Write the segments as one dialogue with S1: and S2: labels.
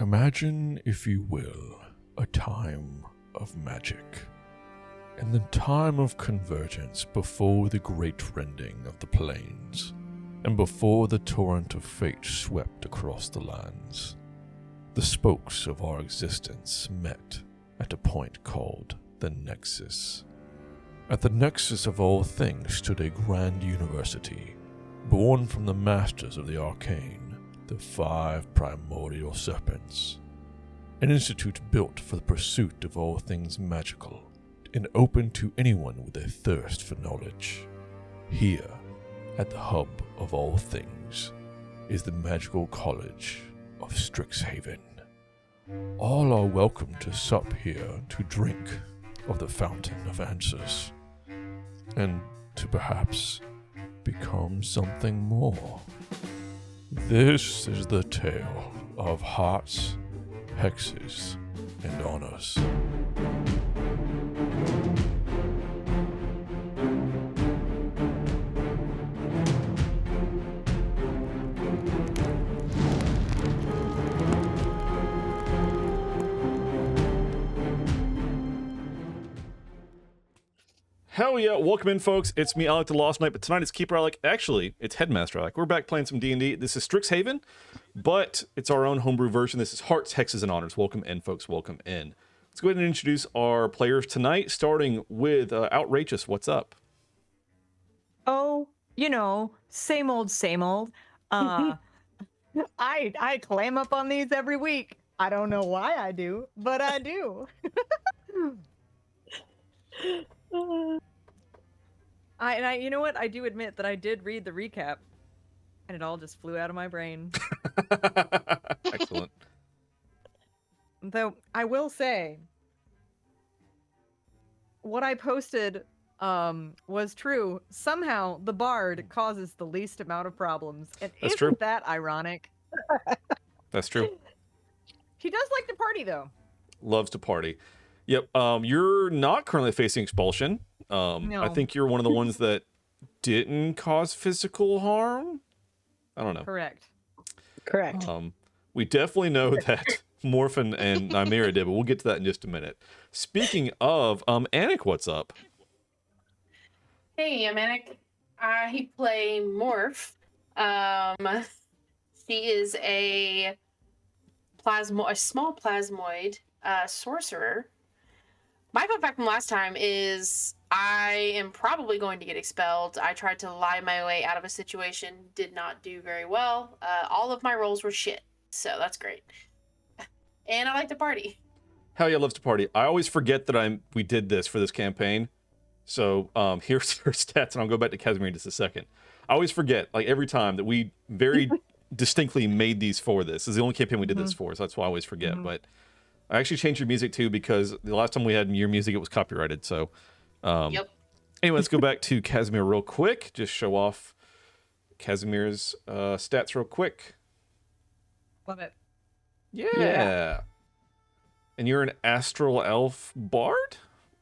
S1: Imagine, if you will, a time of magic. In the time of convergence before the great rending of the plains, and before the torrent of fate swept across the lands, the spokes of our existence met at a point called the Nexus. At the nexus of all things stood a grand university, born from the masters of the arcane, the 5 primordial serpents. An institute built for the pursuit of all things magical, and open to anyone with a thirst for knowledge. Here, at the hub of all things, is the magical college of Strixhaven. All are welcome to sup here to drink of the fountain of answers, and to perhaps become something more. This is the tale of hearts, hexes, and honors.
S2: Hell yeah, welcome in, folks. It's me, Alek the Lost Knight, but tonight it's Keeper Alek. Actually, it's Headmaster Alek. We're back playing some D&D. This is Strixhaven, but it's our own homebrew version. This is Hearts, Hexes, and Honors. Welcome in, folks. Welcome in. Let's go ahead and introduce our players tonight, starting with OutRacheous. What's up?
S3: Oh, you know, same old, same old. I clam up on these every week. I don't know why I do, but I do. You know what? I do admit that I did read the recap, and it all just flew out of my brain.
S2: Excellent.
S3: Though I will say, what I posted was true. Somehow, the bard causes the least amount of problems, and
S2: That's
S3: isn't
S2: true.
S3: that ironic?
S2: That's true.
S3: He does like to party, though.
S2: Loves to party. Yep. You're not currently facing expulsion.
S3: No.
S2: I think you're one of the ones that didn't cause physical harm. I don't know.
S3: Correct.
S2: We definitely know that Morphin and Nymeria did, but we'll get to that in just a minute. Speaking of, Anic, what's up?
S4: Hey, I'm Anic. I play Morph. She is a small plasmoid sorcerer. My fun fact from last time is I am probably going to get expelled. I tried to lie my way out of a situation, did not do very well. All of my rolls were shit, so that's great. And I like to party.
S2: Hell yeah, loves to party. I always forget that we did this for this campaign. So here's her stats, and I'll go back to Casimir in just a second. I always forget, like every time, that we very distinctly made these for this. This is the only campaign we did this for, so that's why I always forget. But I actually changed your music too, because the last time we had your music, it was copyrighted. So
S4: Yep.
S2: Anyway, let's go back to Casimir real quick. Just show off Casimir's stats real quick.
S3: Love it.
S2: Yeah. And you're an astral elf bard?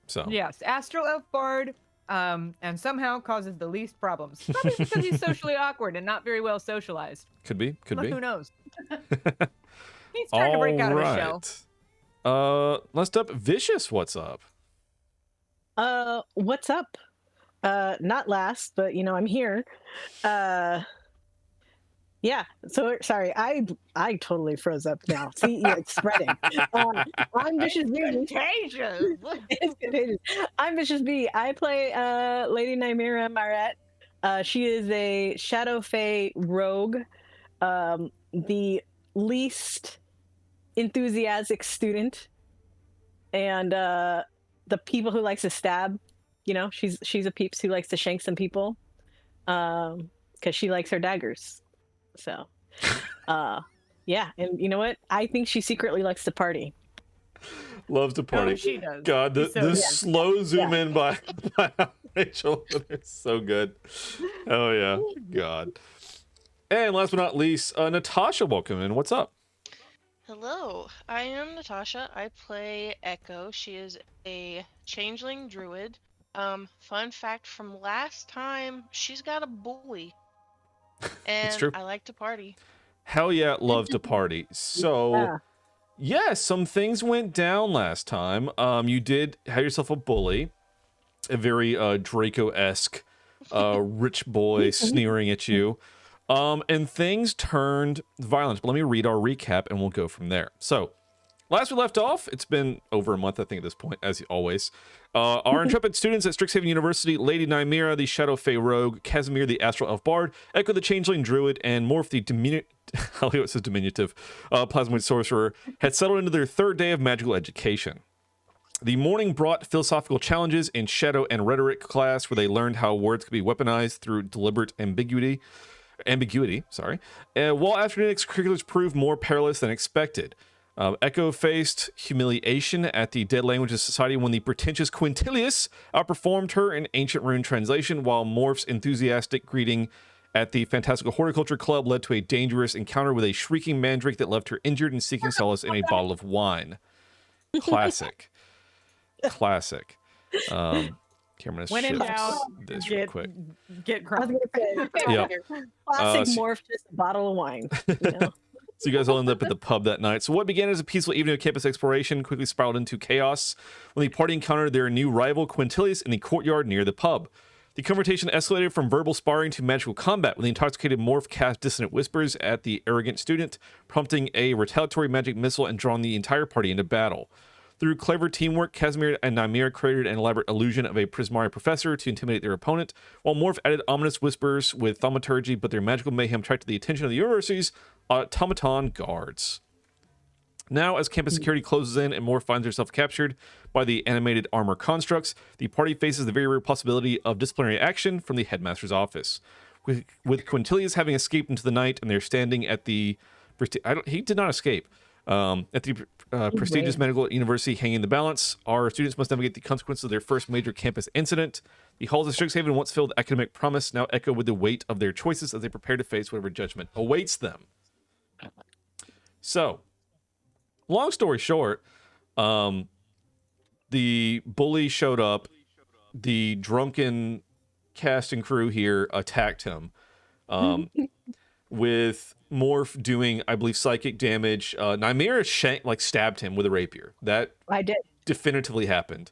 S2: So
S3: Yes, astral elf bard, and somehow causes the least problems. Probably because he's socially awkward and not very well socialized.
S2: could be.
S3: But who knows? He's trying to break out of his shell.
S2: Last up, Vicious, what's up?
S5: What's up? Not last, but you know, I'm here. Yeah, so sorry, I totally froze up now. See, yeah, it's spreading. I'm ViciousV.
S3: Contagious.
S5: It's contagious. I'm ViciousV. I play Lady Nymeria Maret. She is a Shadow Fae rogue, the least enthusiastic student, and the people who likes to stab. You know, she's a peeps who likes to shank some people, because she likes her daggers. So, yeah, and you know what? I think she secretly likes to party.
S2: Loves to party.
S3: Oh, she does.
S2: God, the
S3: So, yeah.
S2: slow zoom in by Rachel. It's so good. Oh, yeah. God. And last but not least, Natasha, welcome in. What's up?
S6: Hello, I am Natasha. I play Echo. She is a changeling druid. Fun fact from last time, she's got a bully. And
S2: true.
S6: I like to party.
S2: Hell yeah, love to party. So,
S5: Yeah.
S2: Yes, some things went down last time. You did have yourself a bully, a very Draco-esque rich boy sneering at you. And things turned violent. But let me read our recap and we'll go from there. So, last we left off, it's been over a month, I think, at this point, as always. Our intrepid students at Strixhaven University, Lady Nymera, the Shadow Fae Rogue, Casimir, the Astral Elf Bard, Echo, the Changeling Druid, and Morph, the it says diminutive Plasmoid Sorcerer, had settled into their third day of magical education. The morning brought philosophical challenges in Shadow and Rhetoric class, where they learned how words could be weaponized through deliberate ambiguity, while afternoon extracurriculars proved more perilous than expected. Echo faced humiliation at the Dead Languages Society when the pretentious Quintilius outperformed her in Ancient Rune translation, while Morph's enthusiastic greeting at the Fantastical Horticulture Club led to a dangerous encounter with a shrieking mandrake that left her injured and seeking solace in a bottle of wine. Classic. Classic. I'm going to
S3: When in
S2: shift
S3: doubt,
S2: this real quick.
S3: Get
S5: I was
S3: crunk.
S5: gonna say,
S2: Yeah.
S5: classic
S2: so-
S5: Morph, just a bottle of wine. You know?
S2: So you guys all ended up at the pub that night. So what began as a peaceful evening of campus exploration quickly spiraled into chaos when the party encountered their new rival Quintilius in the courtyard near the pub. The conversation escalated from verbal sparring to magical combat when the intoxicated Morph cast dissonant whispers at the arrogant student, prompting a retaliatory magic missile and drawing the entire party into battle. Through clever teamwork, Casimir and Nymera created an elaborate illusion of a Prismari professor to intimidate their opponent, while Morph added ominous whispers with thaumaturgy, but their magical mayhem attracted the attention of the university's automaton guards. Now, as campus security closes in and Morph finds herself captured by the animated armor constructs, the party faces the very real possibility of disciplinary action from the headmaster's office. With Quintilius having escaped into the night and they're standing at the... he did not escape. At the prestigious medical university hanging the balance, our students must navigate the consequences of their first major campus incident. The halls of Strixhaven, once filled with academic promise, now echo with the weight of their choices as they prepare to face whatever judgment awaits them. So, long story short, the bully showed up. The drunken cast and crew here attacked him. With Morph doing, I believe, psychic damage. Nymera stabbed him with a rapier. That
S5: I did.
S2: definitively happened.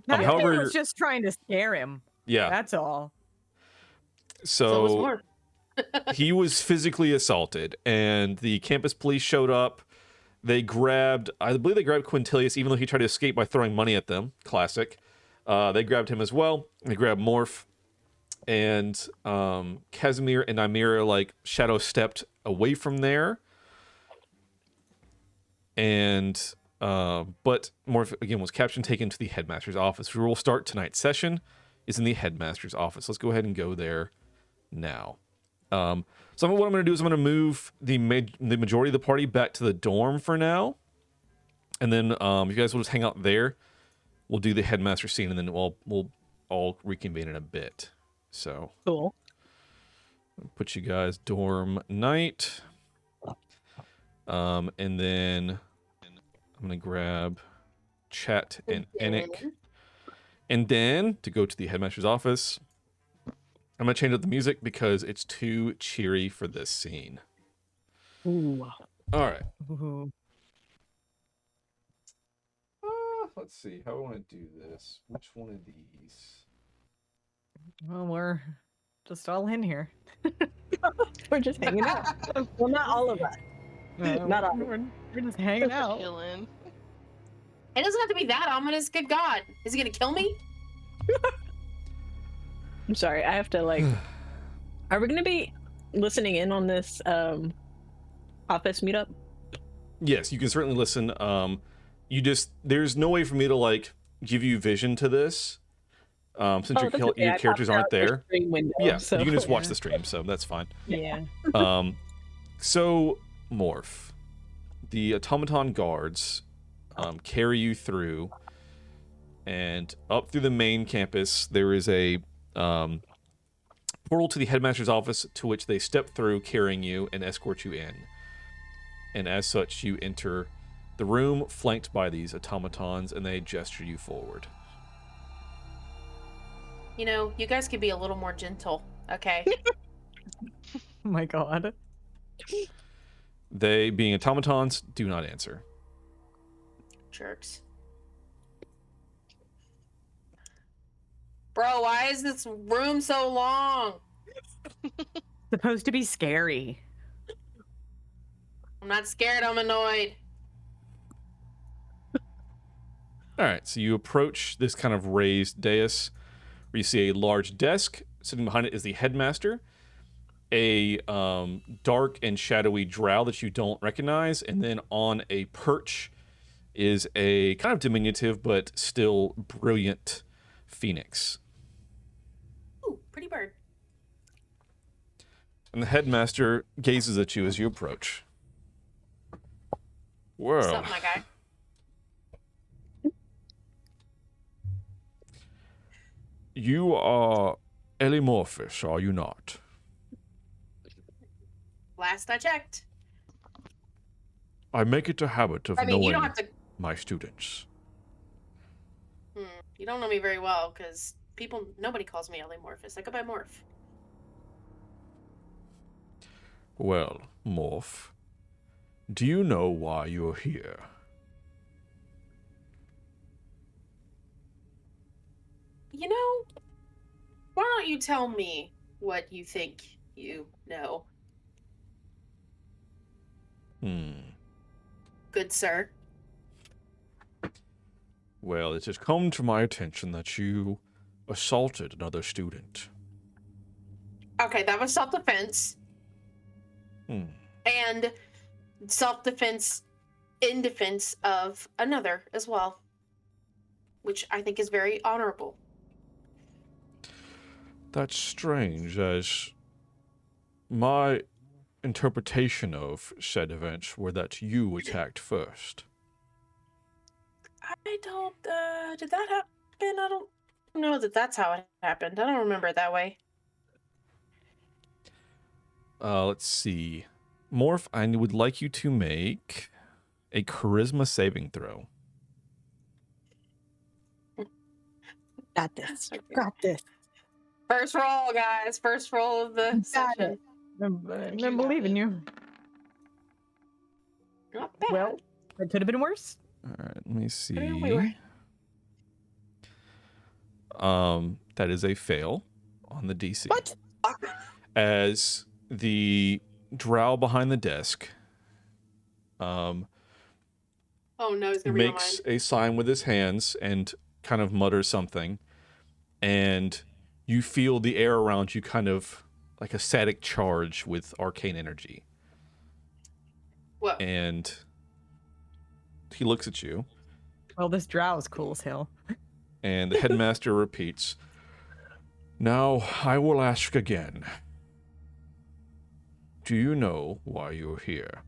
S3: That
S2: However,
S3: was just trying to scare him.
S2: yeah.
S3: That's all.
S4: So was
S2: So
S4: more.
S2: he was physically assaulted, and the campus police showed up. I believe they grabbed Quintilius, even though he tried to escape by throwing money at them. Classic. They grabbed him as well. They grabbed Morph. And Casimir and Nymera shadow stepped away from there, and but Morph again was captured and taken to the headmaster's office. We will start tonight's session is in the headmaster's office. Let's go ahead and go there now. So what I'm going to do is I'm going to move the majority of the party back to the dorm for now, and then you guys will just hang out there. We'll do the headmaster scene, and then we'll all reconvene in a bit. So
S5: Cool.
S2: I'll put you guys dorm night. And then I'm gonna grab chat and Anic. And then to go to the headmaster's office, I'm gonna change up the music because it's too cheery for this scene.
S5: Ooh.
S2: All right.
S3: Ooh.
S2: Let's see how I want to do this. Which one of these?
S3: Well, we're just all in here.
S5: We're just hanging out. Well, not all of us. Not all.
S3: We're just hanging out.
S6: Chilling.
S4: It doesn't have to be that ominous. Good God. Is he going to kill me?
S5: I'm sorry. I have to Are we going to be listening in on this office meetup?
S2: Yes, you can certainly listen. There's no way for me to give you vision to this. Since
S5: Oh, that's okay.
S2: your
S5: I
S2: characters
S5: popped
S2: aren't
S5: out the
S2: there.
S5: stream window,
S2: Yeah,
S5: so-
S2: you can just watch the stream, so that's fine.
S5: Yeah.
S2: So Morph, the automaton guards carry you through, and up through the main campus. There is a portal to the headmaster's office, to which they step through, carrying you and escort you in. And as such, you enter the room, flanked by these automatons, and they gesture you forward.
S4: You know, you guys could be a little more gentle, okay?
S3: Oh my god.
S2: They, being automatons, do not answer.
S4: jerks. Bro, why is this room so long?
S3: Supposed to be scary.
S4: I'm not scared, I'm annoyed.
S2: All right, so you approach this kind of raised dais where you see a large desk. Sitting behind it is the headmaster, a dark and shadowy drow that you don't recognize, and then on a perch is a kind of diminutive but still brilliant phoenix.
S4: Ooh, pretty bird.
S2: And the headmaster gazes at you as you approach.
S4: What's
S2: Well,
S4: up, my guy?
S1: You are Elimorphous, are you not?
S4: Last I checked.
S1: I make it a habit of
S4: I mean, you
S1: knowing
S4: don't have to.
S1: my students.
S4: You don't know me very well, because nobody calls me Elimorphous. I go by Morph.
S1: Well, Morph, do you know why you're here?
S4: You know, why don't you tell me what you think you know, good sir?
S1: Well, it has come to my attention that you assaulted another student.
S4: Okay, that was self-defense. And self-defense in defense of another as well, which I think is very honorable.
S1: That's strange, as my interpretation of said events were that you attacked first.
S4: I don't, did that happen? I don't know that that's how it happened. I don't remember it that way.
S2: Let's see. Morph, I would like you to make a charisma saving throw.
S5: Got this. Got this.
S4: First roll, guys. First roll of the
S3: Got
S4: session.
S3: it. I believe in you.
S4: Not bad.
S3: Well, it could have been worse.
S2: All right, let me see.
S4: we were.
S2: That is a fail on the DC.
S5: What?
S2: As the drow behind the desk
S4: Oh no, he's gonna read my
S2: makes
S4: mind.
S2: a sign with his hands and kind of mutters something, and you feel the air around you kind of like a static charge with arcane energy.
S4: Whoa.
S2: And he looks at you,
S3: Well, this drow is cool as hell.
S2: and the headmaster repeats,
S1: Now, I will ask again. Do you know why you're here?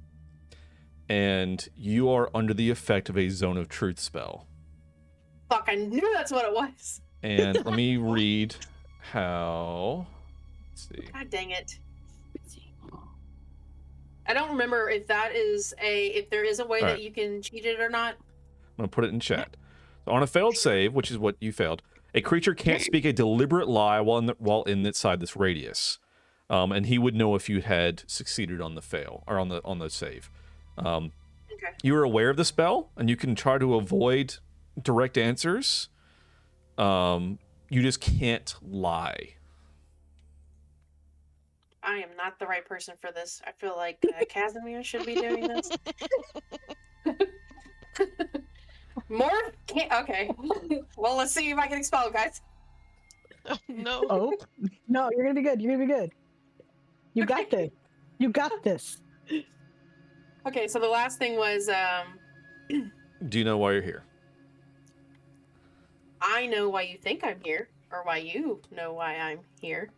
S2: and you are under the effect of a zone of truth spell.
S4: Fuck, I knew that's what it was.
S2: And let me read how. Let's see.
S4: God dang it. I don't remember if that is if there is a way
S2: All
S4: that
S2: right.
S4: you can cheat it or not.
S2: I'm going to put it in chat. So on a failed save, which is what you failed, a creature can't speak a deliberate lie while inside this radius. And he would know if you had succeeded on the fail or on the save.
S4: Okay.
S2: You are aware of the spell, and you can try to avoid direct answers. You just can't lie.
S4: I am not the right person for this. I feel like Casimir should be doing this. More can't. Okay. Well, let's see if I can expel, guys.
S6: Oh, no.
S5: Oh no, you're gonna be good. You're gonna be good. You got this. You got this.
S4: Okay, so the last thing was
S2: Do you know why you're here?
S4: I know why you think I'm here, or why you know why I'm here.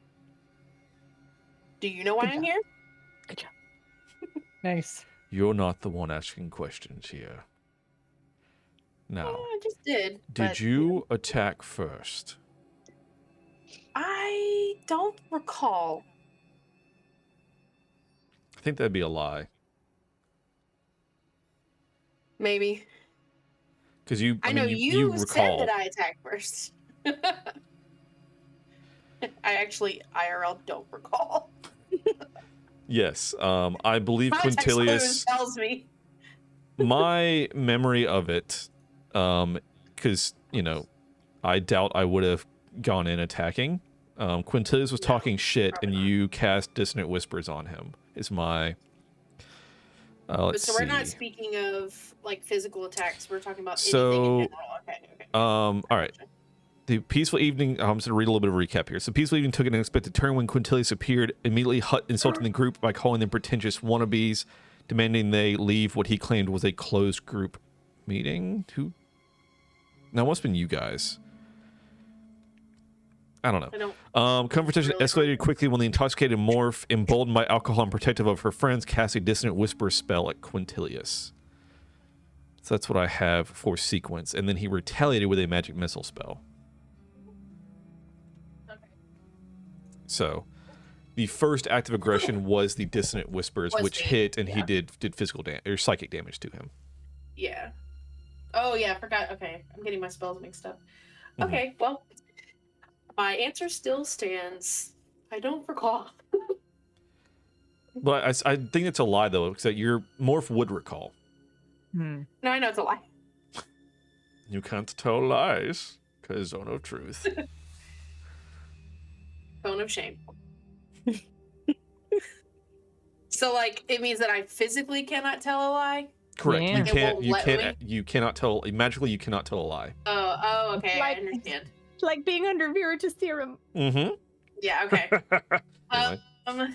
S4: Do you know why
S5: Good
S4: I'm
S5: job.
S4: here?
S5: Good job.
S3: Nice.
S1: You're not the one asking questions here. Now,
S4: I just did.
S1: did
S4: but
S1: you attack first?
S4: I don't recall.
S2: I think that'd be a lie.
S4: Maybe.
S2: Because you,
S4: I know
S2: mean,
S4: you
S2: recall.
S4: said that I attacked first. I actually IRL don't recall.
S2: Yes, I believe
S4: Context clues
S2: Quintilius.
S4: tells me.
S2: My memory of it because I doubt I would have gone in attacking. Quintilius was talking shit, and you cast Dissonant Whispers on him. Is my let's
S4: so we're
S2: see.
S4: not speaking of like physical attacks. We're talking about
S2: So,
S4: anything in general. Okay.
S2: All right. The peaceful evening. I'm just gonna read a little bit of a recap here. So, peaceful evening took an unexpected turn when Quintilius appeared, immediately insulting the group by calling them pretentious wannabes, demanding they leave what he claimed was a closed group meeting. Who? That must have been you guys. I don't know. Confrontation
S4: really
S2: escalated quickly when the intoxicated morph, emboldened by alcohol and protective of her friends, cast a Dissonant Whisper spell at Quintilius. So that's what I have for sequence. And then he retaliated with a magic missile spell.
S4: Okay.
S2: So the first act of aggression was the Dissonant Whispers, which hit, and he did physical damage or psychic damage to him.
S4: Yeah. Oh yeah, I forgot. Okay, I'm getting my spells mixed up. Okay, well, my answer still stands. I don't recall.
S2: But I think it's a lie, though, because your morph would recall.
S3: Hmm.
S4: No, I know it's a lie.
S2: You can't tell lies, because zone of truth.
S4: Bone of shame. So, like, it means that I physically cannot tell a lie?
S2: Correct.
S3: Yeah.
S2: You cannot tell, magically you cannot tell a lie.
S4: Oh, okay,
S3: Like-
S4: I understand.
S3: Like being under Viritus Theorem.
S2: Mm-hmm.
S4: Yeah, okay.
S2: Anyway.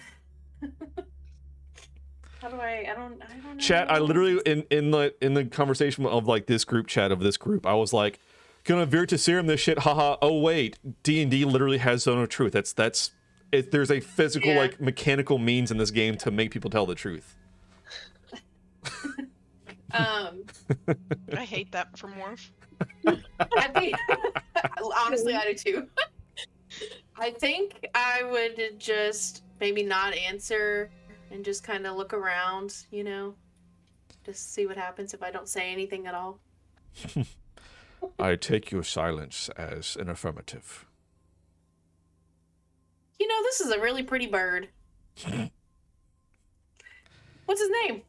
S4: How do I don't know.
S2: Chat, I literally in the conversation of like this group chat of this group, I was like, gonna Viritus Theorem this shit, haha. Oh wait, D&D literally has zone of truth. That's it, there's a physical like mechanical means in this game to make people tell the truth.
S6: I hate that for Morph.
S4: I think honestly I do too. I think I would just maybe not answer and just kind of look around, just see what happens if I don't say anything at all.
S2: I take your silence as an affirmative.
S4: This is a really pretty bird. What's his name?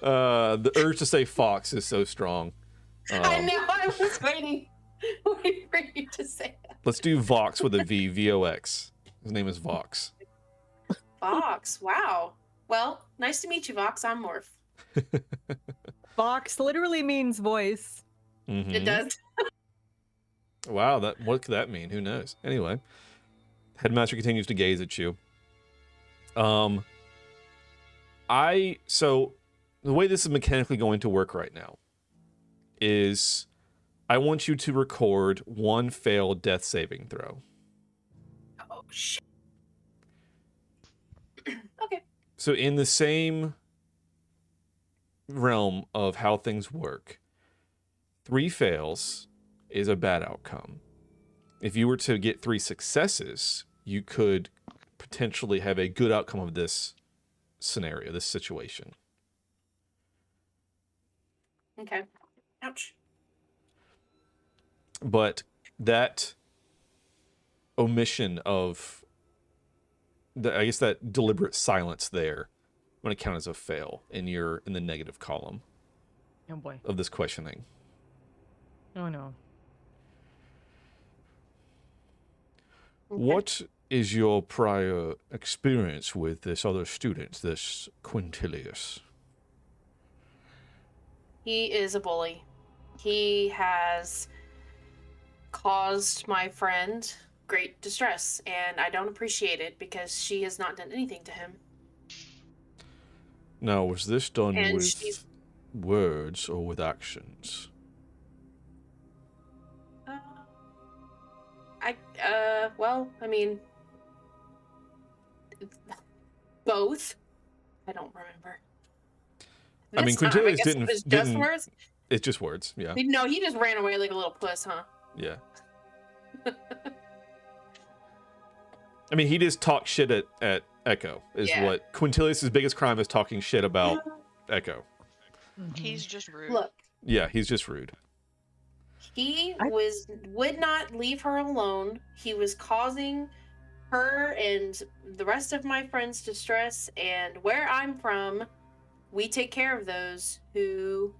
S2: The urge to say fox is so strong.
S4: I know, I was waiting for you to say that.
S2: Let's do Vox with a V, V-O-X. His name is Vox.
S4: Vox, wow. Well, nice to meet you, Vox. I'm Morph.
S3: Vox literally means voice.
S2: Mm-hmm.
S4: It does.
S2: Wow, what could that mean? Who knows? Anyway, Headmaster continues to gaze at you. So the way this is mechanically going to work right now is I want you to record one failed death saving throw.
S4: Oh, shit. Okay.
S2: So in the same realm of how things work, 3 fails is a bad outcome. If you were to get 3 successes, you could potentially have a good outcome of this scenario, this situation.
S4: Okay. Ouch.
S2: But that omission of I guess that deliberate silence there when it counts as a fail in the negative column
S3: Oh boy.
S2: of this questioning.
S3: Oh no.
S4: Okay.
S2: What is your prior experience with this other student, this Quintilius?
S4: He is a bully. He has caused my friend great distress, and I don't appreciate it because she has not done anything to him.
S2: Now, was this done
S4: And
S2: with
S4: she's-
S2: words or with actions?
S4: Well, I mean, both. I don't remember.
S2: I mean,
S4: This time,
S2: Quintilius
S4: guess it was just words.
S2: It's just words, yeah.
S4: No, he just ran away like a little puss, huh?
S2: Yeah. I mean, he just talked shit at Echo, is
S4: Yeah.
S2: what Quintilius' biggest crime is, talking shit about Echo.
S6: He's just rude.
S4: Look,
S2: Yeah, he's just rude.
S4: he would not leave her alone. He was causing her and the rest of my friends distress, and where I'm from, we take care of those who,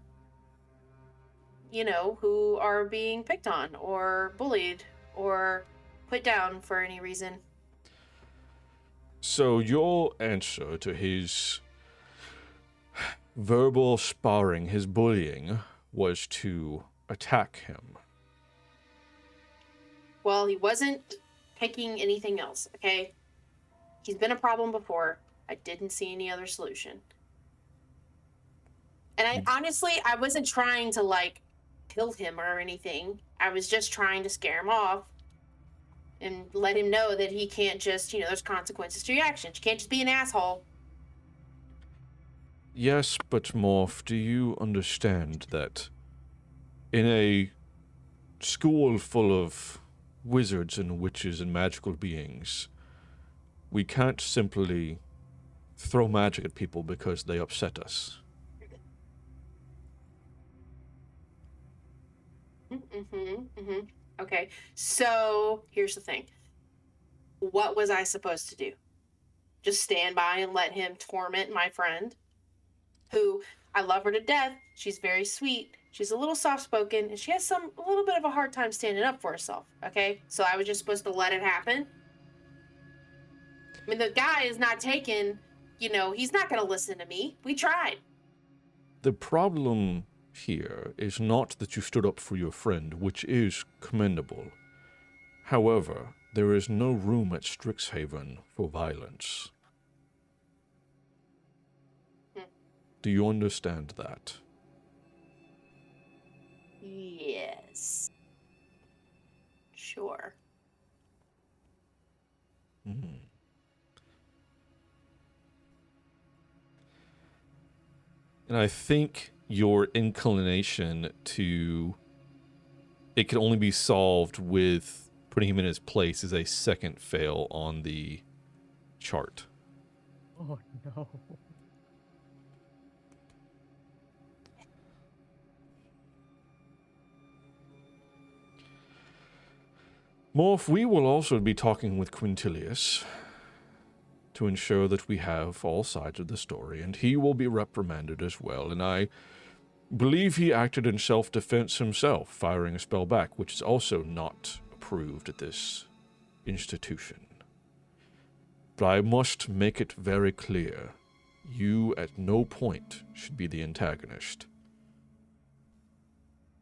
S4: you know, who are being picked on or bullied or put down for any reason.
S1: So your answer to his verbal sparring, his bullying, was to attack him.
S4: Well, he wasn't picking anything else, okay? He's been a problem before. I didn't see any other solution. And I wasn't trying to, like, kill him or anything. I was just trying to scare him off and let him know that he can't just, you know, there's consequences to your actions. You can't just be an asshole.
S1: Yes, but Morph, do you understand that in a school full of wizards and witches and magical beings, we can't simply throw magic at people because they upset us?
S4: Okay, so here's the thing. What was I supposed to do? Just stand by and let him torment my friend, who I love her to death. She's very sweet. She's a little soft-spoken, and she has a little bit of a hard time standing up for herself, okay? So I was just supposed to let it happen? I mean, the guy is not taking, you know, he's not going to listen to me. We tried.
S1: The problem here is not that you stood up for your friend, which is commendable. However, there is no room at Strixhaven for violence. Do you understand that?
S4: Yes. Sure.
S1: Mm. And I think your inclination to it can only be solved with putting him in his place is a second fail on the chart.
S3: Oh no.
S1: Morph, we will also be talking with Quintilius to ensure that we have all sides of the story, and he will be reprimanded as well, and I believe he acted in self-defense himself, firing a spell back, which is also not approved at this institution. But I must make it very clear, you at no point should be the antagonist.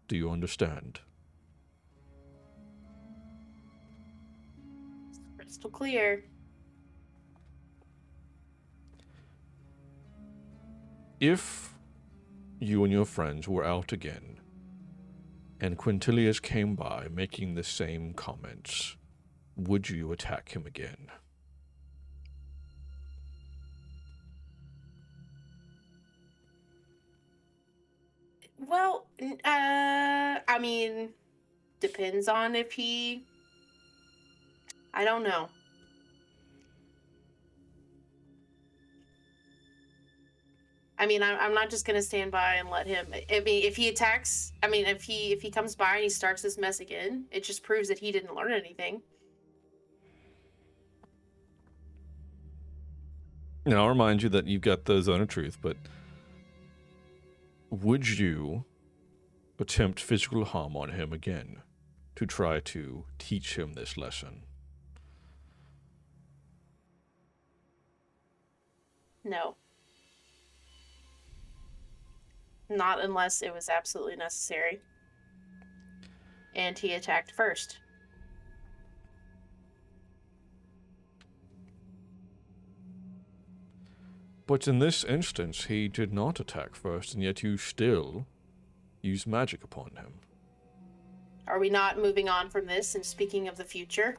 S1: Do you understand?
S4: Crystal clear.
S1: If you and your friends were out again, and Quintilius came by making the same comments, would you attack him again?
S4: Well, I mean, depends on if he... I don't know. I mean, I'm not just gonna stand by and let him. I mean, if he attacks, I mean, if he comes by and he starts this mess again, it just proves that he didn't learn anything.
S1: Now, I'll remind you that you've got the Zone of Truth, but would you attempt physical harm on him again to try to teach him this lesson?
S4: No. Not unless it was absolutely necessary. And he attacked first.
S1: But in this instance, he did not attack first, and yet you still used magic upon him.
S4: Are we not moving on from this and speaking of the future?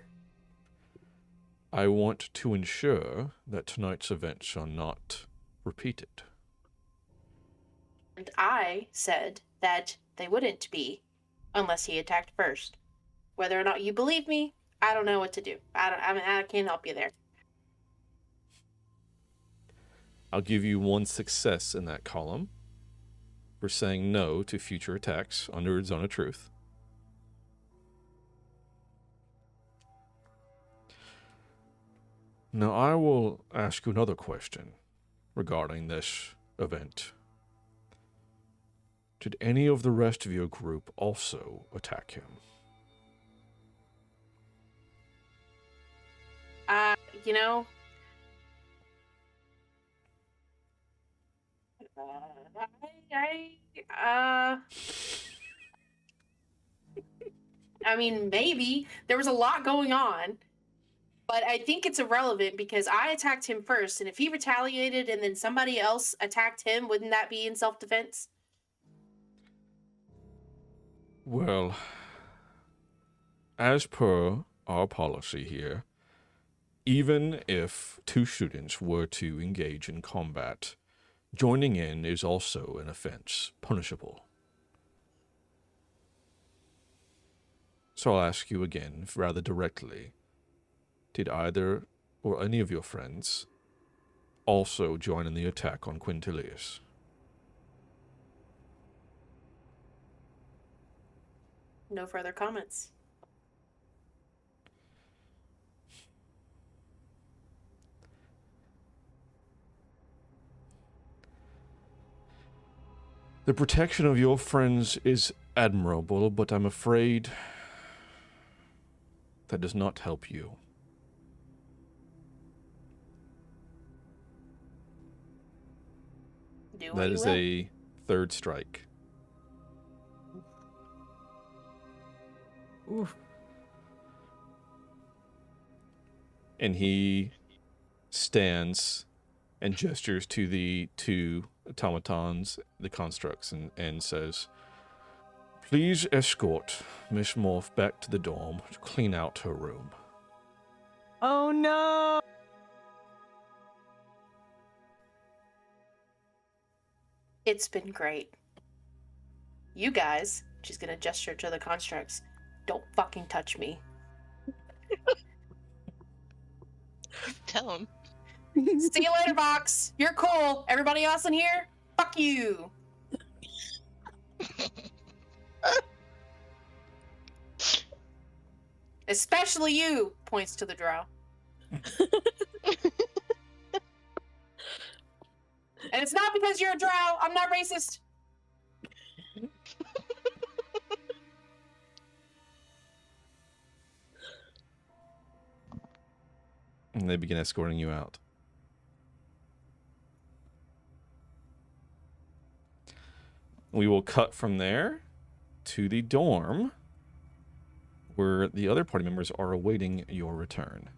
S1: I want to ensure that tonight's events are not repeated.
S4: And I said that they wouldn't be unless he attacked first. Whether or not you believe me, I don't know what to do. I can't help you there.
S1: I'll give you one success in that column for saying no to future attacks under Zone of Truth. Now, I will ask you another question regarding this event, did any of the rest of your group also attack him?
S4: You know, I mean, maybe there was a lot going on, but I think it's irrelevant because I attacked him first, and if he retaliated and then somebody else attacked him, wouldn't that be in self-defense?
S1: Well, as per our policy here, even if two students were to engage in combat, joining in is also an offense, punishable. So I'll ask you again, rather directly, did either or any of your friends also join in the attack on Quintilius?
S4: No further comments.
S1: The protection of your friends is admirable, but I'm afraid that does not help you.
S4: Do what
S1: That
S4: you
S1: is
S4: will.
S1: a third strike.
S3: Oof.
S1: And he stands and gestures to the two automatons, the constructs, and says, "Please escort Miss Morph back to the dorm to clean out her room."
S3: Oh no!
S4: It's been great. You guys, she's gonna gesture to the constructs, don't fucking touch me.
S6: Tell him.
S4: See you later, Vox. You're cool. Everybody else in here, fuck you. Especially you, points to the drow. And it's not because you're a drow. I'm not racist.
S1: And they begin escorting you out. We will cut from there to the dorm, where the other party members are awaiting your return.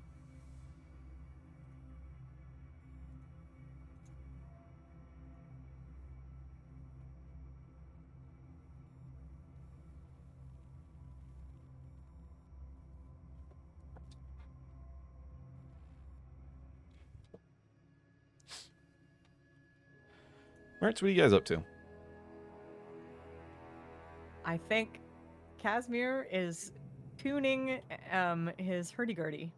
S1: All right, so what are you guys up to?
S3: I think Casimir is tuning his hurdy-gurdy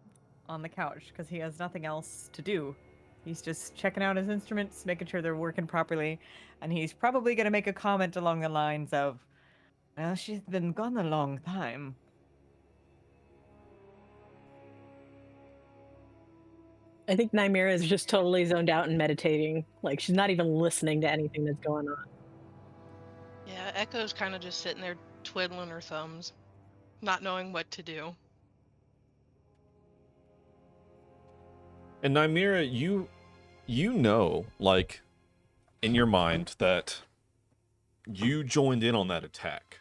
S3: on the couch because he has nothing else to do. He's just checking out his instruments, making sure they're working properly, and he's probably going to make a comment along the lines of, "Well, she's been gone a long time."
S5: I think Nymera is just totally zoned out and meditating. Like, she's not even listening to anything that's going on.
S6: Yeah, Echo's kind of just sitting there twiddling her thumbs, not knowing what to do.
S1: And Nymera, you know, like, in your mind that you joined in on that attack.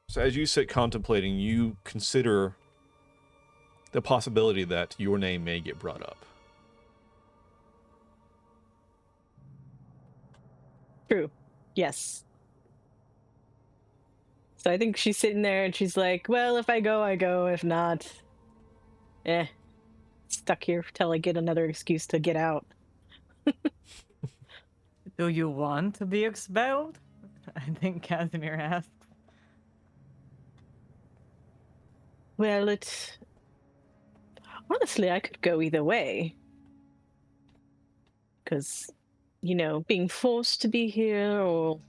S1: So as you sit contemplating, you consider the possibility that your name may get brought up.
S5: True. Yes. So I think she's sitting there and she's like, well, if I go, I go. If not, stuck here till I get another excuse to get out.
S3: Do you want to be expelled? I think Casimir asked.
S5: Well, honestly, I could go either way. Because, you know, being forced to be here or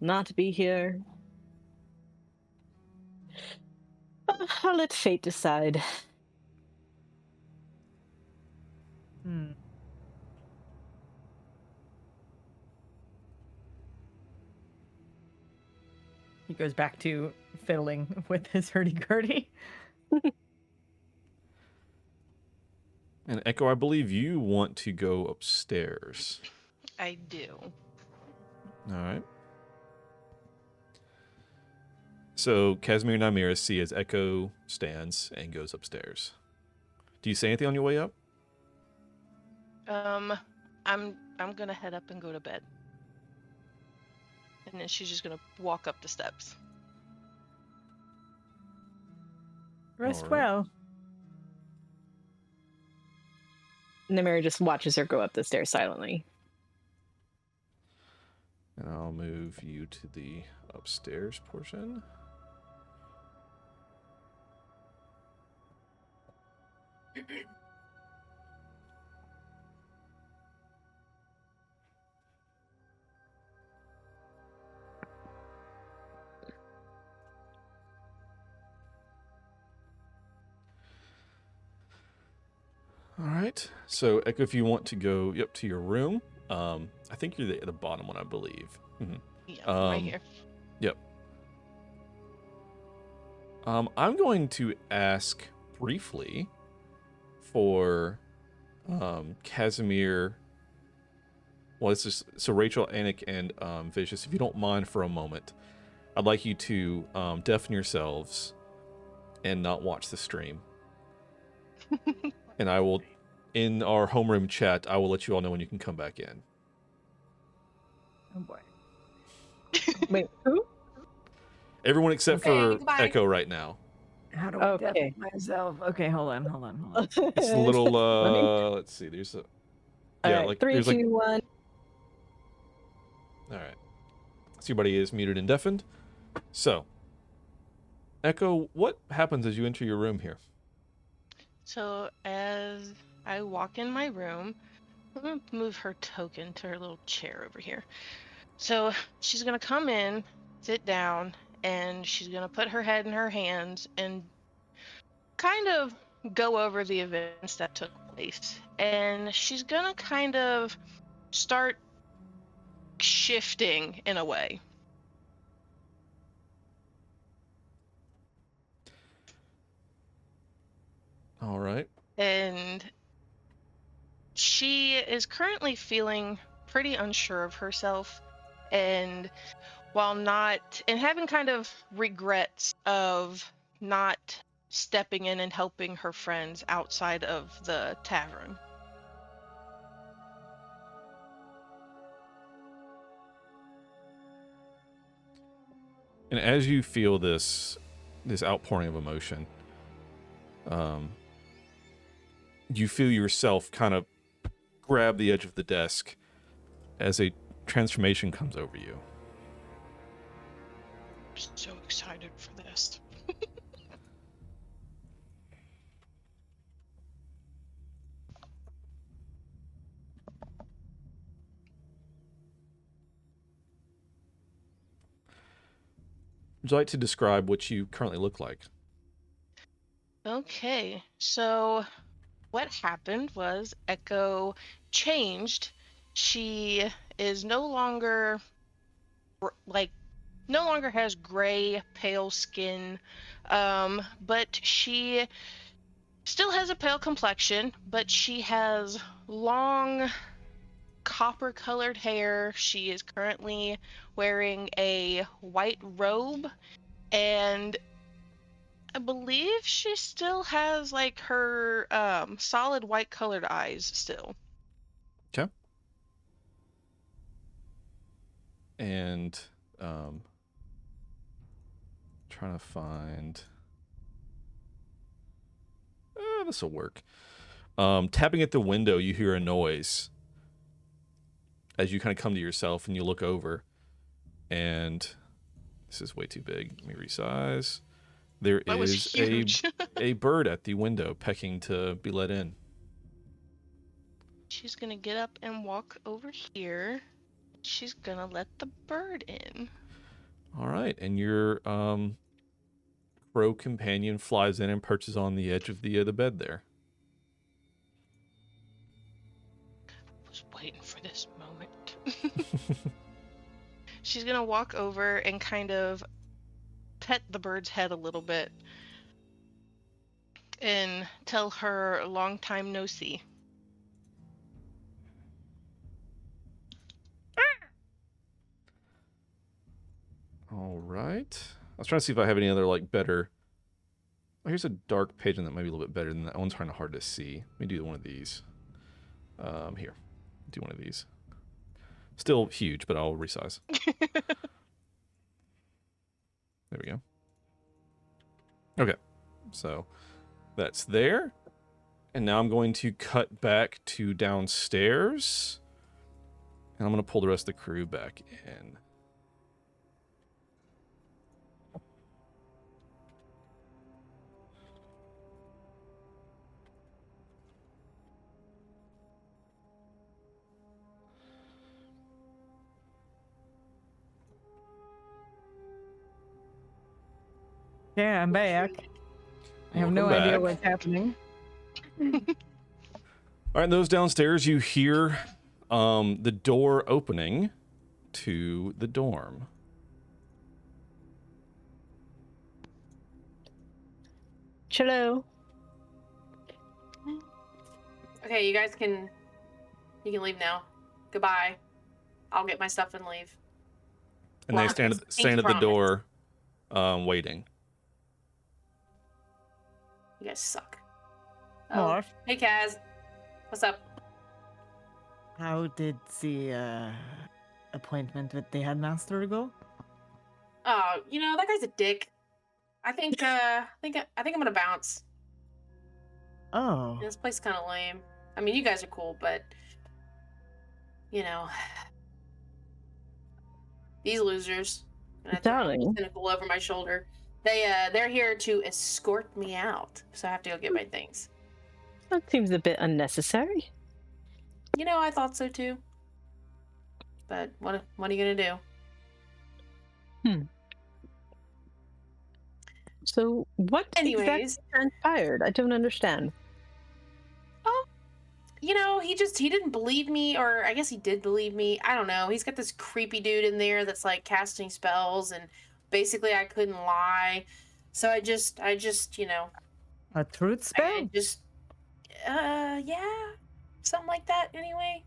S5: not be here. I'll let fate decide.
S3: He goes back to fiddling with his hurdy-gurdy.
S2: And Echo, I believe you want to go upstairs.
S6: I do.
S2: All right. So Casimir and Nymeria see as Echo stands and goes upstairs. Do you say anything on your way up?
S6: I'm gonna head up and go to bed. And then she's just gonna walk up the steps.
S3: Rest
S2: Alright.
S3: well.
S5: Nymeria just watches her go up the stairs silently.
S2: And I'll move you to the upstairs portion. All right. So, Echo, if you want to go up to your room, I think you're the bottom one, I believe. Mhm.
S6: Yeah, right here.
S2: Yep. I'm going to ask briefly for Casimir. Well, this is so Rachel, Anic, and Vicious. If you don't mind for a moment, I'd like you to deafen yourselves and not watch the stream. And I will, in our homeroom chat, I will let you all know when you can come back in.
S3: Oh boy.
S5: Wait, who?
S2: Everyone except
S4: Okay,
S2: for
S4: goodbye.
S2: Echo right now.
S3: How do I
S5: Okay.
S3: deafen myself? Okay, hold on.
S2: It's a little.
S5: Let me-
S2: Let's see. There's a.
S5: All
S2: Yeah,
S5: right,
S2: like
S5: 3,
S2: there's
S5: 2,
S2: like.
S5: 1.
S2: All right. So everybody is muted and deafened. So, Echo, what happens as you enter your room here?
S6: So as I walk in my room, I'm gonna move her token to her little chair over here. So she's gonna come in, sit down, and she's gonna put her head in her hands and kind of go over the events that took place. And she's gonna kind of start shifting in a way.
S2: All right.
S6: And she is currently feeling pretty unsure of herself, and while not and having kind of regrets of not stepping in and helping her friends outside of the tavern.
S2: And as you feel this outpouring of emotion, you feel yourself kind of grab the edge of the desk as a transformation comes over you.
S6: I'm so excited for this.
S2: Would you like to describe what you currently look like?
S6: Okay, so what happened was Echo changed. She is no longer no longer has gray, pale skin, but she still has a pale complexion, but she has long copper-colored hair. She is currently wearing a white robe, and I believe she still has like her solid white colored eyes still.
S2: Okay. And trying to find this will work. Tapping at the window, you hear a noise as you kind of come to yourself and you look over, and this is way too big. Let me resize. There
S6: That was
S2: is
S6: huge.
S2: a bird at the window pecking to be let in.
S6: She's gonna get up and walk over here. She's gonna let the bird in.
S2: All right, and your crow companion flies in and perches on the edge of the bed there.
S6: I was waiting for this moment. She's gonna walk over and kind of pet the bird's head a little bit and tell her long time no see.
S2: All right. I was trying to see if I have any other like better. Oh, here's a dark pigeon that might be a little bit better than that. That one's kind of hard to see. Let me do one of these. Here, do one of these. Still huge, but I'll resize. There we go. Okay, so that's there. And now I'm going to cut back to downstairs. And I'm going to pull the rest of the crew back in.
S3: Yeah, I'm back. I have no
S2: Welcome
S3: idea
S2: back.
S3: what's happening.
S2: All right, those downstairs, you hear the door opening to the dorm.
S5: Cello.
S4: Okay, you guys can leave now. Goodbye. I'll get my stuff and leave.
S2: And
S4: Well,
S2: they stand
S4: pinky
S2: at the
S4: promise.
S2: door, waiting.
S4: You guys suck.
S3: Morph,
S4: Hey, Kaz. What's up?
S3: how did the appointment with the headmaster go?
S4: Oh, you know, that guy's a dick. I think I'm gonna bounce.
S3: Oh,
S4: This place is kind of lame. I mean, you guys are cool, but you know, these losers. And I throw
S5: Darling.
S4: cynical over my shoulder. They're here to escort me out, so I have to go get my things.
S5: That seems a bit unnecessary.
S4: You know, I thought so too. But what are you gonna do?
S5: So what
S4: Anyways.
S5: exactly transpired? I don't understand.
S4: You know, he didn't believe me, or I guess he did believe me. I don't know. He's got this creepy dude in there that's like casting spells, and basically I couldn't lie. So I just, you know,
S3: a truth spell?
S4: yeah, something like that. Anyway,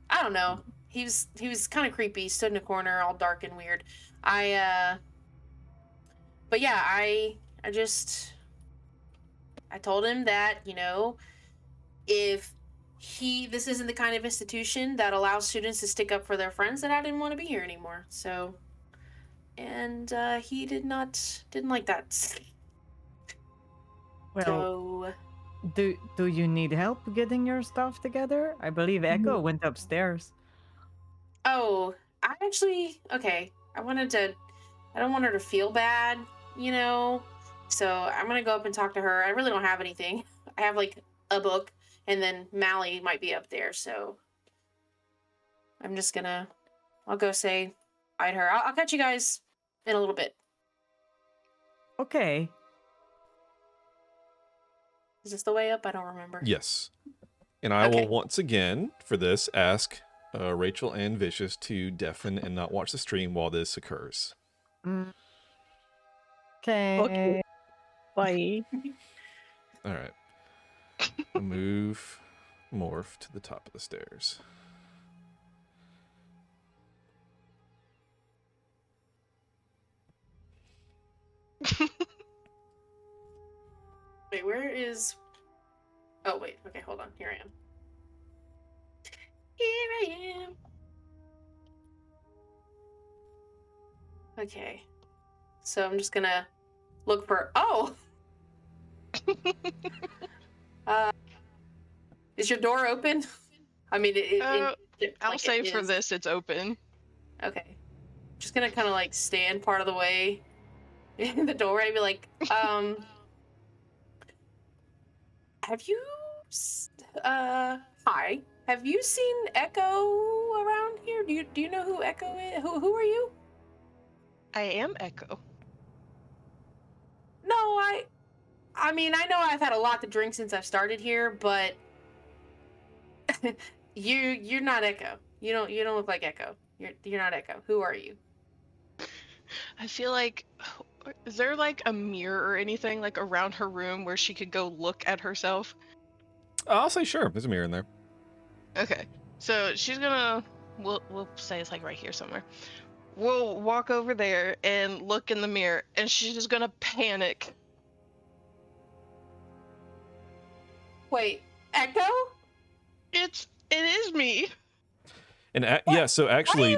S4: I don't know. He was kind of creepy. Stood in a corner, all dark and weird. But yeah, I told him that, you know, if this isn't the kind of institution that allows students to stick up for their friends, that I didn't want to be here anymore. So, and he didn't like that.
S3: Well,
S4: So,
S3: do you need help getting your stuff together? I believe Echo went upstairs.
S4: oh, okay. I don't want her to feel bad, you know? So I'm gonna go up and talk to her. I really don't have anything. I have like a book, and then Mally might be up there, so I'll go say hi to her. I'll catch you guys in a little bit.
S3: Okay.
S4: Is this the way up? I don't remember.
S2: Yes. And I
S4: Okay.
S2: will once again, for this, ask Rachel and Vicious to deafen and not watch the stream while this occurs.
S3: Okay.
S5: Okay. Bye.
S2: All right. Move Morph to the top of the stairs.
S4: Wait, where is... Oh, wait. Okay, hold on. Here I am. Here I am. Okay. So I'm just gonna look for... Oh! Is your door open? I mean,
S6: I'll
S4: like,
S6: say
S4: it
S6: for
S4: is.
S6: this, it's open.
S4: Okay. Just gonna kind of like stand part of the way in the doorway and be like, have you, hi, have you seen Echo around here? Do you know who Echo is? Who are you?
S6: I am Echo.
S4: No, I mean, I know I've had a lot to drink since I've started here, but you're not Echo. You don't look like Echo. You're not Echo. Who are you?
S6: I feel like Is there like a mirror or anything like around her room where she could go look at herself?
S2: I'll say sure. There's a mirror in there.
S6: Okay, so she's gonna. We'll say it's like right here somewhere. We'll walk over there and look in the mirror, and she's just gonna panic.
S4: Wait, Echo?
S6: It is me.
S2: And yeah, so actually,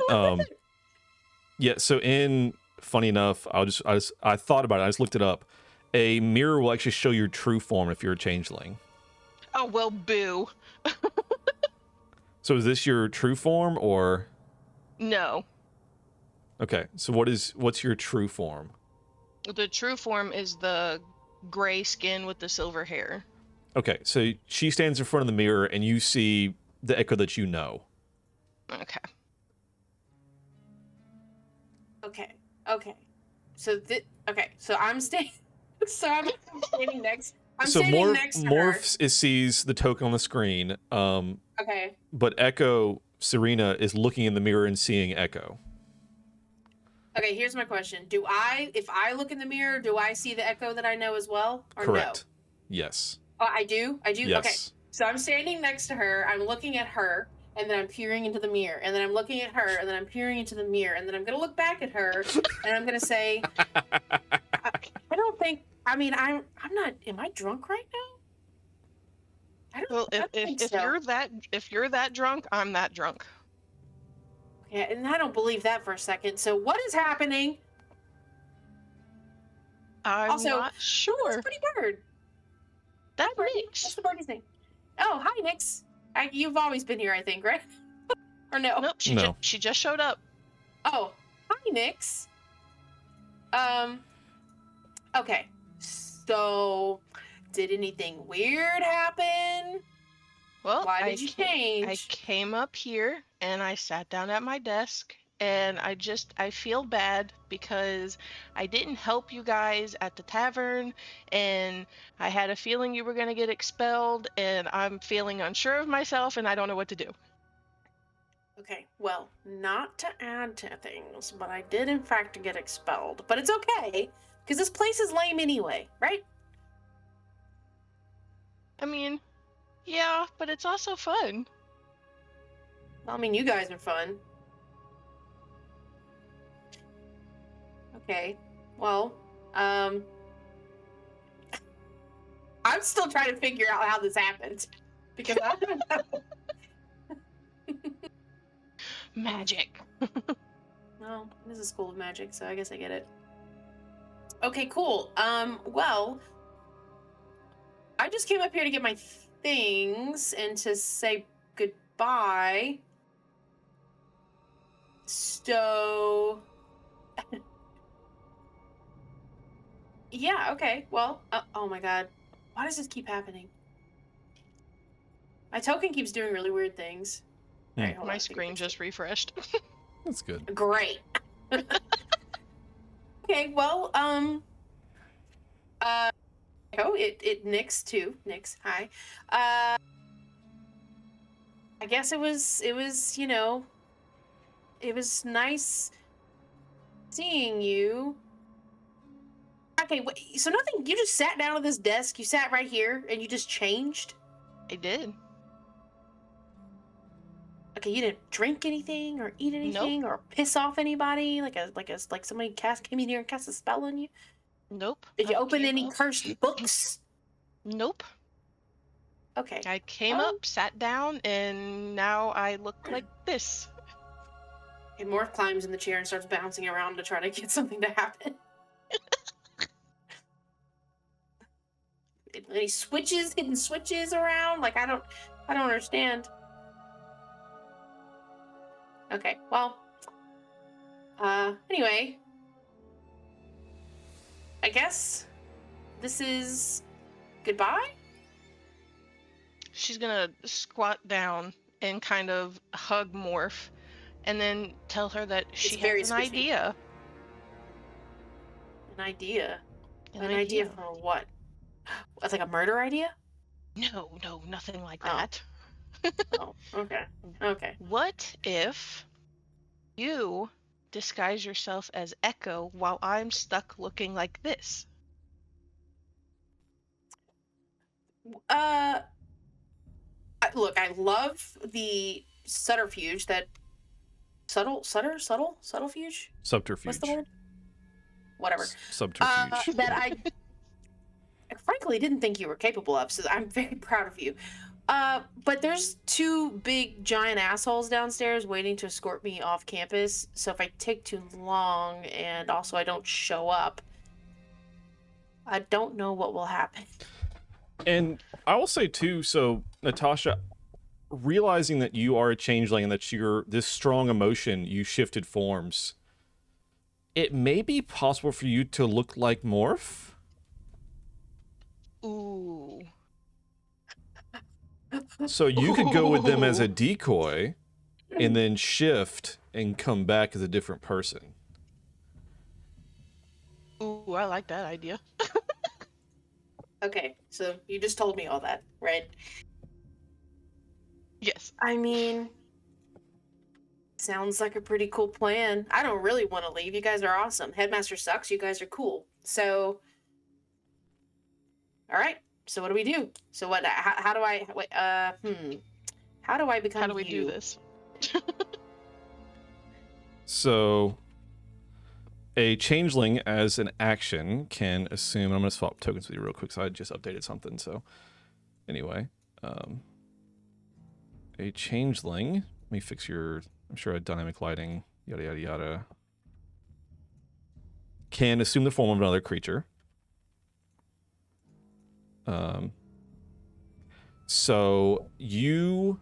S2: yeah, so funny enough, I thought about it. I just looked it up. A mirror will actually show your true form if you're a changeling.
S6: Oh well, boo.
S2: So is this your true form or?
S6: No.
S2: Okay, so what's your true form?
S6: The true form is the gray skin with the silver hair.
S2: Okay, so she stands in front of the mirror and you see the Echo that you know.
S6: Okay.
S4: Okay. So so I'm staying. So I'm standing next. I'm
S2: so
S4: standing next to her.
S2: Morphs sees the token on the screen.
S4: Okay.
S2: But Echo, Serena, is looking in the mirror and seeing Echo.
S4: Okay, here's my question. If I look in the mirror, do I see the Echo that I know as well? Or
S2: Correct.
S4: No?
S2: Yes.
S4: Oh, I do?
S2: Yes.
S4: Okay. So I'm standing next to her, I'm looking at her, and then I'm peering into the mirror, and then I'm looking at her, and then I'm peering into the mirror, and then I'm gonna look back at her, and I'm gonna say, I don't think, I mean, I'm not, am I drunk right now?
S6: Well, if you're that drunk, I'm that drunk.
S4: Yeah, and I don't believe that for a second. So what is happening?
S6: I'm
S4: Also,
S6: not sure.
S4: It's Pretty Bird.
S6: That
S4: Hi, Birdie.
S6: makes.
S4: What's the birdie's name? Oh, hi, Nix. You've always been here, I think, right? Or no?
S6: Nope,
S2: No.
S6: she just showed up.
S4: Oh, hi, Nix. Okay. So, did anything weird happen?
S6: Well,
S4: Why did you change?
S6: I came up here and I sat down at my desk and I feel bad because I didn't help you guys at the tavern and I had a feeling you were going to get expelled and I'm feeling unsure of myself and I don't know what to do.
S4: Okay, well, not to add to things, but I did in fact get expelled. But it's okay, because this place is lame anyway, right?
S6: I mean, yeah, but it's also fun.
S4: I mean, you guys are fun. Okay, well, I'm still trying to figure out how this happened. Because I don't know.
S6: Magic.
S4: Well, this is School of Magic, so I guess I get it. Okay, cool. Well, I just came up here to get my things and to say goodbye. So, yeah, okay. Well, oh my god. Why does this keep happening? My token keeps doing really weird things. All right, hold
S6: My
S4: on,
S6: screen just refreshed.
S2: That's good.
S4: Great. Okay, well, oh, it Nix too. Nix, hi. I guess it was, you know, it was nice seeing you. Okay, wait, so nothing, you just sat down at this desk, you sat right here, and you just changed?
S6: I did.
S4: Okay, you didn't drink anything or eat anything or piss off anybody? Like somebody came in here and cast a spell on you?
S6: Nope.
S4: Did you
S6: I
S4: open
S6: came
S4: any
S6: up-
S4: cursed books?
S6: Nope.
S4: Okay.
S6: I came up, sat down, and now I look like this.
S4: And Morph climbs in the chair and starts bouncing around to try to get something to happen. Any hidden switches around? Like I don't understand. Okay, well. Anyway. I guess this is goodbye?
S6: She's gonna squat down and kind of hug Morph and then tell her that she
S4: very
S6: has an
S4: squishy.
S6: idea.
S4: An idea?
S6: An
S4: An idea for what? It's like a murder idea?
S6: No, nothing like
S4: Oh.
S6: that.
S4: Oh, okay. Okay.
S6: What if you disguise yourself as Echo while I'm stuck looking like this?
S4: Look, I love the subterfuge that subterfuge.
S2: Subterfuge.
S4: What's the word? Whatever.
S2: Subterfuge.
S4: That I frankly didn't think you were capable of. So I'm very proud of you. But there's 2 big giant assholes downstairs waiting to escort me off campus. So if I take too long and also I don't show up, I don't know what will happen.
S2: And I will say too, so Natasha, realizing that you are a changeling and that you're this strong emotion, you shifted forms, it may be possible for you to look like Morph.
S6: Ooh.
S2: So you could go with them as a decoy and then shift and come back as a different person.
S6: Ooh, I like that idea.
S4: Okay, so you just told me all that, right?
S6: Yes.
S4: I mean, sounds like a pretty cool plan. I don't really want to leave. You guys are awesome. Headmaster sucks. You guys are cool. So, all right. So what do we do? So what? How do I? Wait, How do I become?
S6: How do we
S4: you?
S6: do this?
S2: So a changeling as an action can assume, I'm going to swap tokens with you real quick, so I just updated something. So anyway, a changeling, let me fix your, I'm sure a dynamic lighting, yada, yada, yada, can assume the form of another creature. So you,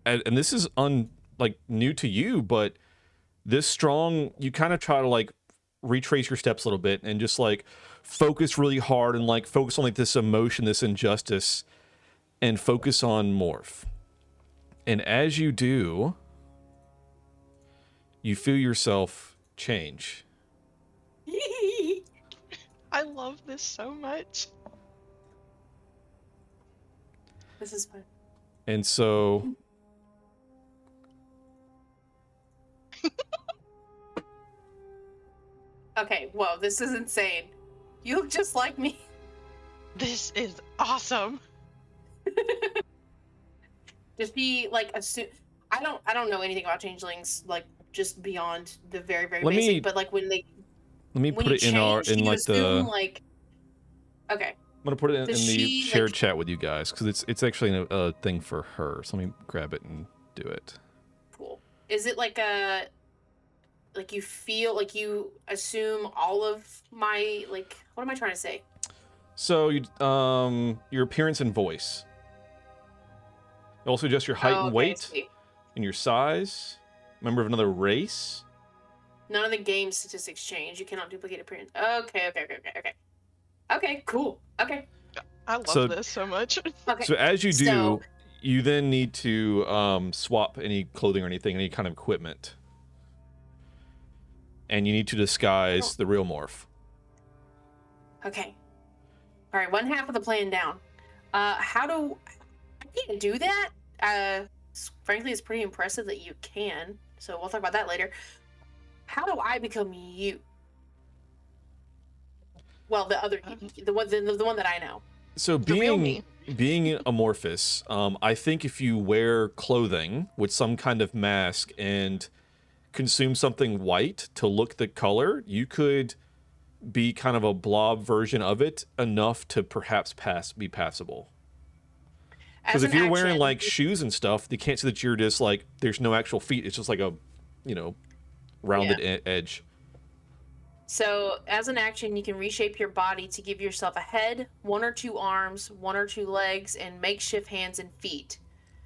S2: and this is new to you, but this strong, you kind of try to like retrace your steps a little bit and just like focus really hard and like focus on like this emotion, this injustice, and focus on Morph. And as you do, you feel yourself change.
S6: I love this so much.
S4: This is fun.
S2: And so
S4: Okay, whoa, this is insane. You look just like me.
S6: This is awesome.
S4: Just be like assume. I don't know anything about changelings, like just beyond the very
S2: Let
S4: basic.
S2: me-
S4: But like when
S2: let me
S4: when
S2: put
S4: you
S2: it in our,
S4: change,
S2: in
S4: you
S2: like
S4: assume
S2: the,
S4: like. Okay.
S2: I'm gonna put it in
S4: Does
S2: the
S4: she,
S2: shared
S4: like-
S2: chat with you guys because it's actually a thing for her. So let me grab it and do it.
S4: Cool. Is it like a like you feel like you assume all of my like what am I trying to say?
S2: So you your appearance and voice. Also just your height
S4: Oh,
S2: and
S4: okay,
S2: weight
S4: sweet.
S2: and your size. Member of another race.
S4: None of the game statistics change. You cannot duplicate appearance. Okay. Okay, cool. Okay.
S6: I love
S2: So-
S6: this so much.
S4: Okay.
S2: So as you do,
S4: So-
S2: you then need to swap any clothing or anything, any kind of equipment. And you need to disguise the real Morph.
S4: Okay. All right, one half of the plan down. How do I can't do that? Frankly, it's pretty impressive that you can. So we'll talk about that later. How do I become you? Well, the other, the one that I know.
S2: So
S6: The real
S2: being amorphous, I think if you wear clothing with some kind of mask and consume something white to look the color, you could be kind of a blob version of it enough to perhaps be passable. Because
S4: As
S2: if
S4: an
S2: you're wearing
S4: action,
S2: like shoes and stuff, they can't see that you're just like there's no actual feet. It's just like a, rounded edge.
S4: So, as an action, you can reshape your body to give yourself a head, 1 or 2 arms, 1 or 2 legs, and makeshift hands and feet.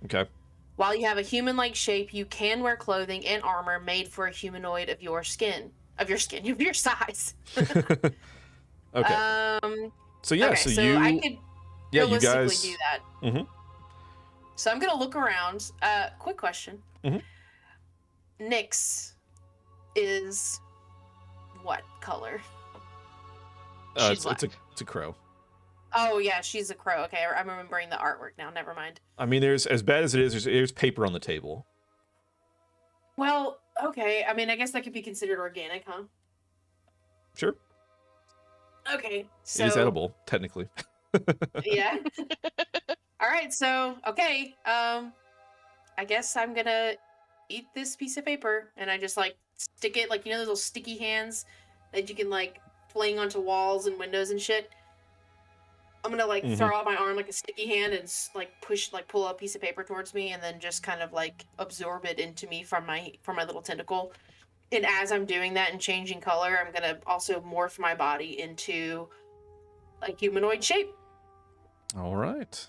S2: Okay.
S4: While you have a human-like shape, you can wear clothing and armor made for a humanoid of your size.
S2: Okay. So yeah,
S4: okay,
S2: so
S4: so
S2: you
S4: I could
S2: yeah, you
S4: realistically
S2: guys
S4: do that.
S2: Mhm.
S4: So I'm gonna look around. Quick question.
S2: Mhm.
S4: Nyx is what color?
S6: She's
S2: it's a crow.
S4: Oh yeah, she's a crow. Okay, I'm remembering the artwork now. Never mind.
S2: I mean, there's as bad as it is, there's paper on the table.
S4: Well, Okay, I mean, I guess that could be considered organic, huh?
S2: Sure.
S4: Okay, so
S2: It is edible, technically.
S4: yeah. All right, so okay, I guess I'm gonna eat this piece of paper, and I just like stick it, like, you know, those little sticky hands that you can like fling onto walls and windows and shit. I'm gonna like
S2: Mhm.
S4: throw out my arm like a sticky hand and like push, like pull a piece of paper towards me, and then just kind of like absorb it into me from my little tentacle. And as I'm doing that and changing color, I'm gonna also morph my body into a humanoid shape.
S2: All right.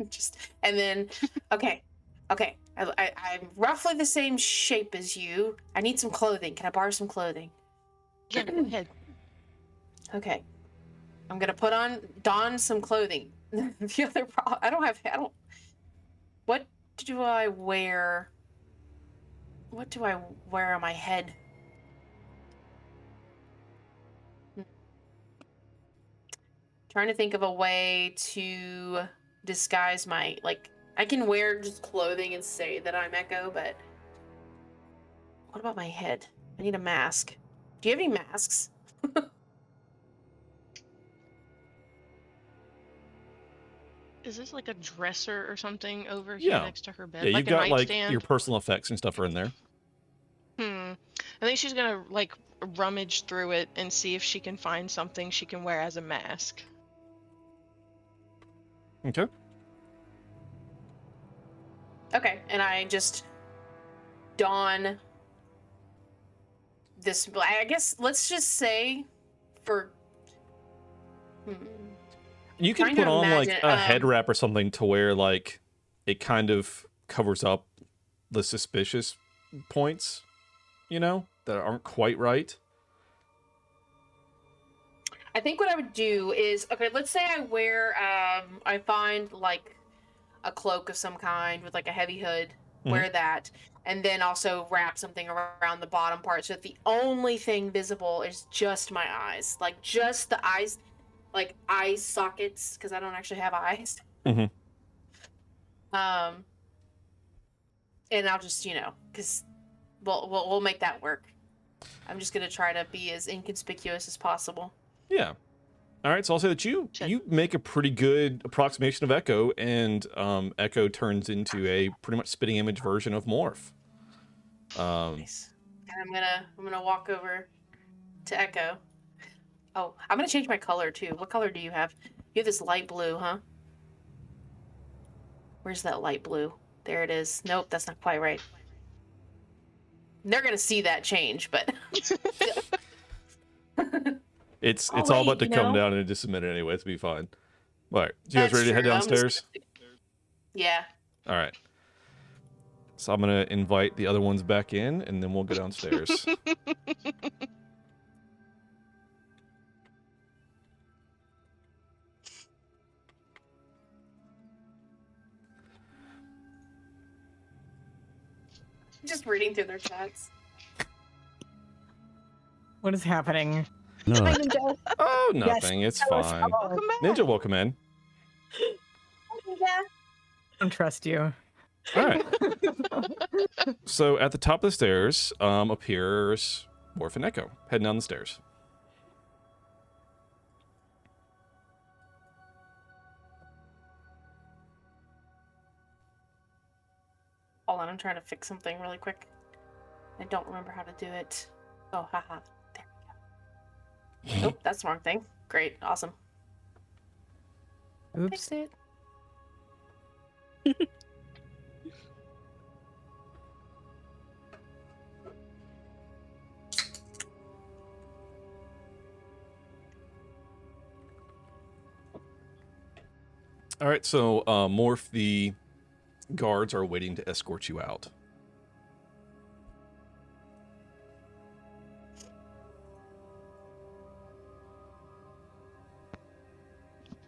S4: Just and then, okay, I'm roughly the same shape as you. I need some clothing. Can I borrow some clothing?
S6: Yeah, go ahead.
S4: Okay, I'm gonna don some clothing. The other problem, I don't. What do I wear? What do I wear on my head? Trying to think of a way to disguise my, like, I can wear just clothing and say that I'm Echo, but what about my head? I need a mask. Do you have any masks?
S6: Is this like a dresser or something over here
S2: Yeah.
S6: next to her bed?
S2: Yeah,
S6: Like
S2: you've
S6: a
S2: got like
S6: nightstand?
S2: your personal effects and stuff are in there.
S6: I think she's gonna like rummage through it and see if she can find something she can wear as a mask.
S2: Okay.
S4: Okay, and I just don this. I guess let's just say for.
S2: You can
S4: Trying
S2: put
S4: to
S2: on like
S4: imagine,
S2: a head wrap or something to where like it kind of covers up the suspicious points, you know, that aren't quite right.
S4: I think what I would do is, okay, let's say I wear, I find like a cloak of some kind with like a heavy hood, wear that, and then also wrap something around the bottom part so that the only thing visible is just my eyes, like just the eyes, like eye sockets, because I don't actually have eyes.
S2: Mm-hmm.
S4: And I'll just, because we'll make that work. I'm just gonna try to be as inconspicuous as possible.
S2: Yeah. All right, so I'll say that you make a pretty good approximation of Echo, and Echo turns into a pretty much spitting image version of Morph.
S4: Nice. And I'm gonna walk over to Echo. Oh, I'm gonna change my color too. What color do you have? You have this light blue, huh? Where's that light blue? There it is. Nope, that's not quite right. They're gonna see that change, but
S2: It's
S4: I'll
S2: all
S4: wait,
S2: about to come down in just a minute anyway. It's be fine. All right, you guys
S4: That's
S2: ready to head
S4: true.
S2: downstairs?
S4: Yeah.
S2: All right. So I'm gonna invite the other ones back in, and then we'll go downstairs.
S4: Just reading through their chats.
S3: What is happening?
S5: Hi,
S7: No.
S5: Ninja.
S2: Oh, nothing. It's
S5: That was
S2: fine.
S5: fun.
S6: Welcome back.
S2: Ninja, welcome in.
S4: Yeah.
S3: I don't trust you.
S2: All right. So at the top of the stairs appears Morph and Echo heading down the stairs.
S4: Hold on, I'm trying to fix something really quick. I don't remember how to do it. Oh, haha. There we go. Nope, that's the wrong thing. Great, awesome.
S3: Oops.
S4: Fixed it.
S2: All right, so Morph, the guards are waiting to escort you out.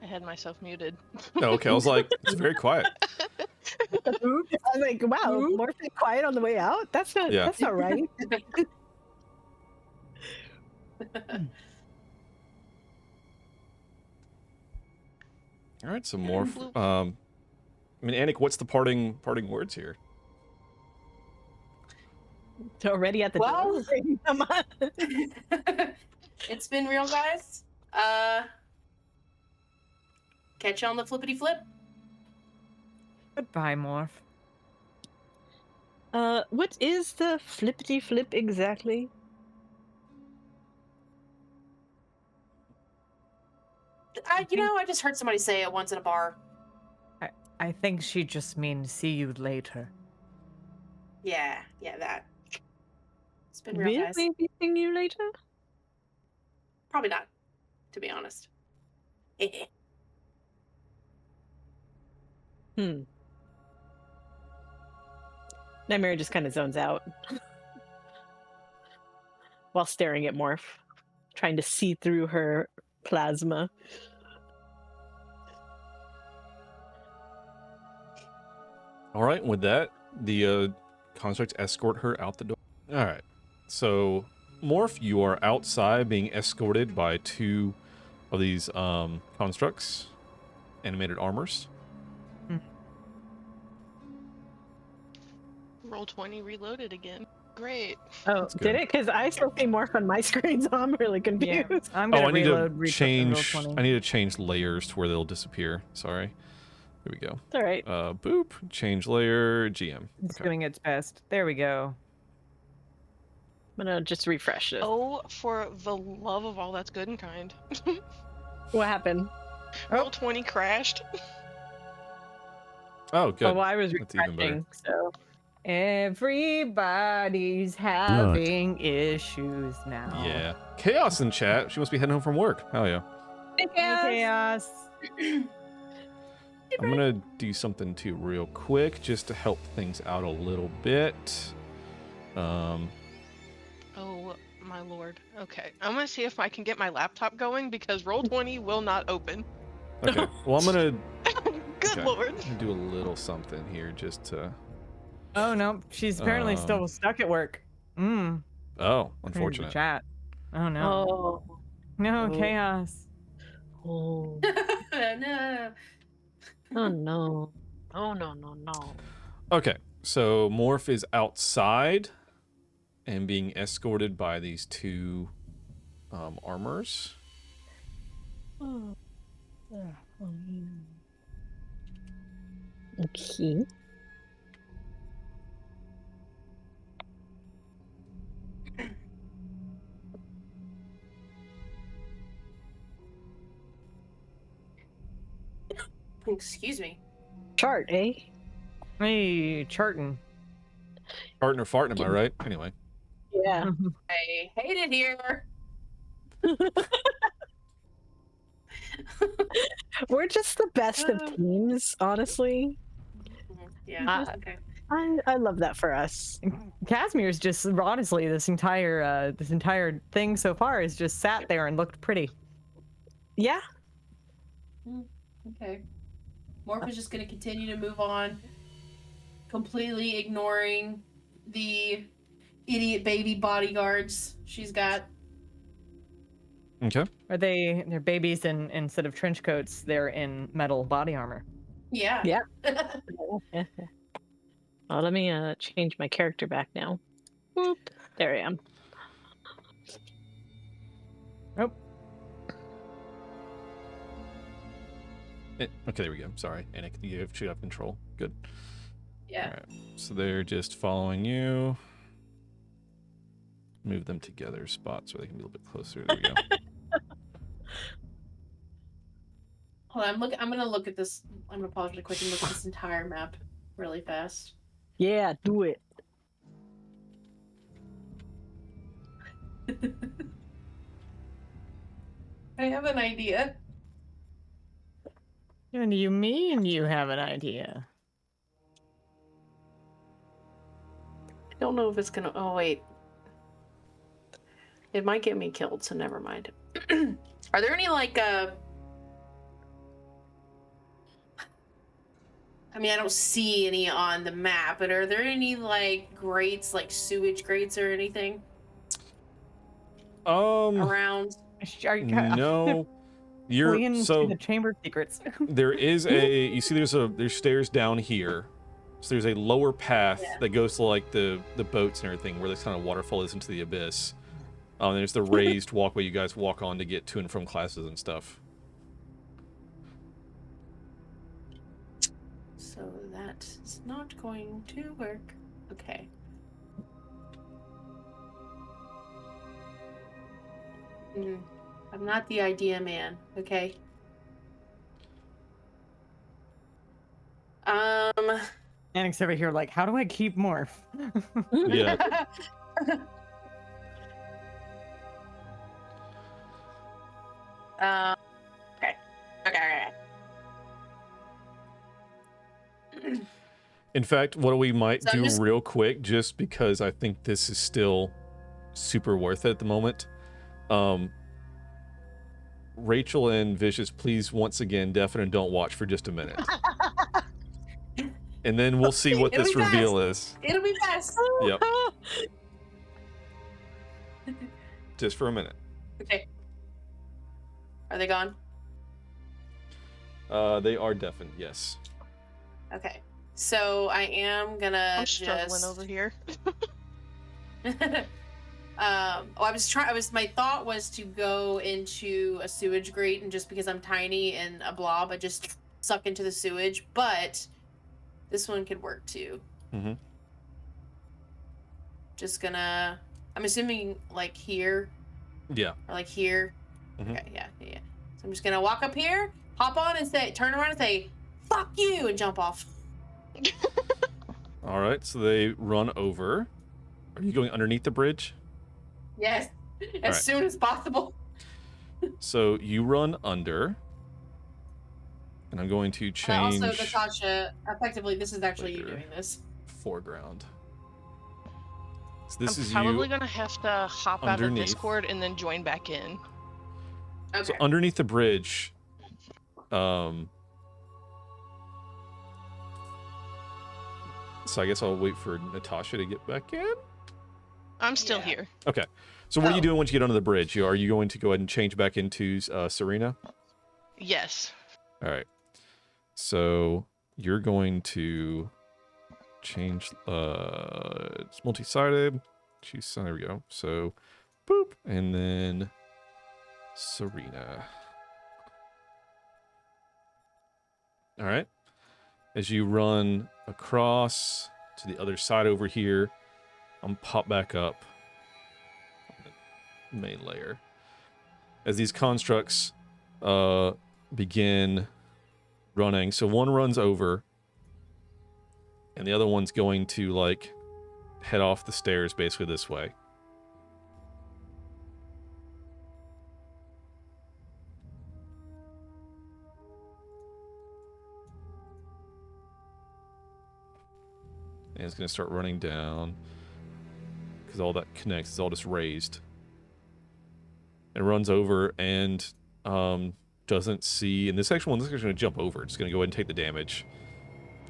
S6: I had myself muted.
S2: Oh, okay, I was like, it's very quiet.
S5: I was like, wow, more quiet on the way out? That's not
S2: Yeah.
S5: that's not right.
S2: All right, so Morph. I mean, Anic, what's the parting words here?
S5: It's already at the
S4: Well-
S5: door. Come on.
S4: It's been real, guys. Catch you on the flippity flip.
S3: Goodbye, Morph.
S5: What is the flippity flip exactly?
S4: I just heard somebody say it once in a bar.
S3: I think she just means see you later.
S4: Yeah, that. It's been real,
S5: Will
S4: guys.
S5: we be seeing you later?
S4: Probably not, to be honest.
S5: Nightmare just kind of zones out while staring at Morph, trying to see through her plasma.
S2: All right, with that, the constructs escort her out the door. All right, so Morph, you are outside being escorted by two of these constructs, animated armors.
S6: Roll 20 reloaded again. Great.
S5: Oh,
S2: That's
S5: did
S2: good.
S5: it? Because I still see Morph on my screen, so I'm really
S3: Yeah,
S5: confused.
S3: I'm
S2: Oh,
S3: gonna
S2: I need
S3: reload.
S2: to
S3: roll
S2: change.
S3: 20.
S2: I need to change layers to where they'll disappear. Sorry. Here we go.
S5: It's all right.
S2: Boop. Change layer. GM.
S3: It's
S2: Okay.
S3: doing its best. There we go.
S5: I'm gonna just refresh this.
S6: Oh, for the love of all that's good and kind.
S5: What happened?
S6: Roll 20 crashed.
S2: Oh, good.
S5: Oh, well, I was
S2: That's even better.
S5: refreshing, so
S3: Everybody's having issues now.
S2: Yeah. Chaos in chat. She must be heading home from work. Hell yeah.
S3: Hey, Chaos.
S2: I'm gonna do something too real quick just to help things out a little bit.
S6: Oh, my lord. Okay. I'm gonna see if I can get my laptop going because Roll 20 will not open.
S2: Okay. Well, I'm gonna
S6: Good
S2: Okay.
S6: lord.
S2: I'm gonna do a little something here just to.
S3: Oh no, she's apparently still stuck at work.
S2: Oh,
S3: According to the
S2: unfortunate.
S3: Chat. Oh no. No,
S5: Oh.
S3: Chaos.
S5: Oh.
S4: No.
S5: Oh no. Oh no.
S2: Okay, so Morph is outside and being escorted by these two armors.
S5: Okay.
S4: Excuse me.
S5: Chart, eh?
S3: Hey, Charton.
S2: Partner farting, am I right? Anyway.
S5: Yeah.
S4: I hate it here.
S5: We're just the best of teams, honestly.
S4: Yeah. Okay.
S5: I love that for us.
S3: Casimir's just honestly this entire thing so far has just sat there and looked pretty.
S5: Yeah.
S4: Okay. Morph is just going to continue to move on, completely ignoring the idiot baby bodyguards she's got.
S2: Okay.
S3: Are they're babies and instead of trench coats, they're in metal body armor.
S4: Yeah.
S5: Yeah. Oh, let me change my character back now. Boop. There I am.
S3: Oh,
S2: Okay, there we go. Sorry, Anic, you should have control. Good.
S4: Yeah.
S2: All right. So they're just following you. Move them together spots so they can be a little bit closer. There we go.
S4: Hold on, I'm gonna look at this. I'm gonna pause really quick and look at this entire map really fast.
S5: Yeah, do it.
S4: I have an idea.
S3: what do you mean you have an idea?
S4: I don't know if it's gonna. Oh wait, it might get me killed. So never mind. Are there any like I mean, I don't see any on the map, but are there any like grates, like sewage grates or anything around?
S2: No.
S3: Fleeing
S2: So
S3: to the chamber of secrets.
S2: there is a. You see, there's stairs down here. So there's a lower path
S4: Yeah.
S2: that goes to like the boats and everything, where this kind of waterfall is into the abyss. There's the raised walkway you guys walk on to get to and from classes and stuff.
S4: So that's not going to work. Okay. I'm not the idea man, okay?
S3: Anic's over here like, how do I keep more?
S2: Yeah.
S4: Okay. Okay.
S2: In fact, what we might
S4: So I'm
S2: do
S4: just-
S2: real quick, just because I think this is still super worth it at the moment. Rachel and Vicious, please once again, deafen and don't watch for just a minute. And then we'll see what
S4: It'll
S2: this
S4: be fast.
S2: reveal is.
S4: It'll be fast.
S2: Yep. Just for a minute.
S4: Okay. Are they gone?
S2: They are deafened, yes.
S4: Okay. So I am gonna
S6: I'm struggling
S4: just
S6: over here.
S4: my thought was to go into a sewage grate, and just because I'm tiny and a blob, I just suck into the sewage, but this one could work too.
S2: Mm-hmm.
S4: Just gonna, I'm assuming like here,
S2: Yeah.
S4: or like here.
S2: Mhm.
S4: Okay, yeah. So I'm just gonna walk up here, hop on and turn around and say, fuck you, and jump off.
S2: All right, so they run over. Are you going underneath the bridge?
S4: Yes, as
S2: right.
S4: soon as possible.
S2: So you run under. And I'm going to change
S4: Also, Natasha, effectively, this is actually you
S2: later.
S4: doing this.
S2: foreground. So this
S6: I'm
S2: is
S6: probably
S2: you
S6: gonna have to hop out of
S2: underneath.
S6: Discord and then join back in.
S4: Okay.
S2: So underneath the bridge, so I guess I'll wait for Natasha to get back in.
S6: I'm still
S4: Yeah.
S6: here.
S2: Okay. So what are you
S4: Oh.
S2: doing once you get under the bridge? Are you going to go ahead and change back into Serena?
S6: Yes.
S2: All right. So you're going to change. It's multi-sided. Choose. There we go. So, boop, and then Serena. All right. As you run across to the other side over here, I'm pop back up on the main layer. As these constructs begin running, so one runs over, and the other one's going to like head off the stairs basically this way. And it's going to start running down because all that connects. It's all just raised. It runs over and doesn't see. And this actual one, this is going to jump over. It's going to go ahead and take the damage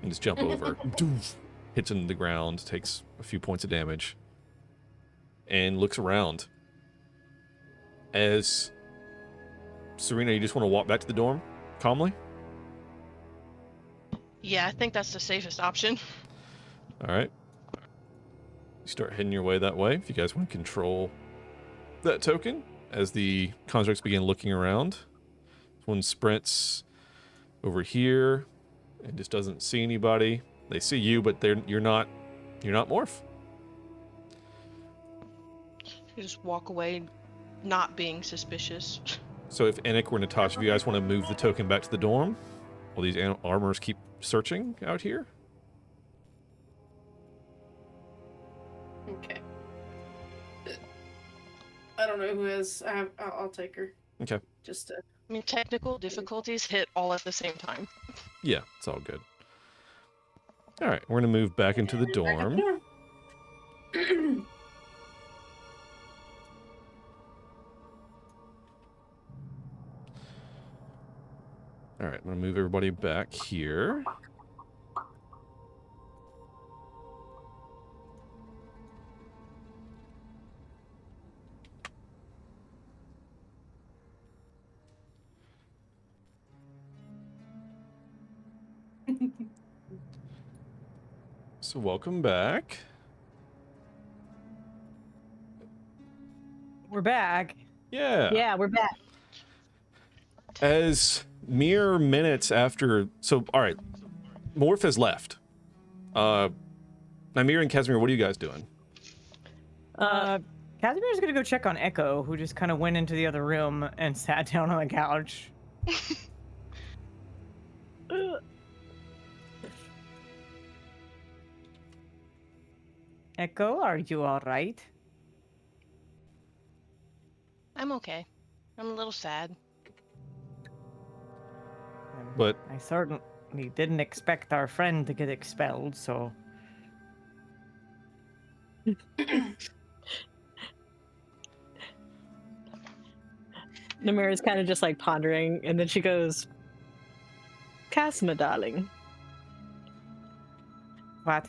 S2: and just jump over. Doof. Hits into the ground, takes a few points of damage, and looks around. As Serena, you just want to walk back to the dorm calmly?
S6: Yeah, I think that's the safest option.
S2: All right. You start heading your way that way. If you guys want to control that token, as the constructs begin looking around, one sprints over here and just doesn't see anybody. They see you, but you're not Morph.
S6: You just walk away, not being suspicious.
S2: So if Anic or Natasha, if you guys want to move the token back to the dorm, while these armors keep searching out here.
S4: Okay. I don't know who is. I'll take her.
S2: Okay.
S4: Just
S6: I mean, technical difficulties hit all at the same time.
S2: Yeah, it's all good. All right, we're gonna move back into the dorm. All right, I'm gonna move everybody back here. So welcome back.
S3: We're back.
S2: Yeah.
S5: Yeah, we're back.
S2: As mere minutes after, so all right, Morph has left. Nymeria and Casimir, what are you guys doing?
S3: Casimir's gonna go check on Echo, who just kind of went into the other room and sat down on the couch. Echo, are you all right?
S6: I'm okay. I'm a little sad.
S2: But
S3: I certainly didn't expect our friend to get expelled, so...
S5: Namira's kind of just like pondering, and then she goes, Casma, darling.
S3: What?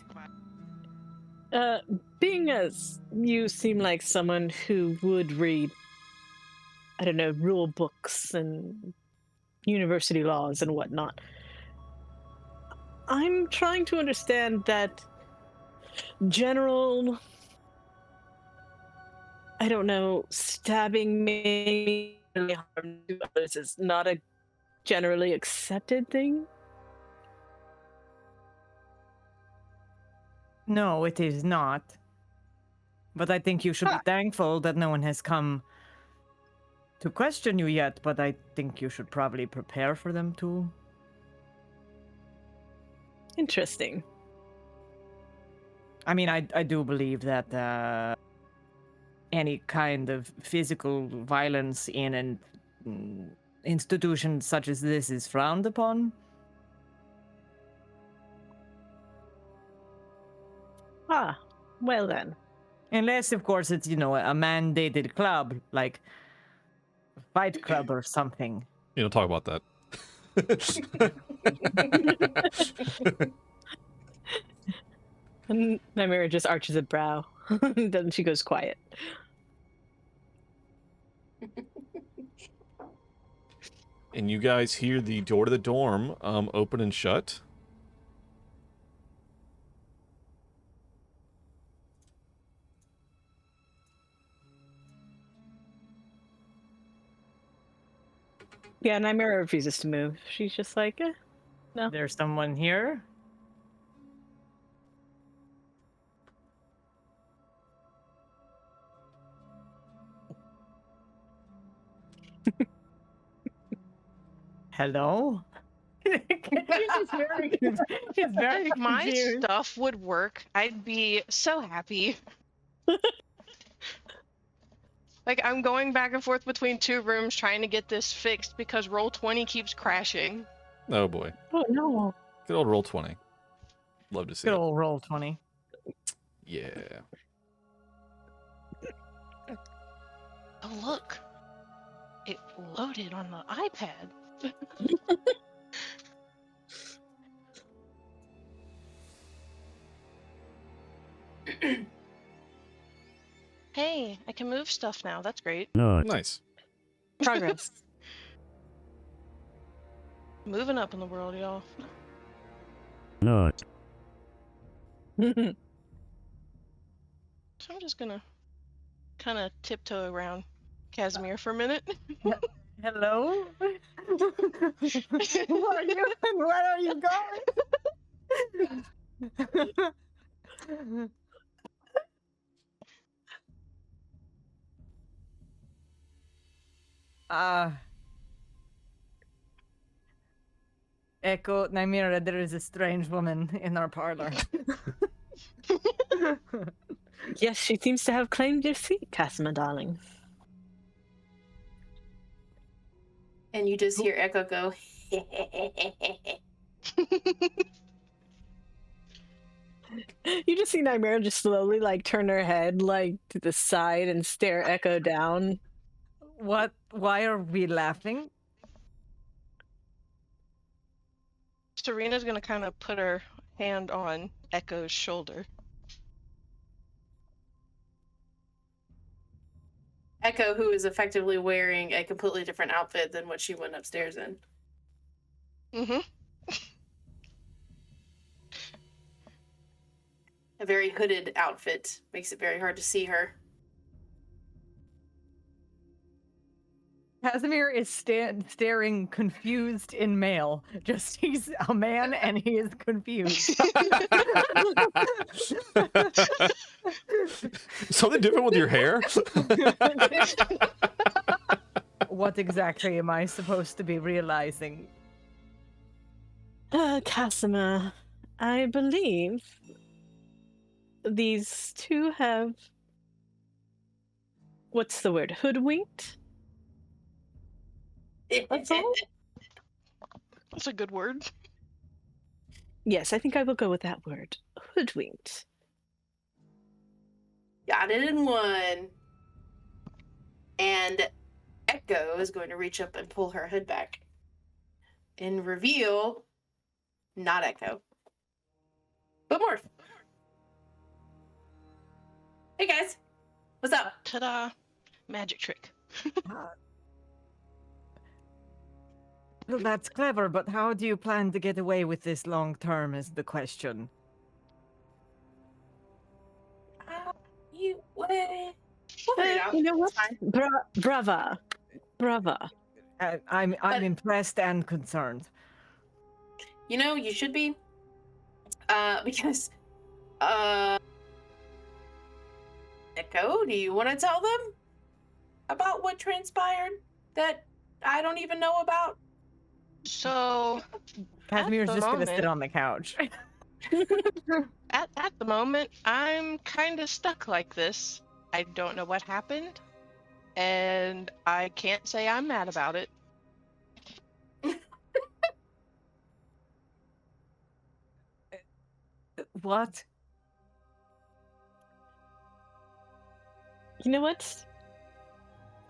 S5: Being as you seem like someone who would read, I don't know, rule books and university laws and whatnot, I'm trying to understand that general, I don't know, stabbing may harm to others is not a generally accepted thing.
S3: No, it is not. But I think you should be thankful that no one has come to question you yet, but I think you should probably prepare for them to.
S5: Interesting.
S3: I mean, I do believe that any kind of physical violence in an institution such as this is frowned upon.
S5: Ah, well then.
S3: Unless, of course, it's, you know, a mandated club, like Fight Club or something.
S2: you don't talk about that.
S5: And Nymeria just arches a brow. Then she goes quiet.
S2: And you guys hear the door to the dorm open and shut.
S5: Yeah, Nymeria refuses to move. She's just like, no.
S3: There's someone here. Hello? He's very
S6: If my
S3: confused.
S6: stuff would work, I'd be so happy. Like, I'm going back and forth between two rooms trying to get this fixed because Roll20 keeps crashing.
S2: Oh boy.
S5: Oh no.
S2: Good old Roll20. Love to see
S3: Good
S2: it.
S3: old Roll20.
S2: Yeah.
S6: Oh, look. It loaded on the iPad. Hey, I can move stuff now. That's great.
S2: Nice.
S5: Progress.
S6: Moving up in the world, y'all. So I'm just gonna kind of tiptoe around Casimir for a minute.
S3: Hello? Where are you going? Echo, Nymeria, there is a strange woman in our parlor.
S5: Yes, she seems to have claimed your seat, Casma, darling.
S4: And you just hear Echo go,
S5: You just see Nymeria just slowly like turn her head like to the side and stare Echo down.
S3: What? Why are we laughing?
S6: Serena's gonna kind of put her hand on Echo's shoulder.
S4: Echo, who is effectively wearing a completely different outfit than what she went upstairs in.
S6: Mm-hmm.
S4: a very hooded outfit. Makes it very hard to see her.
S3: Casimir is staring confused in male. Just he's a man and he is confused.
S2: Something different with your hair?
S3: What exactly am I supposed to be realizing?
S5: Casimir, I believe these two have, what's the word, hoodwinked? That's all?
S6: That's a good word.
S5: Yes, I think I will go with that word. Hoodwinked.
S4: Got it in one. And Echo is going to reach up and pull her hood back. And reveal, not Echo, but Morph. Hey guys, what's up?
S6: Ta-da! Magic trick.
S3: Well, that's clever, but how do you plan to get away with this long term is the question.
S4: We'll figure it out.
S5: You know what?
S4: It's fine.
S5: Brava.
S3: I'm
S4: But-
S3: impressed and concerned.
S4: You know, you should be. Because, Echo, do you want to tell them about what transpired that I don't even know about?
S6: So,
S3: Casimir's
S6: the
S3: just gonna sit
S6: moment-
S3: on the couch.
S6: at the moment, I'm kind of stuck like this. I don't know what happened, and I can't say I'm mad about it.
S3: What?
S5: You know what?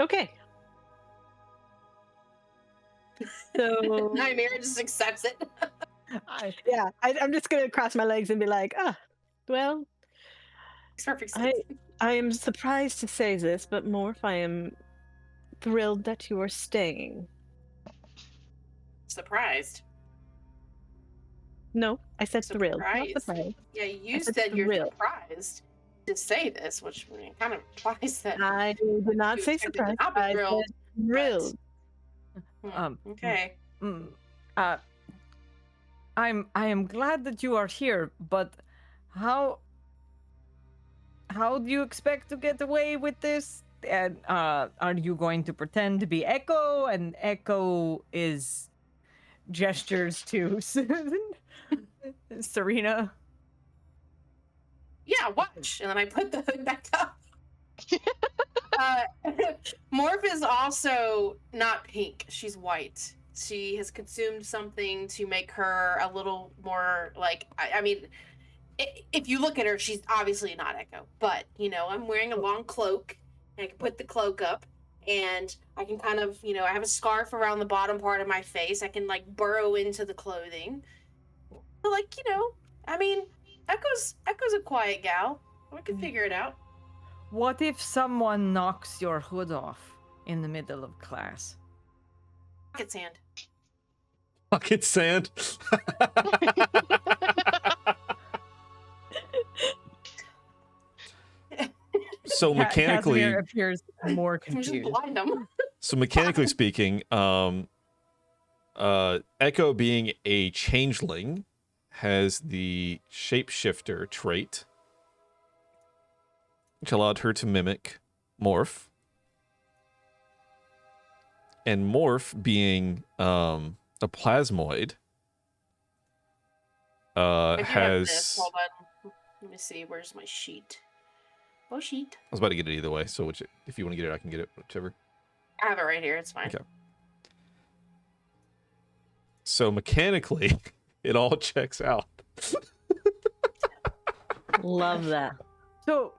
S5: Okay. So
S4: Nightmare just accepts it.
S5: yeah, I'm just gonna cross my legs and be like, well,
S4: Makes perfect sense.
S5: I am surprised to say this, but Morph, I am thrilled that you are staying.
S4: Surprised.
S5: No, I said thrilled, not
S4: Surprised.
S5: surprised.
S4: Yeah, you
S5: said
S4: said you're
S5: thrilled.
S4: surprised to say this, which kind of implies that.
S5: I did not
S4: You
S5: say
S4: expected
S5: surprised.
S4: to not be
S5: I
S4: thrilled,
S5: said thrilled.
S4: Okay.
S3: I am glad that you are here, but how do you expect to get away with this? And are you going to pretend to be Echo, and Echo is gestures to Serena?
S4: Yeah, watch. And then I put the hood back up. Morph is also not pink. She's white. She has consumed something to make her a little more like, I mean, if you look at her, she's obviously not Echo. But, you know, I'm wearing a long cloak. And I can put the cloak up. And I can kind of, you know, I have a scarf around the bottom part of my face. I can, like, burrow into the clothing. But, like, you know, I mean, Echo's a quiet gal. We can figure it out.
S3: What if someone knocks your hood off in the middle of class?
S4: Pocket sand.
S2: Pocket sand. So mechanically,
S3: Casimir appears more
S4: I'm just
S3: confused.
S4: blind them.
S2: so mechanically speaking, Echo being a changeling has the shapeshifter trait, which allowed her to mimic Morph. And Morph being a plasmoid
S4: I do have this.
S2: has.
S4: Hold on. Let me see. Where's my sheet? Oh, sheet.
S2: I was about to get it either way, so if you want to get it, I can get it, whichever.
S4: I have it right here. It's fine.
S2: Okay. So mechanically, it all checks out.
S5: Love that.
S3: So,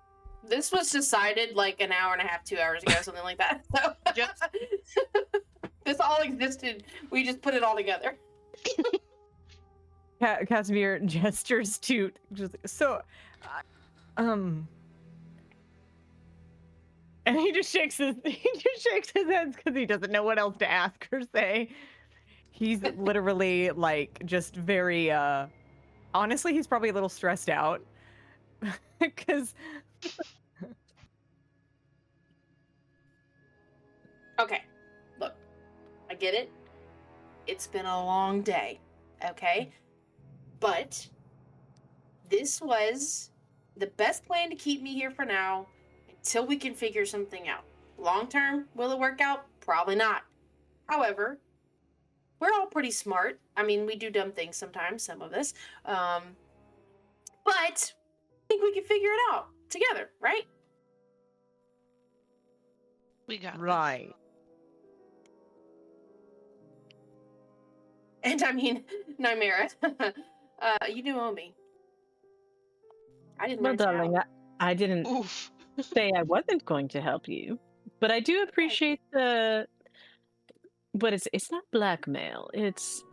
S4: This was decided like an hour and a half, 2 hours ago, something like that. So
S6: Just-
S4: this all existed. We just put it all together.
S3: Casimir gestures to and he just shakes his head because he doesn't know what else to ask or say. He's literally like just very honestly, he's probably a little stressed out. Because
S4: Okay, look, I get it. It's been a long day, okay? But this was the best plan to keep me here for now until we can figure something out. Long term, will it work out? Probably not. However, we're all pretty smart. I mean, we do dumb things sometimes, some of us. But I think we can figure it out together, right?
S6: We got this.
S3: right.
S4: And I mean, Nymera, you do owe me. I didn't
S5: Well,
S4: rent you out.
S5: darling, I didn't
S6: Oof.
S5: say I wasn't going to help you, but I do appreciate the. But it's not blackmail. It's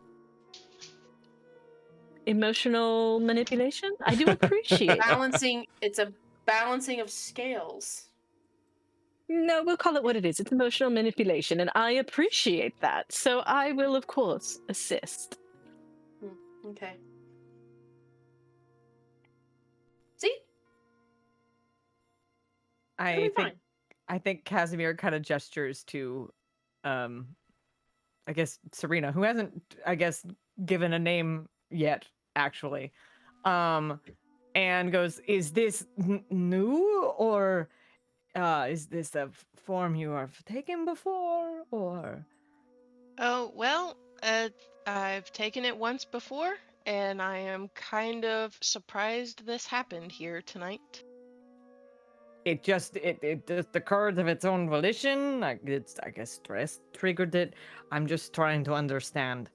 S5: emotional manipulation. I do appreciate it.
S4: Balancing. It's a balancing of scales.
S5: No, we'll call it what it is. It's emotional manipulation, and I appreciate that. So I will, of course, assist.
S4: Okay. See? It'll be fine.
S3: I think Casimir kind of gestures to, I guess Serena, who hasn't, I guess, given a name yet, actually, and goes, "Is this new, or is this a form you have taken before, or?"
S6: Oh, well, I've taken it once before, and I am kind of surprised this happened here tonight.
S3: It just occurred of its own volition. Like it's, I guess, stress triggered it. I'm just trying to understand.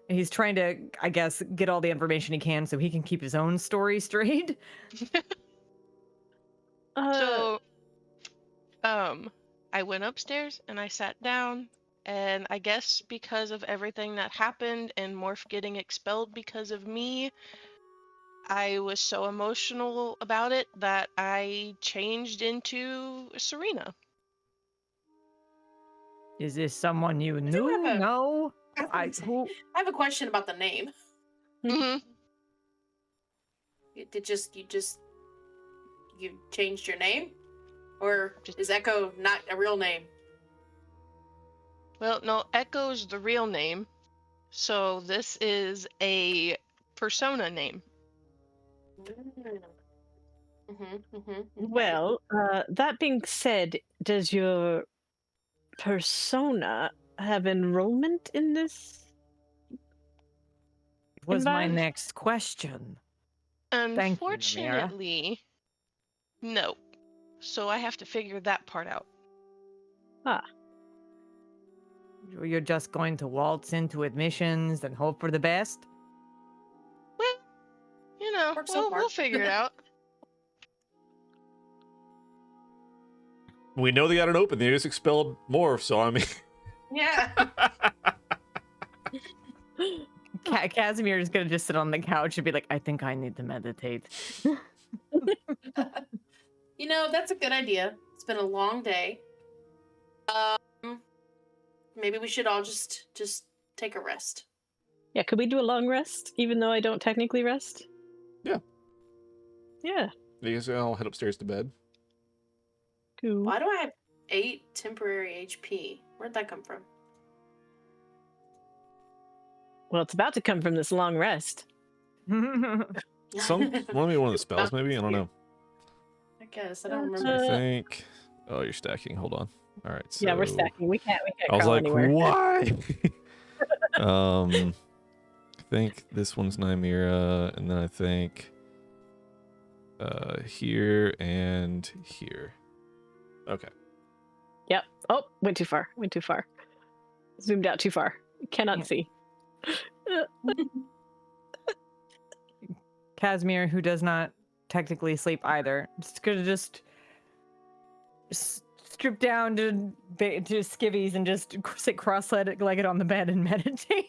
S3: He's trying to, I guess, get all the information he can so he can keep his own story straight.
S6: So, I went upstairs and I sat down, and I guess because of everything that happened and Morph getting expelled because of me, I was so emotional about it that I changed into Serena.
S3: Is this someone you
S4: do
S3: knew?
S4: have a-
S3: No.
S4: I have a question about the name.
S6: Mm-hmm.
S4: You changed your name, or is Echo not a real name?
S6: Well, no, Echo's the real name, so this is a persona name.
S5: Well, that being said, does your persona have enrollment in this?
S3: Was my
S5: Environment?
S3: next question. Thank you, Namira.
S6: Unfortunately, no. So I have to figure that part out.
S3: You're just going to waltz into admissions and hope for the best?
S6: Well, you know,
S4: Works so far.
S6: we'll figure it out.
S2: We know they got it open. They just expelled Morph, so I mean...
S4: Yeah.
S3: Casimir is going to just sit on the couch and be like, I think I need to meditate.
S4: You know, that's a good idea. It's been a long day. Maybe we should all just take a rest.
S5: Yeah, could we do a long rest, even though I don't technically rest?
S2: Yeah.
S5: Yeah.
S2: You guys all head upstairs to bed.
S5: Cool.
S4: Why do I have 8 temporary HP? Where'd that come from?
S5: Well, it's about to come from this long rest.
S2: Maybe one of the spells, maybe? I don't know.
S4: I guess. I don't remember.
S2: I think... Oh, you're stacking. Hold on. All right, so...
S5: Yeah, we're stacking. We can't
S2: I was
S5: crawl
S2: like,
S5: anywhere.
S2: why? I think this one's Nymera, and then I think here and here. Okay.
S5: Yep. Oh, went too far. Went too far. Zoomed out too far. Cannot see.
S3: Casimir, who does not technically sleep either, is going to just strip down to skivvies and just sit cross-legged on the bed and meditate.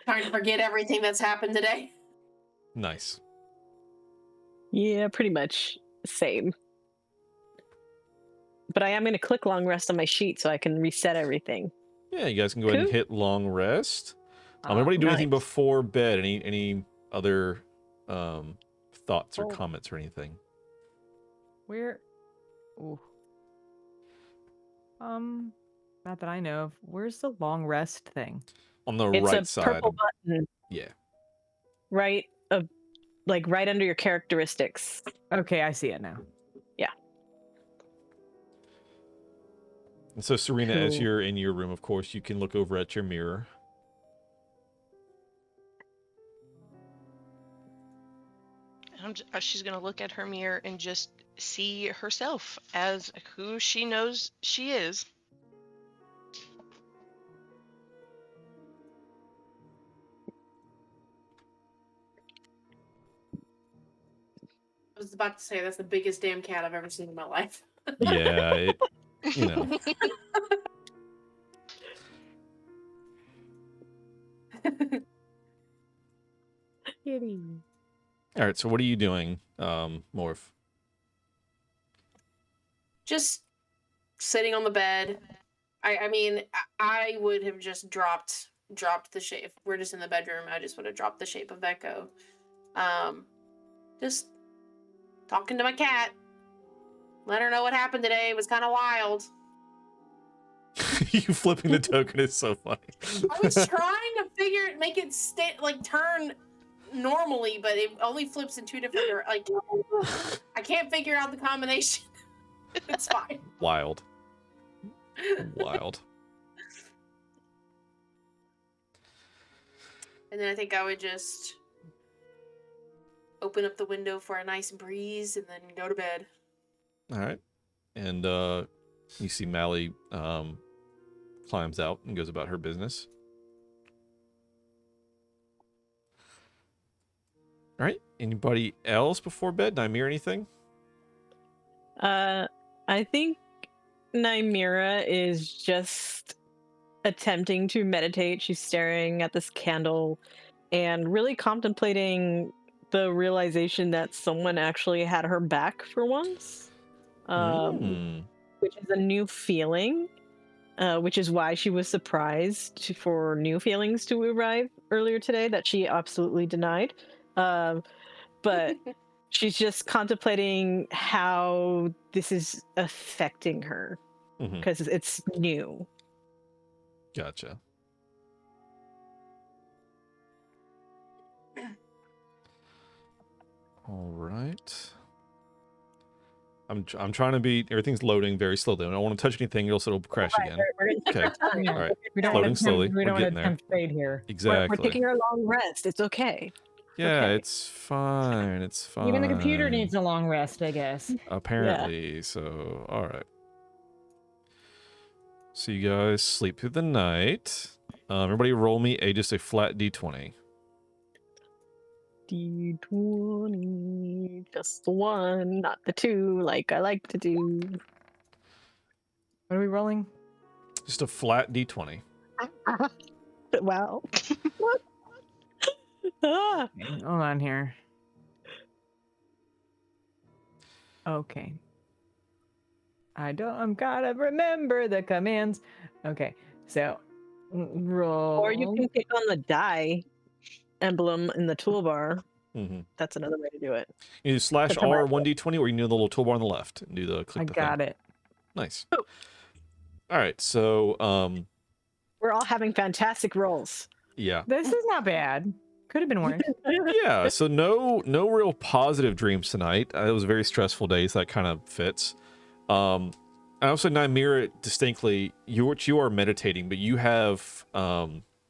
S4: Trying to forget everything that's happened today.
S2: Nice.
S5: Yeah, pretty much same. But I am going to click long rest on my sheet so I can reset everything.
S2: Yeah, you guys can go ahead and
S5: Cool.
S2: hit long rest. Everybody do anything
S5: nice.
S2: before bed? Any other thoughts or
S3: Oh.
S2: comments or anything.
S3: Where? Ooh. Not that I know of. Where's the long rest thing?
S2: On the
S5: It's
S2: right
S5: a
S2: side.
S5: purple button
S2: Yeah.
S5: right like right under your characteristics.
S3: Okay, I see it now.
S2: And so, Serena, as
S3: Cool.
S2: you're in your room, of course, you can look over at your mirror.
S6: She's gonna look at her mirror and just see herself as who she knows she is.
S4: I was about to say that's the biggest damn cat I've ever seen in my life.
S2: Yeah, you know. All right, so what are you doing, Morph?
S4: Just sitting on the bed. I mean, I would have just dropped the shape. If we're just in the bedroom, I just would have dropped the shape of Echo. Just talking to my cat. Let her know what happened today. It was kind of wild.
S2: You flipping the token is so funny.
S4: I was trying to make it turn normally, but it only flips in two different I can't figure out the combination. It's fine.
S2: Wild. Wild.
S4: And then I think I would just open up the window for a nice breeze and then go to bed.
S2: All right. And you see Mally climbs out and goes about her business. All right. Anybody else before bed? Nymir, anything?
S5: I think Nymira is just attempting to meditate. She's staring at this candle and really contemplating the realization that someone actually had her back for once, which is a new feeling, which is why she was surprised for new feelings to arrive earlier today that she absolutely denied. But she's just contemplating how this is affecting her because it's new.
S2: Gotcha. All right. I'm trying to be. Everything's loading very slowly. I don't want to touch anything, else it'll crash again. Okay. All right.
S3: We don't
S2: Loading
S3: want to
S2: slowly.
S3: We
S2: We're
S3: don't want
S2: getting
S3: to
S2: there.
S3: tempt fate here.
S2: Exactly.
S5: We're taking our long rest. It's okay.
S2: Yeah,
S5: okay.
S2: it's fine. It's fine.
S3: Even the computer needs a long rest, I guess.
S2: Apparently. So, all right. So you guys sleep through the night. Everybody roll me just a flat D20.
S5: D20, just the one, not the two, like I like to do.
S3: What are we rolling?
S2: Just a flat D20.
S5: Wow. Ah.
S3: Hold on here. Okay. I'm gotta remember the commands. Okay, so roll.
S5: Or you can pick on the die emblem in the toolbar.
S2: Mm-hmm.
S5: That's another way to do it.
S2: You do slash R 1D20, or you can do the little toolbar on the left and do the click.
S3: I got it.
S2: Nice.
S5: Oh.
S2: All right, so
S5: we're all having fantastic rolls.
S2: yeah.
S3: This is not bad. Could have been worse.
S2: Yeah, so no real positive dreams tonight. It was a very stressful day, so that kind of fits. I also Nymira distinctly, you are meditating, but you have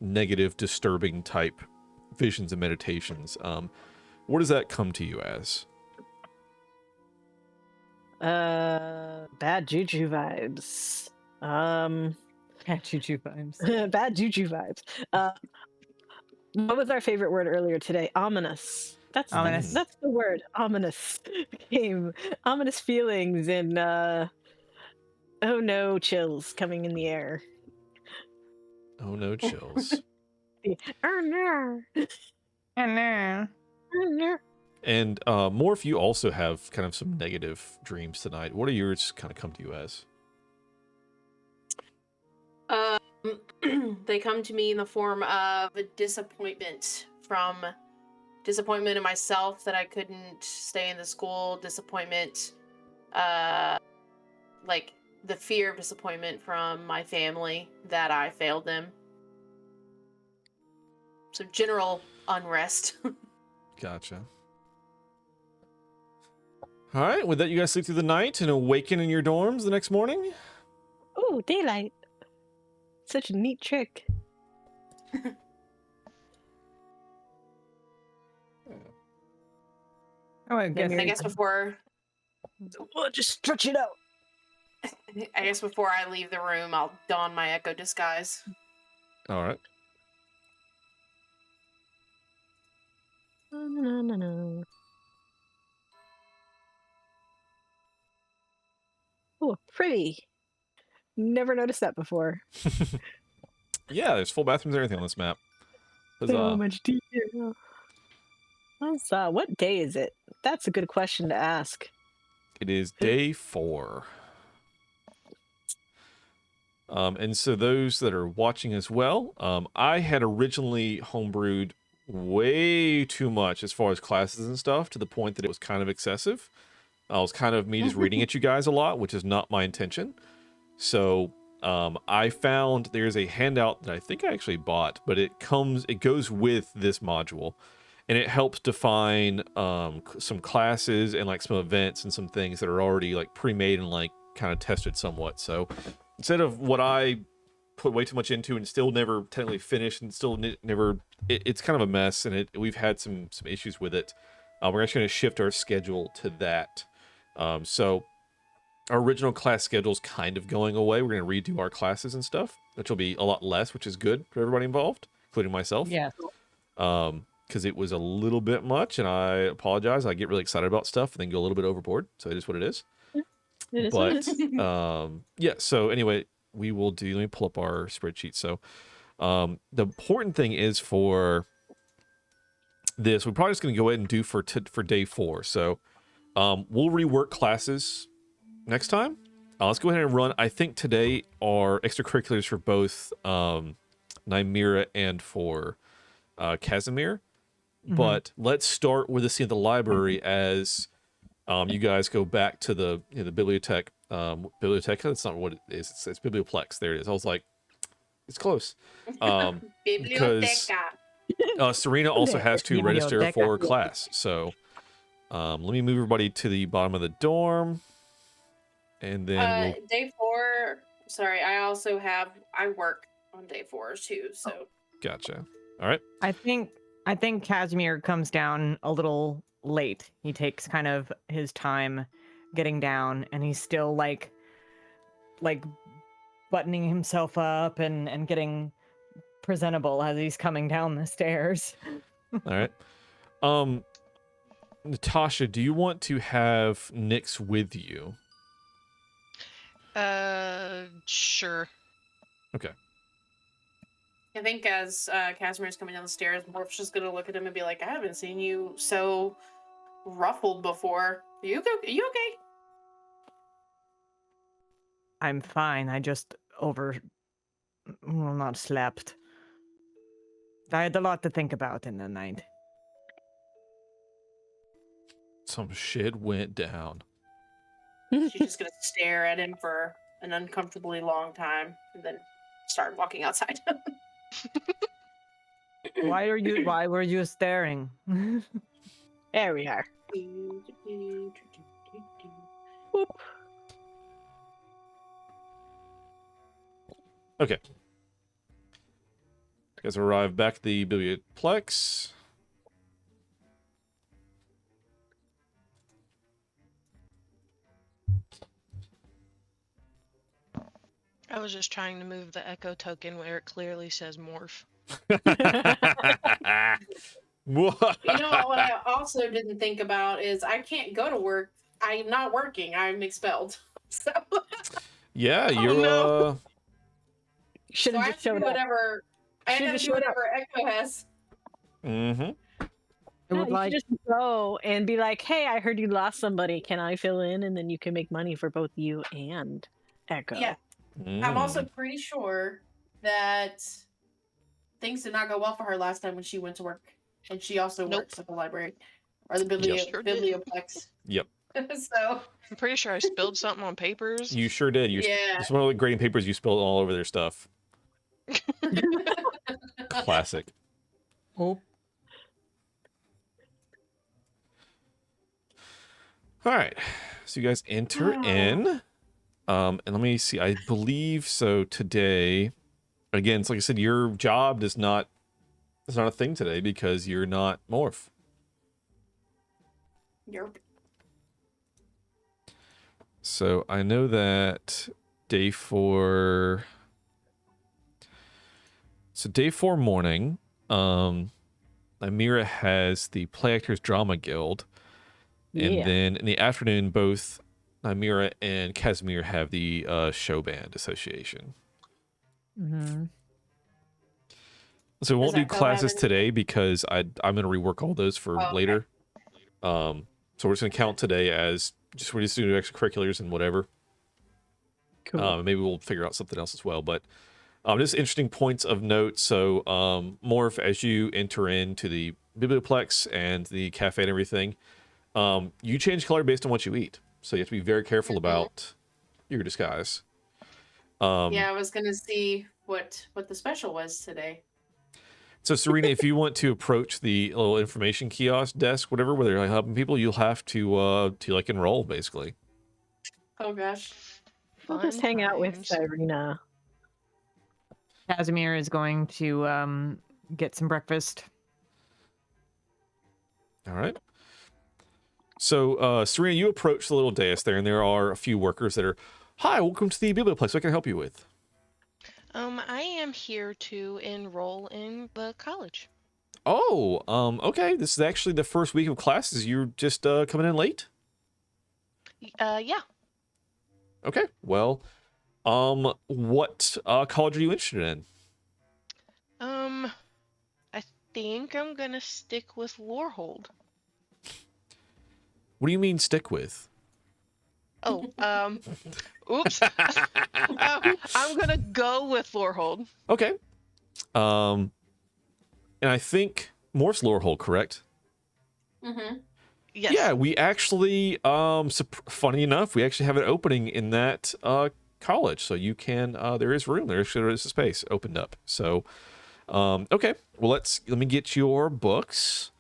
S2: negative, disturbing type visions and meditations. What does that come to you as?
S5: Bad juju vibes.
S3: Bad juju vibes.
S5: Bad juju vibes. What was our favorite word earlier today? Ominous. That's
S3: Ominous.
S5: that's the word. Ominous came. Ominous feelings and oh no, chills coming in the air.
S2: Oh no, chills.
S5: Oh no.
S3: Oh no.
S5: Oh no.
S2: And Morph, you also have kind of some negative dreams tonight. What are yours kind of come to you as?
S4: They come to me in the form of a disappointment from disappointment in myself that I couldn't stay in the school, disappointment, like the fear of disappointment from my family that I failed them. So general unrest.
S2: Gotcha. All right, with that, you guys sleep through the night and awaken in your dorms the next morning?
S5: Ooh, daylight. Such a neat trick.
S3: Oh, I guess.
S4: I guess before
S5: Well, just stretch it out.
S4: before I leave the room, I'll don my echo disguise.
S2: All right.
S5: No. Oh, pretty. Never noticed that before.
S2: Yeah, there's full bathrooms and everything on this map.
S5: So much detail. What day is it? That's a good question to ask.
S2: It is day 4. And so those that are watching as well, I had originally homebrewed way too much as far as classes and stuff, to the point that it was kind of excessive. I was kind of me just reading at you guys a lot, which is not my intention. So I found there's a handout that I think I actually bought, but it goes with this module, and it helps define some classes and like some events and some things that are already like pre-made and like kind of tested somewhat. So instead of what I put way too much into and still never technically finished and still never, it's kind of a mess, and we've had some issues with it. We're actually going to shift our schedule to that. So our original class schedule is kind of going away. We're going to redo our classes and stuff, which will be a lot less, which is good for everybody involved, including myself.
S3: Yeah.
S2: Because it was a little bit much, and I apologize. I get really excited about stuff and then go a little bit overboard. So it is what it is. But yeah, so anyway, we will do, let me pull up our spreadsheet. So the important thing is for this, we're probably just going to go ahead and do for day 4. So we'll rework classes next time. Let's go ahead and run, I think today are extracurriculars for both Nymira and for Casimir. But let's start with the scene at the library as you guys go back to the bibliothèque. Bibliotheca, that's not what it is. It's biblioplex. There it is. I was like, it's close. Because Serena also has to register for class. So let me move everybody to the bottom of the dorm. And then
S4: day 4, sorry, I work on day 4 too, so.
S2: Gotcha. All right.
S3: I think Casimir comes down a little late. He takes kind of his time getting down, and he's still like buttoning himself up and getting presentable as he's coming down the stairs.
S2: All right. Natasha, do you want to have Nyx with you?
S6: Sure.
S2: Okay.
S4: I think as Casimir's coming down the stairs, Morph's just gonna look at him and be like, I haven't seen you so ruffled before. Are you okay?
S3: I'm fine. I just not slept. I had a lot to think about in the night.
S2: Some shit went down.
S4: She's just gonna stare at him for an uncomfortably long time and then start walking outside.
S3: Why were you staring?
S5: There we are.
S2: Okay. You guys arrive back at the biblioplex.
S6: I was just trying to move the echo token where it clearly says morph.
S4: What I also didn't think about is I can't go to work. I'm not working. I'm expelled. So
S2: yeah, you're
S5: Should have just showed up.
S4: I have to do whatever Echo has.
S2: Mm-hmm.
S5: You just go and be like, hey, I heard you lost somebody. Can I fill in? And then you can make money for both you and Echo.
S4: Yeah. I'm also pretty sure that things did not go well for her last time when she went to work. and she also
S6: Nope.
S4: works at the library or the
S6: Sure did.
S4: biblioplex.
S2: Yep.
S4: So
S6: I'm pretty sure I spilled something on papers.
S2: You sure did.
S4: yeah.
S2: It's one of the grading papers you spilled all over their stuff. Classic.
S3: Oh.
S2: All right. So you guys enter in. And let me see. I believe so today. Again, it's like I said, your job is not a thing today because you're not Morph.
S4: Yerp.
S2: So I know that day 4. So day 4 morning, Amira has the Play Actors Drama Guild. And
S5: Yeah.
S2: then in the afternoon, both Amira and Casimir have the Show Band Association.
S3: Mm-hmm.
S2: So we won't
S4: Does
S2: do
S4: that go
S2: classes
S4: have any-
S2: today because I'm going to rework all those for
S4: okay.
S2: later. So we're just going to count today as we're just doing extracurriculars and whatever.
S5: Cool.
S2: Maybe we'll figure out something else as well. But just interesting points of note. So Morph, as you enter into the biblioplex and the cafe and everything, you change color based on what you eat. So you have to be very careful about your disguise.
S4: Yeah, I was gonna see what the special was today.
S2: So Serena, if you want to approach the little information kiosk desk, whatever, where they're like helping people, you'll have to like enroll basically.
S4: Oh gosh.
S5: We'll just hang out with Irina.
S3: Casimir is going to get some breakfast.
S2: All right. So Serena, you approach the little dais there, and there are a few workers that are, "Hi, welcome to the biblioplex. What can I help you with?"
S6: I am here to enroll in the college.
S2: Oh, okay. This is actually the first week of classes. You're just coming in late?
S6: Yeah.
S2: Okay. Well, what college are you interested in?
S6: I think I'm gonna stick with Lorehold.
S2: What do you mean stick with?
S6: Oh, oops. I'm gonna go with Lorehold.
S2: Okay. And I think Morph's Lorehold, correct?
S4: Mm-hmm.
S6: Yes.
S2: Yeah, we actually, funny enough, we actually have an opening in that college, so you can. There is room. There is a space opened up. So, okay. Well, let me get your books,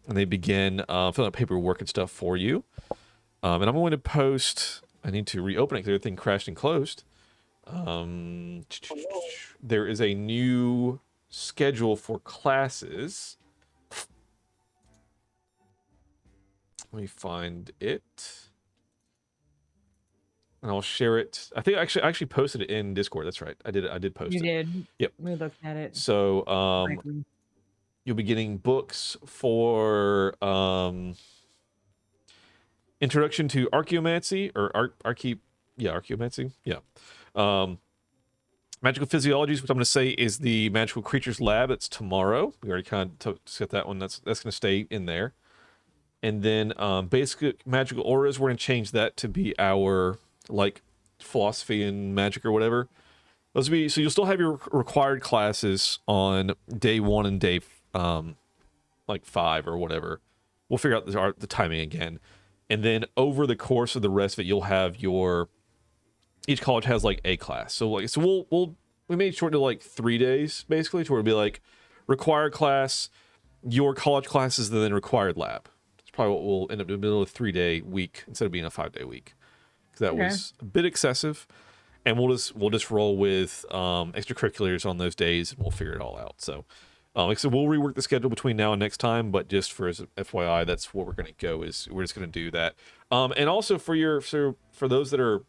S2: and they begin filling out paperwork and stuff for you. And I'm going to post. I need to reopen it because everything crashed and closed. There is a new schedule for classes. Let me find it. And I'll share it. I think I actually posted it in Discord. That's right. I did post
S3: You
S2: it.
S3: did.
S2: Yep.
S3: We looked at it.
S2: So
S3: Frankly.
S2: you'll be getting books for Introduction to Archaeomancy or Archaeomancy. Yeah. Magical Physiologies, which I'm going to say is the Magical Creatures Lab. It's tomorrow. We already kind of set that one. That's going to stay in there. And then basic magical auras, we're going to change that to be our like philosophy and magic or whatever. Those will be, so you'll still have your required classes on day 1 and day like 5 or whatever. We'll figure out the timing again. And then over the course of the rest of it, you'll have each college has like a class. So we made it short to like 3 days basically, to where it'll be like required class, your college classes, and then required lab. Probably what we'll end up doing, a middle of a 3-day week instead of being a 5-day week, because that was a bit excessive. And we'll just roll with extracurriculars on those days, and we'll figure it all out. So, like I said, we'll rework the schedule between now and next time. But just for as FYI, that's what we're going to go. Is we're just going to do that. And also for those that are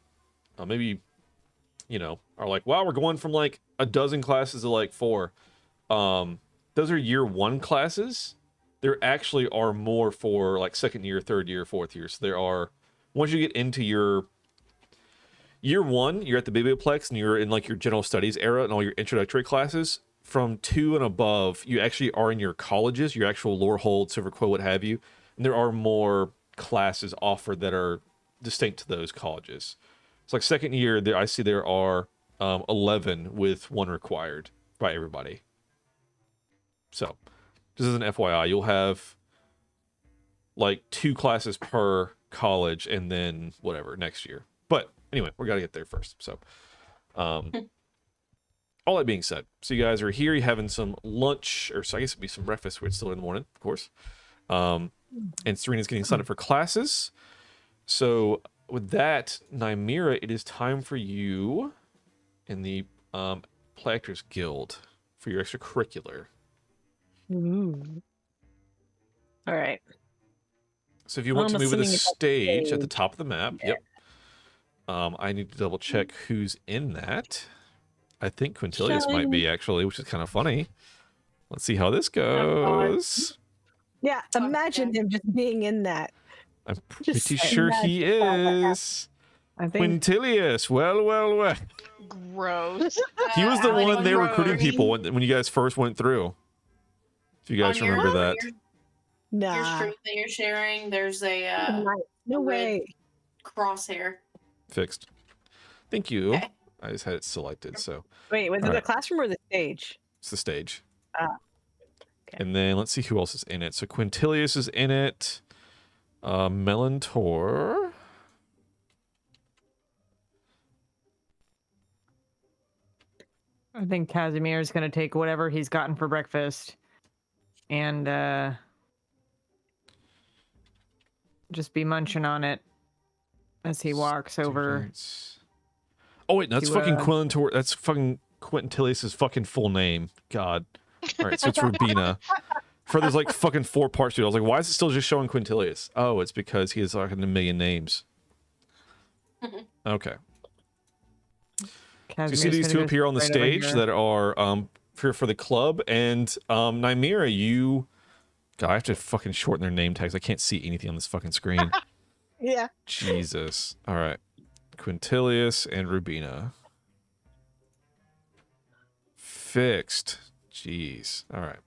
S2: maybe, are like, wow, we're going from like a dozen classes to like 4. Those are year 1 classes. There actually are more for like 2nd year, 3rd year, 4th year. So there are, once you get into your year 1, you're at the biblioplex and you're in like your general studies era and all your introductory classes. From 2 and above, you actually are in your colleges, your actual Lorehold, Silver Quill, what have you. And there are more classes offered that are distinct to those colleges. It's like 2nd year, I see there are 11 with 1 required by everybody. So just as an FYI, you'll have like 2 classes per college, and then whatever next year. But anyway, we got to get there first. So, all that being said, so you guys are here, you're having some lunch, or so I guess it'd be some breakfast. We're still in the morning, of course. And Serena's getting signed up for classes. So with that, Nymera, it is time for you in the Play Actors Guild for your extracurricular.
S5: Ooh. All right.
S2: So if you want to move to the
S5: assuming it's
S2: stage at the
S5: stage.
S2: top of the map,
S5: Yeah.
S2: yep. I need to double check who's in that. I think Quintilius might be, actually, which is kind of funny. Let's see how this goes.
S5: Yeah, imagine him just being in that.
S2: I'm
S5: Just
S2: pretty sure he is.
S3: I think
S2: Quintilius. Well.
S6: Gross.
S2: He was the
S4: Alek,
S2: one there
S4: on
S2: recruiting
S4: your-
S2: people when you guys first went through. If you guys
S4: on your-
S2: remember that.
S4: Your
S5: Nah.
S4: stream that you're sharing, there's a
S5: No
S4: red-
S5: way.
S4: crosshair.
S2: Fixed. Thank you.
S4: Okay.
S2: I just had it selected, so
S5: Wait, was it
S2: All
S5: the
S2: right.
S5: classroom or the stage?
S2: it's the stage.
S5: Ah. Okay.
S2: And then let's see who else is in it. So Quintilius is in it. Melantor.
S3: I think Casimir is going to take whatever he's gotten for breakfast and just be munching on it as he walks over.
S2: Students. Oh wait, that's
S3: to,
S2: fucking Quintor. That's fucking Quintilius's fucking full name. God. All right, so it's Rubina. For there's like fucking 4 parts to it. I was like, why is it still just showing Quintilius? Oh, it's because he has like a million names. Okay. So you see
S3: Casimir's
S2: these
S3: gonna
S2: two
S3: go
S2: appear on the
S3: right over
S2: stage
S3: here.
S2: that are for the club, and Nymera, you. God, I have to fucking shorten their name tags. I can't see anything on this fucking screen.
S5: Yeah.
S2: Jesus. All right. Quintilius and Rubina. Fixed. Jeez. All right.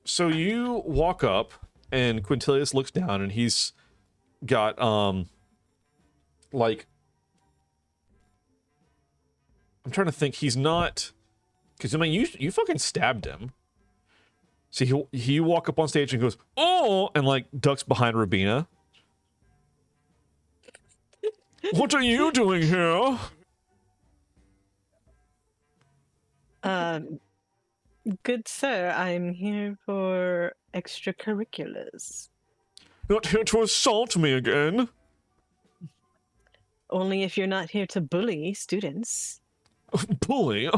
S2: So you walk up and Quintilius looks down and he's got like I'm trying to think, he's not, because I mean you fucking stabbed him. So he walk up on stage and goes, "Oh," and like ducks behind Rubina. What are you doing here?
S5: Good sir, I'm here for extracurriculars.
S2: Not here to assault me again.
S5: Only if you're not here to bully students.
S2: Bully?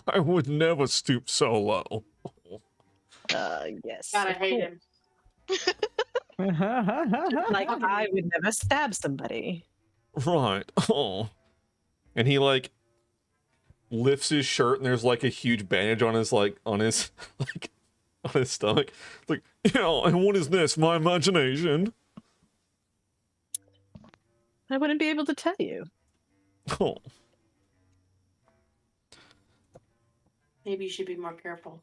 S2: I would never stoop so low.
S5: Yes.
S4: God, I
S5: of
S4: hate him.
S5: Like I would never stab somebody.
S2: Right. Oh. And he like lifts his shirt and there's like a huge bandage on his like on his stomach. It's like, yeah, and what is this? My imagination.
S5: I wouldn't be able to tell you.
S2: Oh.
S4: Maybe you should be more careful.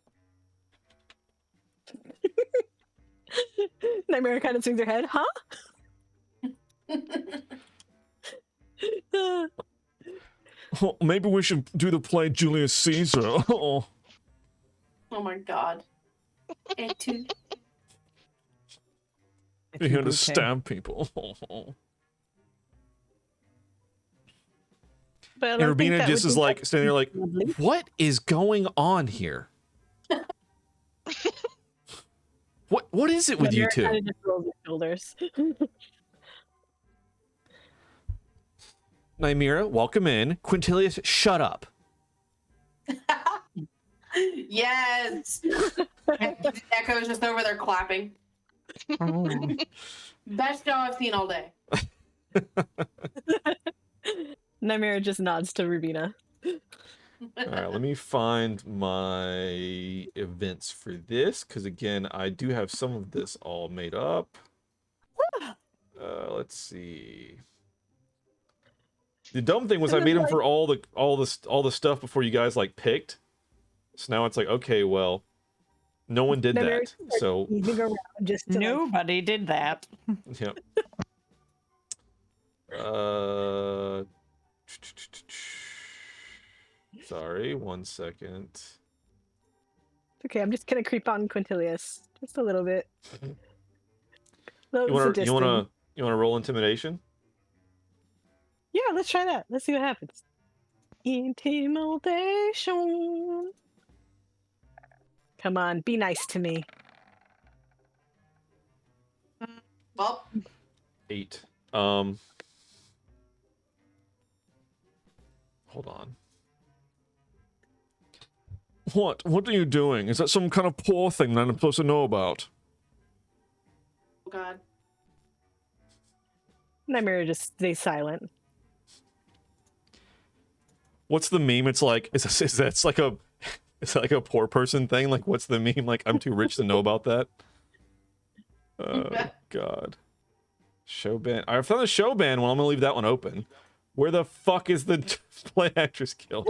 S5: Nightmare kind of swings her head, huh?
S2: Oh, maybe we should do the play Julius Caesar. Oh.
S4: Oh my god. Et tu?
S2: You're here to stab people.
S5: But
S2: And Rubina just is like standing there like, what is going on here? What is it with you two?
S5: Kind of just rolls her shoulders.
S2: Nymera, welcome in. Quintilius, shut up.
S4: Yes! Echo's just over there clapping. Best show I've seen all day.
S5: Nightmare just nods to Rubina.
S2: All right, let me find my events for this, because again, I do have some of this all made up. Let's see. The dumb thing was I made them for all the stuff before you guys like picked. So now it's like, okay, well, no one did
S5: Nightmare
S2: that. So
S5: Easing around just to, like,
S3: Nobody did that.
S2: yep. Sorry, 1 second.
S5: Okay, I'm just gonna creep on Quintilius just a little bit.
S2: You wanna roll intimidation?
S5: Yeah, let's try that. Let's see what happens. Intimidation. Come on, be nice to me.
S4: Well,
S2: 8. Hold on. What? What are you doing? Is that some kind of poor thing that I'm supposed to know about?
S4: oh God.
S5: Nymeria just stays silent.
S2: What's the meme? It's like, is that like a poor person thing? Like, what's the meme? Like, I'm too rich to know about that. Oh God. Show ban. I found the show ban one. I'm gonna leave that one open. Where the fuck is the play actress guild?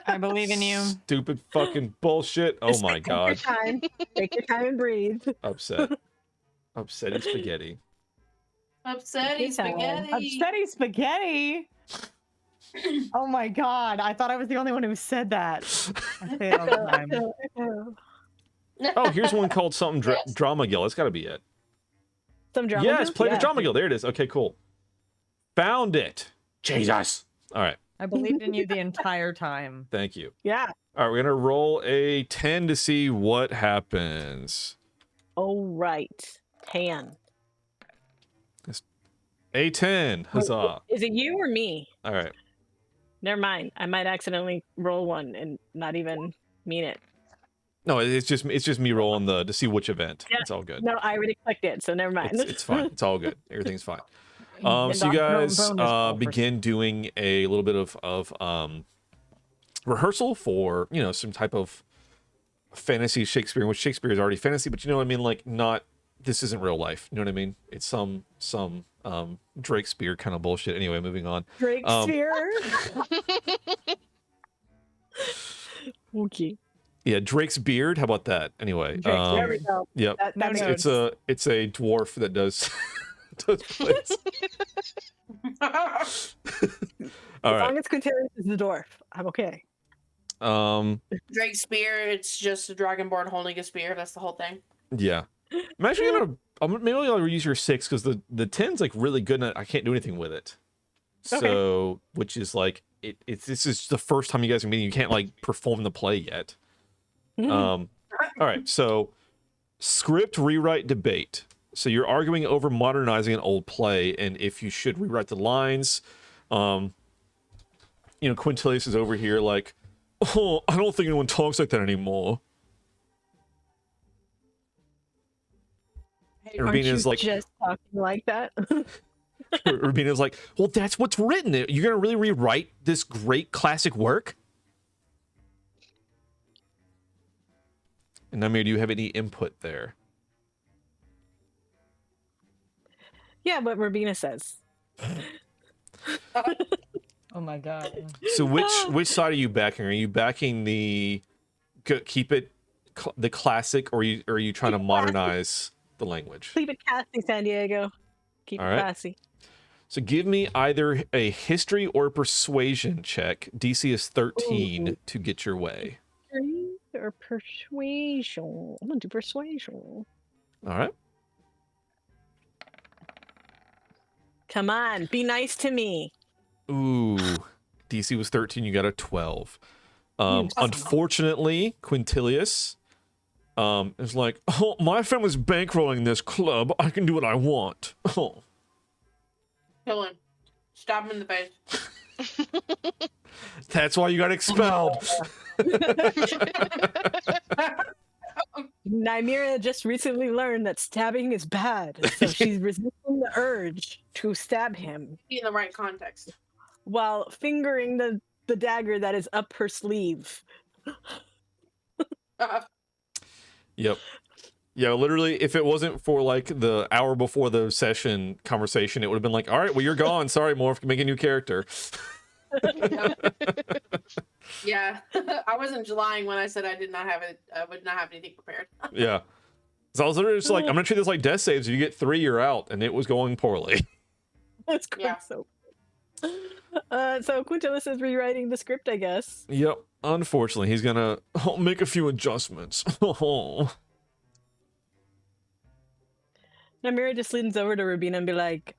S3: I believe in you.
S2: Stupid fucking bullshit. Oh my God.
S5: Take your time and breathe.
S2: Upset. Upsetty spaghetti.
S4: Upsetty spaghetti.
S3: Upsetty spaghetti. Oh my God! I thought I was the only one who said that. I say it all the time.
S2: Oh, here's one called something Drama Guild. That's got to be it.
S5: Some drama.
S2: Yes,
S5: guild?
S2: play the
S5: Yeah.
S2: Drama Guild. There it is. Okay, cool. Found it. Jesus. All right.
S3: I believed in you the entire time.
S2: Thank you.
S5: Yeah.
S2: All right, we're gonna roll a 10 to see what happens.
S5: Oh right. 10.
S2: A 10. Huzzah.
S5: Is it you or me?
S2: All right.
S5: Never mind. I might accidentally roll one and not even mean it.
S2: No, it's just me rolling to see which event.
S5: Yeah.
S2: It's all good.
S5: No, I already clicked it, so never mind.
S2: It's fine. It's all good. Everything's fine.
S3: And
S2: So you
S3: Dr.
S2: guys
S3: Bone is all for-
S2: begin doing a little bit of rehearsal for, you know, some type of fantasy Shakespeare, which Shakespeare is already fantasy, but you know what I mean? Like, not, this isn't real life. You know what I mean? It's some Drakespeare kind of bullshit. Anyway, moving on.
S5: Drakespeare. Okay.
S2: Yeah, Drake's beard. How about that? Anyway.
S5: There we go.
S2: Yep.
S5: That
S3: No
S5: makes
S3: notes.
S2: It's a dwarf that does does plays. All
S5: As
S2: right.
S5: long as Quintilius is the dwarf, I'm okay.
S4: Drake's spear, it's just a dragonborn holding a spear. That's the whole thing.
S2: Yeah. I'm actually gonna maybe I'll use your 6 because the 10's like really good and I can't do anything with it. So which is like this is the first time you guys are meeting. You can't like perform the play yet. All right, so script rewrite debate. So you're arguing over modernizing an old play and if you should rewrite the lines. You know, Quintilius is over here like, oh, I don't think anyone talks like that anymore.
S5: Aren't
S2: Rubina
S5: you
S2: is like,
S5: just talking like that?
S2: Rubina is like, well, that's what's written. You're gonna really rewrite this great classic work? And Namir, do you have any input there?
S5: Yeah, what Rubina says.
S3: Oh my God.
S2: So which side are you backing? Are you backing the keep it the classic, or are you trying to modernize the language?
S5: Keep it classy, San Diego. Keep
S2: All
S5: it
S2: right.
S5: classy.
S2: So give me either a history or persuasion check. DC is 13 to get your way.
S5: Or persuasion. I'm gonna do persuasion.
S2: All right.
S5: Come on, be nice to me.
S2: Ooh, DC was 13. You got a 12. Unfortunately, Quintilius is like, oh, my family's bankrolling this club. I can do what I want. Oh.
S4: Kill him. Stab him in the face.
S2: That's why you got expelled.
S5: Nymeria just recently learned that stabbing is bad, so she's resisting the urge to stab him
S4: Be in the right context.
S5: while fingering the dagger that is up her sleeve.
S2: Yep. Yeah, literally, if it wasn't for like the hour before the session conversation, it would have been like, all right, well, you're gone. Sorry, Morph, make a new character.
S4: Yeah, I wasn't lying when I said I did not have it. I would not have anything prepared.
S2: Yeah. So I was literally just like, I'm gonna treat this like death saves. If you get 3, you're out, and it was going poorly.
S5: That's great.
S4: Yeah.
S5: So Quintilius is rewriting the script, I guess.
S2: Yep. Unfortunately, he's gonna make a few adjustments.
S5: Namira just leans over to Rubina and be like,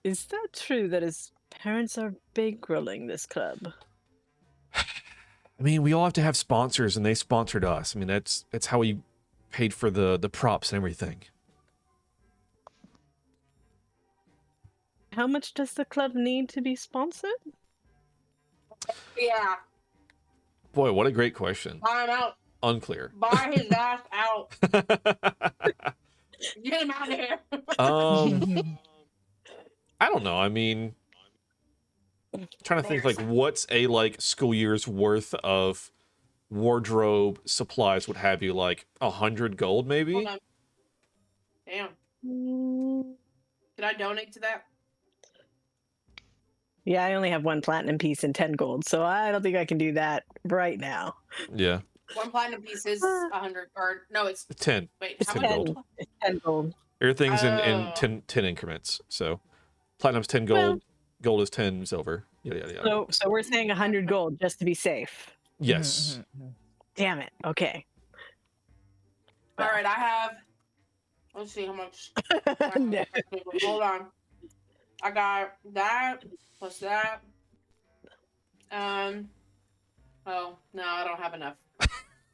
S5: is that true that his parents are bankrolling this club?
S2: I mean, we all have to have sponsors, and they sponsored us. I mean, that's how we paid for the props and everything.
S5: How much does the club need to be sponsored?
S4: Yeah.
S2: Boy, what a great question.
S4: Buy him out.
S2: Unclear.
S4: Buy his ass out. Get him out of here.
S2: I don't know. I mean, I'm trying to think like what's a like school year's worth of wardrobe supplies, what have you, like 100 gold maybe?
S4: Hold on. Damn. Can I donate to that?
S5: Yeah, I only have 1 platinum piece and 10 gold, so I don't think I can do that right now.
S2: Yeah.
S4: 1 platinum piece is 100, or no, it's
S2: 10.
S4: wait,
S5: It's
S4: how
S2: 10
S4: much?
S2: gold.
S5: It's 10 gold.
S2: Everything's in
S4: Oh.
S2: 10 increments. So platinum's 10 gold,
S5: Well-
S2: gold is 10 silver. Yada yada yada.
S5: So we're saying 100 gold just to be safe.
S2: Yes.
S5: Damn it. Okay.
S4: All right, I have. Let's see how much.
S5: No.
S4: Hold on. I got that plus that. Oh no, I don't have enough.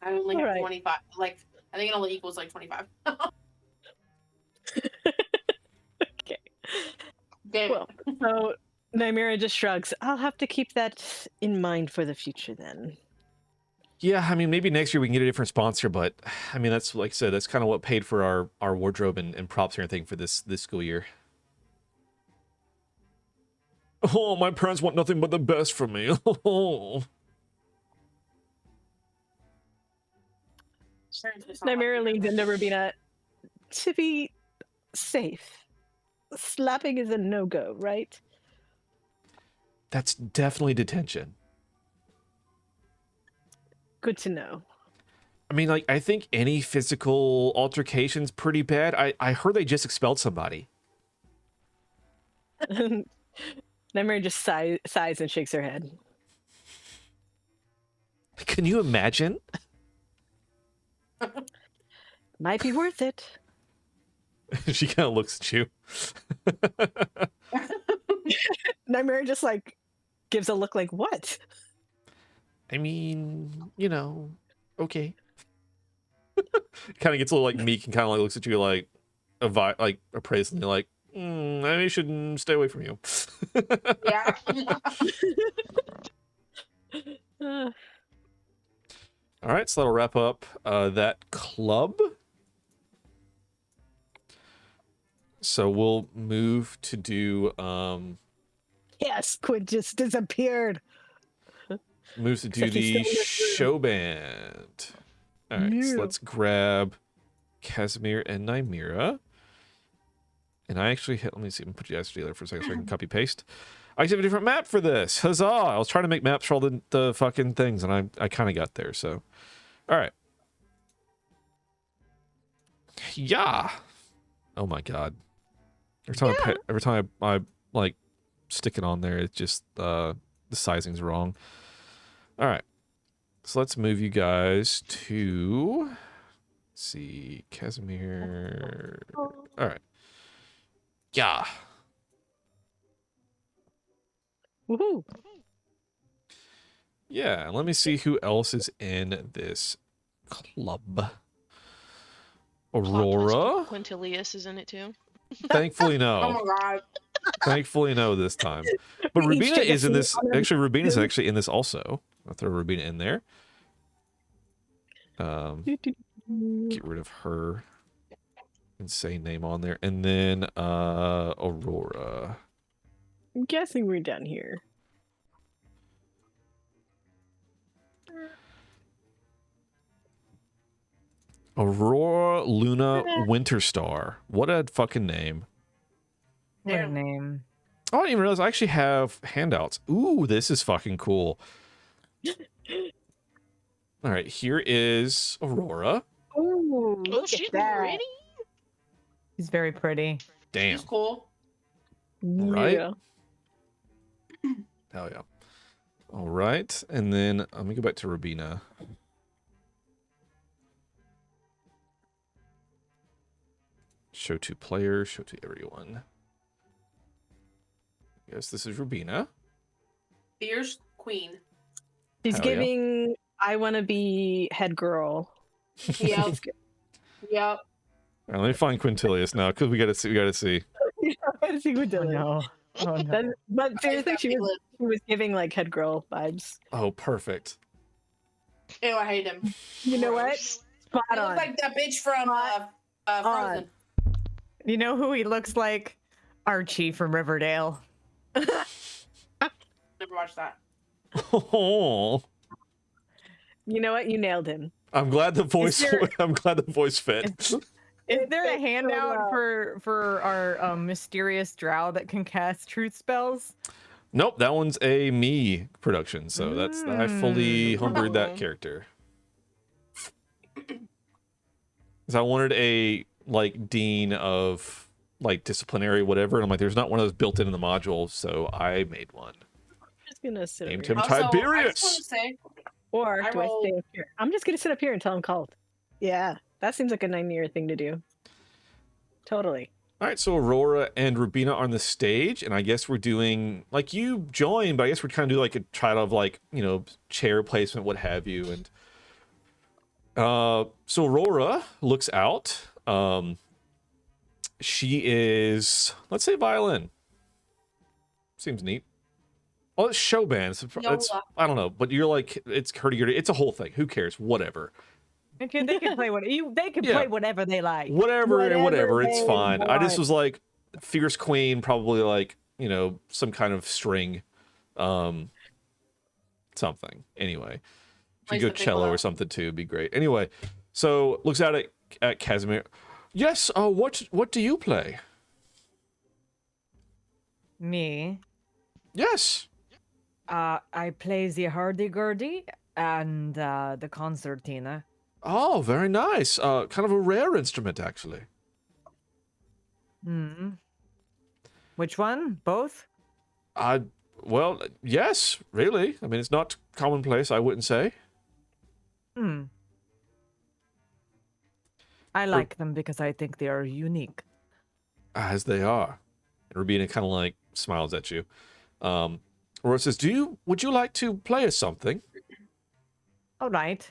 S4: I only have
S5: All right.
S4: 25. Like I think it only equals like 25.
S5: Okay.
S4: Damn.
S5: Well, so Nymera just shrugs. I'll have to keep that in mind for the future then.
S2: Yeah, I mean, maybe next year we can get a different sponsor, but I mean, that's like I said, that's kind of what paid for our wardrobe and props and everything for this school year. Oh, my parents want nothing but the best for me.
S5: Nymera leans into Rubina. To be safe, slapping is a no-go, right?
S2: That's definitely detention.
S5: Good to know.
S2: I mean, like, I think any physical altercation's pretty bad. I heard they just expelled somebody.
S5: Nymera just sighs and shakes her head.
S2: Can you imagine?
S5: Might be worth it.
S2: She kind of looks at you.
S5: Nymera just like gives a look like, what?
S2: I mean, you know, okay. Kind of gets a little like meek and kind of like looks at you like appraisingly, like, I should stay away from you.
S4: Yeah.
S2: All right, so that'll wrap up that club. So we'll move to do
S5: Yes, Quinn just disappeared.
S2: Except
S5: he's
S2: the
S5: still in this
S2: show band. All right, so
S5: Yeah.
S2: let's grab Casimir and Nymera. And I actually let me see, I'm gonna put you guys together for a second so I can copy paste. I actually have a different map for this. Huzzah! I was trying to make maps for all the fucking things, and I kind of got there. So, all right. Yeah. Oh my god. Every time I like stick it on there, it's just the sizing's wrong. All right. So let's move you guys to, let's see, Casimir. All right. Yeah.
S5: Woohoo!
S2: Yeah, let me see who else is in this club. Aurora?
S6: Quintilius is in it too.
S2: Thankfully,
S4: Oh
S2: no.
S4: my god.
S2: Thankfully, no this time. But
S5: We each
S2: Rubina
S5: took a
S2: is in
S5: seat
S2: this.
S5: on a-
S2: Actually, Rubina's actually in this also. I'll throw Rubina in there. Get rid of her insane name on there. And then Aurora.
S5: I'm guessing we're done here.
S2: Aurora Luna Winterstar. What a fucking name.
S3: What a
S4: Damn.
S3: name.
S2: Oh, I didn't even realize I actually have handouts. Ooh, this is fucking cool. All right, here is Aurora.
S5: Ooh,
S6: Oh,
S5: look
S6: she's
S5: at that.
S6: pretty.
S3: He's very pretty.
S2: Damn.
S4: She's cool.
S2: Right?
S5: Yeah.
S2: Hell yeah. All right, and then let me go back to Rubina. Show to players, show to everyone. Yes, this is Rubina.
S4: Fierce queen.
S5: She's
S2: Hell yeah.
S5: giving I want to be head girl.
S4: Yep. Yep.
S2: All right, let me find Quintilius now, because we gotta see.
S5: I see what
S3: Oh,
S5: Dylan.
S3: no. Oh, no.
S5: But seriously, she was giving like head girl vibes.
S2: Oh, perfect.
S4: Ew, I hate him.
S5: You know what?
S6: Gross.
S5: Spot
S4: He looks
S5: on.
S4: like that bitch from Frozen.
S3: You know who he looks like? Archie from Riverdale.
S4: Never watched that.
S2: Oh,
S5: You know what? You nailed him.
S2: I'm glad the voice.
S3: there-
S2: I'm glad the voice fit.
S3: Is there a
S5: It's so
S3: handout
S5: loud.
S3: for our mysterious drow that can cast truth spells?
S2: Nope, that one's a me production, so that's I fully homebrewed that character. 'Cause I wanted a like dean of like disciplinary whatever, and I'm like, there's not one of those built in the module, so I made one.
S5: I'm just gonna sit
S2: Named
S5: over
S2: him
S5: here.
S4: Also, I
S2: Tiberius.
S4: just want to say,
S5: Or
S4: I
S5: do I
S4: rolled-
S5: stay up here? I'm just gonna sit up here until I'm called. Yeah, that seems like a 9-year thing to do. Totally.
S2: All right, so Aurora and Rubina are on the stage, and I guess we're doing like you join, but I guess we're kind of do like a try of like chair placement, what have you, and so Aurora looks out. She is, let's say, violin. Seems neat. Oh, it's show band. It's I don't know, but you're like it's hurdy-gurdy. It's a whole thing. Who cares? Whatever.
S3: They can play they can
S2: Yeah.
S3: play whatever they like.
S2: Whatever. It's
S5: they
S2: fine. I just
S5: want.
S2: was like, fierce queen, probably like some kind of string, something. Anyway, if you
S4: Plays
S2: go
S4: the big
S2: cello or
S4: loud.
S2: something too, it'd be great. Anyway, so looks out at Casimir. Yes. What do you play?
S3: Me,
S2: Yes.
S3: I play the hurdy-gurdy and the concertina.
S2: Oh, very nice. Kind of a rare instrument, actually.
S3: Hmm. Which one? Both?
S2: Well, yes, really. I mean, it's not commonplace, I wouldn't say.
S3: Hmm. I like them because I think they are unique.
S2: As they are. And Rubina kind of like smiles at you. Aurora says, would you like to play us something?
S3: All right.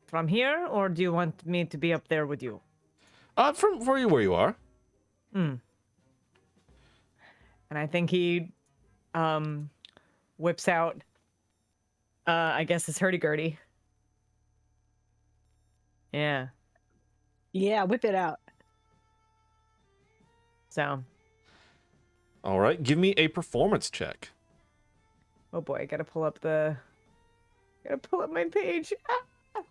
S3: From here, or do you want me to be up there with you?
S2: From where you are.
S3: Hmm. And I think he whips out I guess his hurdy-gurdy. Yeah.
S5: Yeah, whip it out.
S3: So,
S2: All right, give me a performance check.
S3: oh boy, gotta pull up my page. Ah,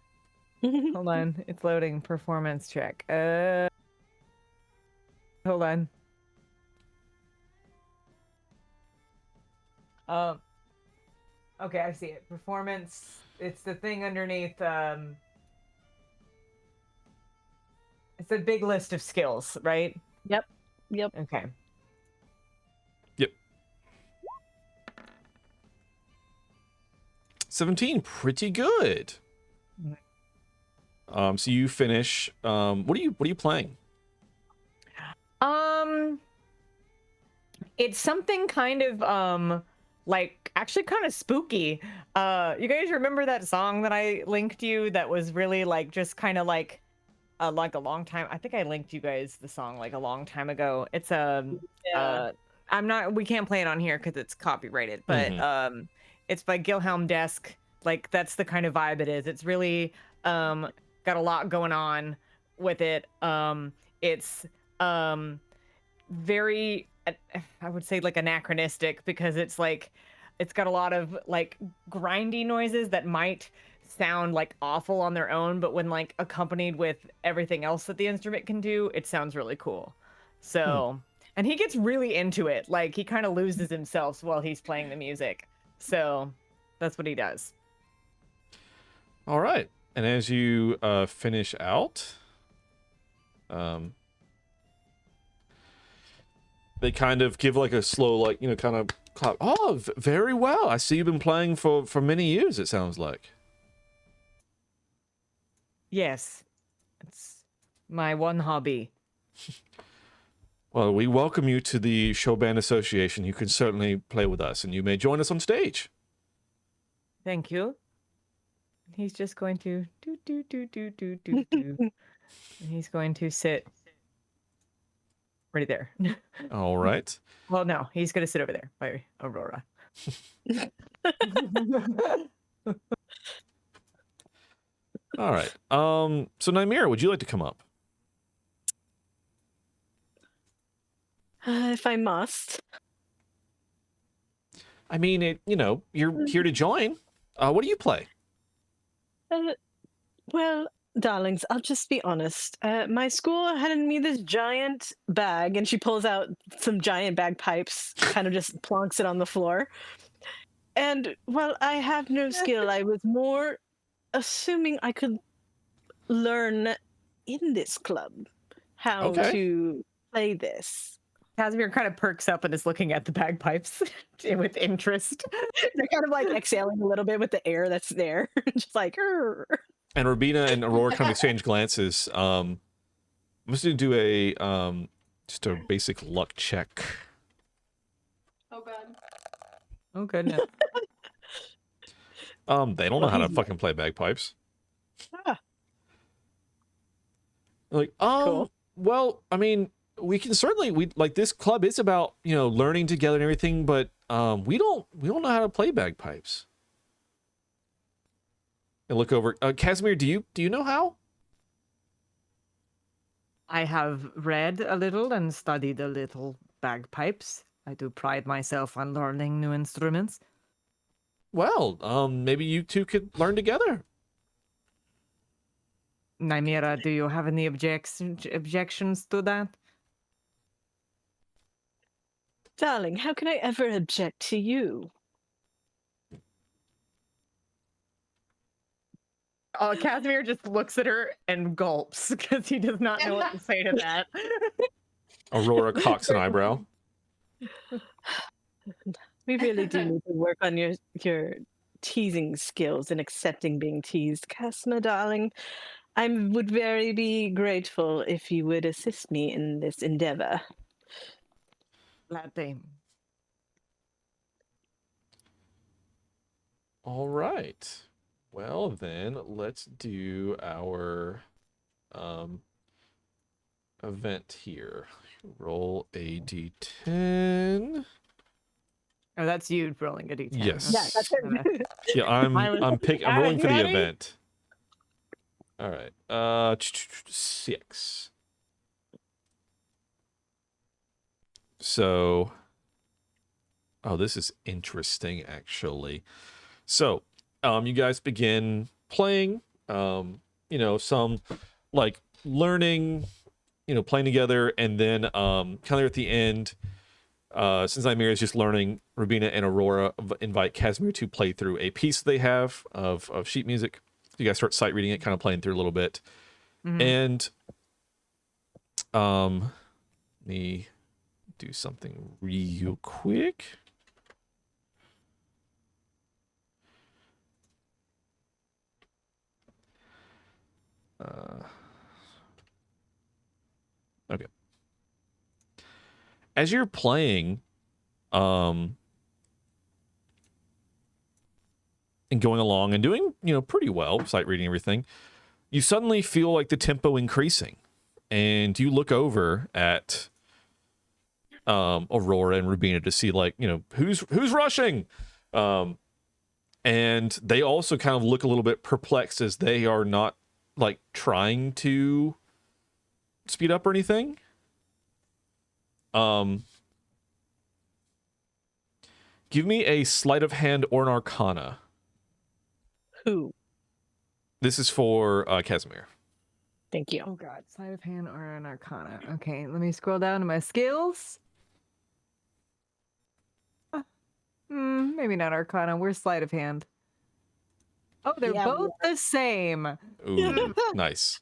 S3: hold on, it's loading. Performance check. Hold on. Okay, I see it. Performance. It's the thing underneath. It's a big list of skills, right?
S5: Yep.
S3: Okay.
S2: Yep. 17, pretty good. So you finish. What are you playing?
S3: It's something kind of like actually kind of spooky. You guys remember that song that I linked you that was really like just kind of like a long time. I think I linked you guys the song like a long time ago. It's we can't play it on here because it's copyrighted, but it's by Gilhelm Desk. Like that's the kind of vibe it is. It's really got a lot going on with it. It's very, I would say like anachronistic because it's like it's got a lot of like grindy noises that might sound like awful on their own, but when like accompanied with everything else that the instrument can do, it sounds really cool. So and he gets really into it. Like he kind of loses himself while he's playing the music. So that's what he does.
S2: All right. And as you finish out, they kind of give like a slow, like, kind of Club. Oh, very well. I see you've been playing for many years, it sounds like.
S3: Yes. It's my one hobby.
S2: Well, we welcome you to the Show Band Association. You can certainly play with us, and you may join us on stage.
S3: Thank you. He's just going to do. And he's going to sit right there.
S2: All right.
S3: Well, no, he's going to sit over there by Aurora.
S2: All right. So Nymira, would you like to come up?
S5: If I must.
S2: I mean, you're here to join. What do you play?
S5: Well, darlings, I'll just be honest. My school handed me this giant bag, and she pulls out some giant bagpipes, kind of just plonks it on the floor. And while I have no skill, I was more assuming I could learn in this club how to play this.
S3: Casimir kind of perks up and is looking at the bagpipes with interest.
S5: They're kind of like exhaling a little bit with the air that's there. Just like, "Arr."
S2: And Rubina and Aurora kind of exchange glances. I'm just going to do just a basic luck check.
S4: Oh god.
S3: Oh, goodness.
S2: They don't know how to fucking play bagpipes.
S5: Ah.
S2: Like,
S5: Cool.
S2: well, I mean, we can certainly, this club is about, learning together and everything, but we don't know how to play bagpipes. And look over, Casimir, do you know how?
S3: I have read a little and studied a little bagpipes. I do pride myself on learning new instruments.
S2: Well, maybe you two could learn together.
S3: Nymira, do you have any objections to that?
S5: Darling, how can I ever object to you?
S3: Casimir just looks at her and gulps because he does not know what to say to that.
S2: Aurora cocks an eyebrow.
S5: We really do need to work on your teasing skills and accepting being teased. Casma, darling, I would very be grateful if you would assist me in this endeavor.
S3: Glad.
S2: All right. Well, then let's do our event here. Roll a d10.
S3: Oh, that's you rolling a d10.
S2: Yes.
S5: Yeah, that's it.
S2: Yeah, I'm rolling for the
S5: Ready?
S2: event. All right. 6. So, this is interesting actually. So, you guys begin playing, some like learning, playing together, and then kind of at the end, since Nymira is just learning, Rubina and Aurora invite Casimir to play through a piece they have of sheet music. You guys start sight reading it, kind of playing through a little bit.
S3: Mhm.
S2: And let me do something real quick. Okay. As you're playing, and going along and doing, pretty well, sight reading everything, you suddenly feel like the tempo increasing, and you look over at Aurora and Rubina to see, like, who's rushing, and they also kind of look a little bit perplexed as they are not like trying to speed up or anything. Give me a sleight of hand or an arcana.
S5: Who?
S2: This is for Casimir.
S5: Thank you.
S3: Oh god, sleight of hand or an arcana. Okay, let me scroll down to my skills. Maybe not arcana. Where's sleight of hand? Oh, they're
S5: Yeah,
S3: both the same.
S2: Ooh, nice.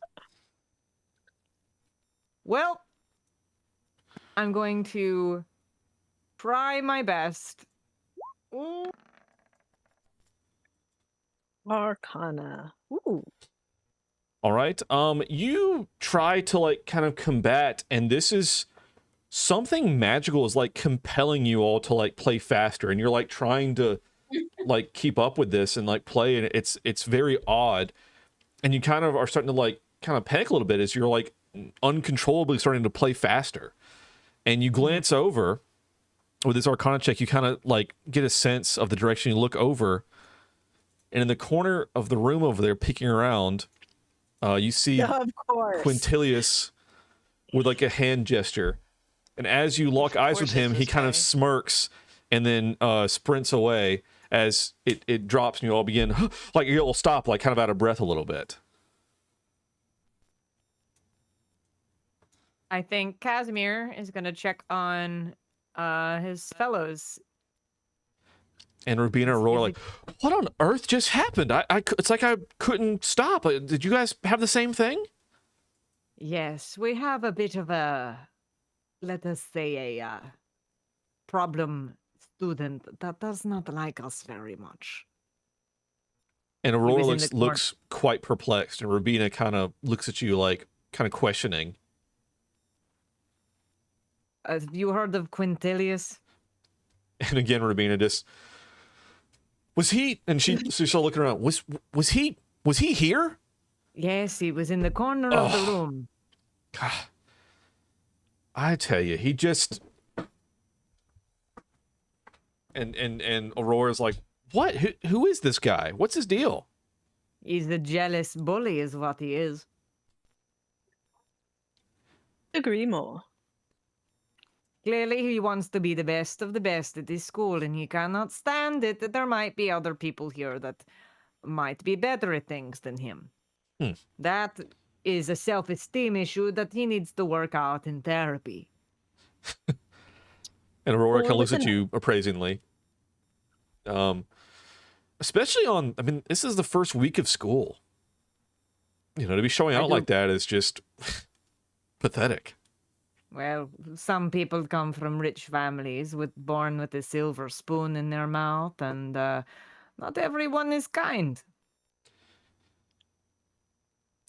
S3: Well, I'm going to try my best
S5: Mm. Arcana. Ooh.
S2: All right. You try to like kind of combat, and this is something magical is like compelling you all to like play faster, and you're like trying to like keep up with this and like play, and it's very odd, and you kind of are starting to like kind of panic a little bit as you're like uncontrollably starting to play faster, and you glance over with this Arcana check. You kind of like get a sense of the direction. You look over, and in the corner of the room over there, peeking around, you see
S5: Of course.
S2: Quintilius with like a hand gesture. And as you lock eyes with
S6: course
S2: him,
S6: it's
S2: he
S6: this
S2: kind
S6: guy.
S2: of smirks and then sprints away as it drops and you all begin, like you all stop, like kind of out of breath a little bit.
S3: I think Casimir is going to check on his fellows.
S2: And Rubina and Aurora
S3: Is
S2: like, what on earth just happened? It's like I couldn't stop. Did you guys have the same thing?
S3: Yes, we have a bit of a, let us say, a problem student that does not like us very much.
S2: And Aurora
S3: was in the
S2: looks quite perplexed, and Rubina kind of looks at you like kind of questioning.
S3: Have you heard of Quintilius?
S2: And again, Rubina just, was he? And she's still looking around. Was he here?
S3: Yes, he was in the corner of the room.
S2: God, I tell you, he just. And Aurora's like, what? Who is this guy? What's his deal?
S3: He's a jealous bully, is what he is.
S5: Agree more.
S3: Clearly, he wants to be the best of the best at this school, and he cannot stand it that there might be other people here that might be better at things than him. That is a self-esteem issue that he needs to work out in therapy.
S2: And Aurora kind of
S5: Or
S2: looks at
S5: listen-
S2: you appraisingly. Especially on, I mean, this is the first week of school. You know, to be showing out like that is just pathetic.
S3: Well, some people come from rich families born with a silver spoon in their mouth, and not everyone is kind.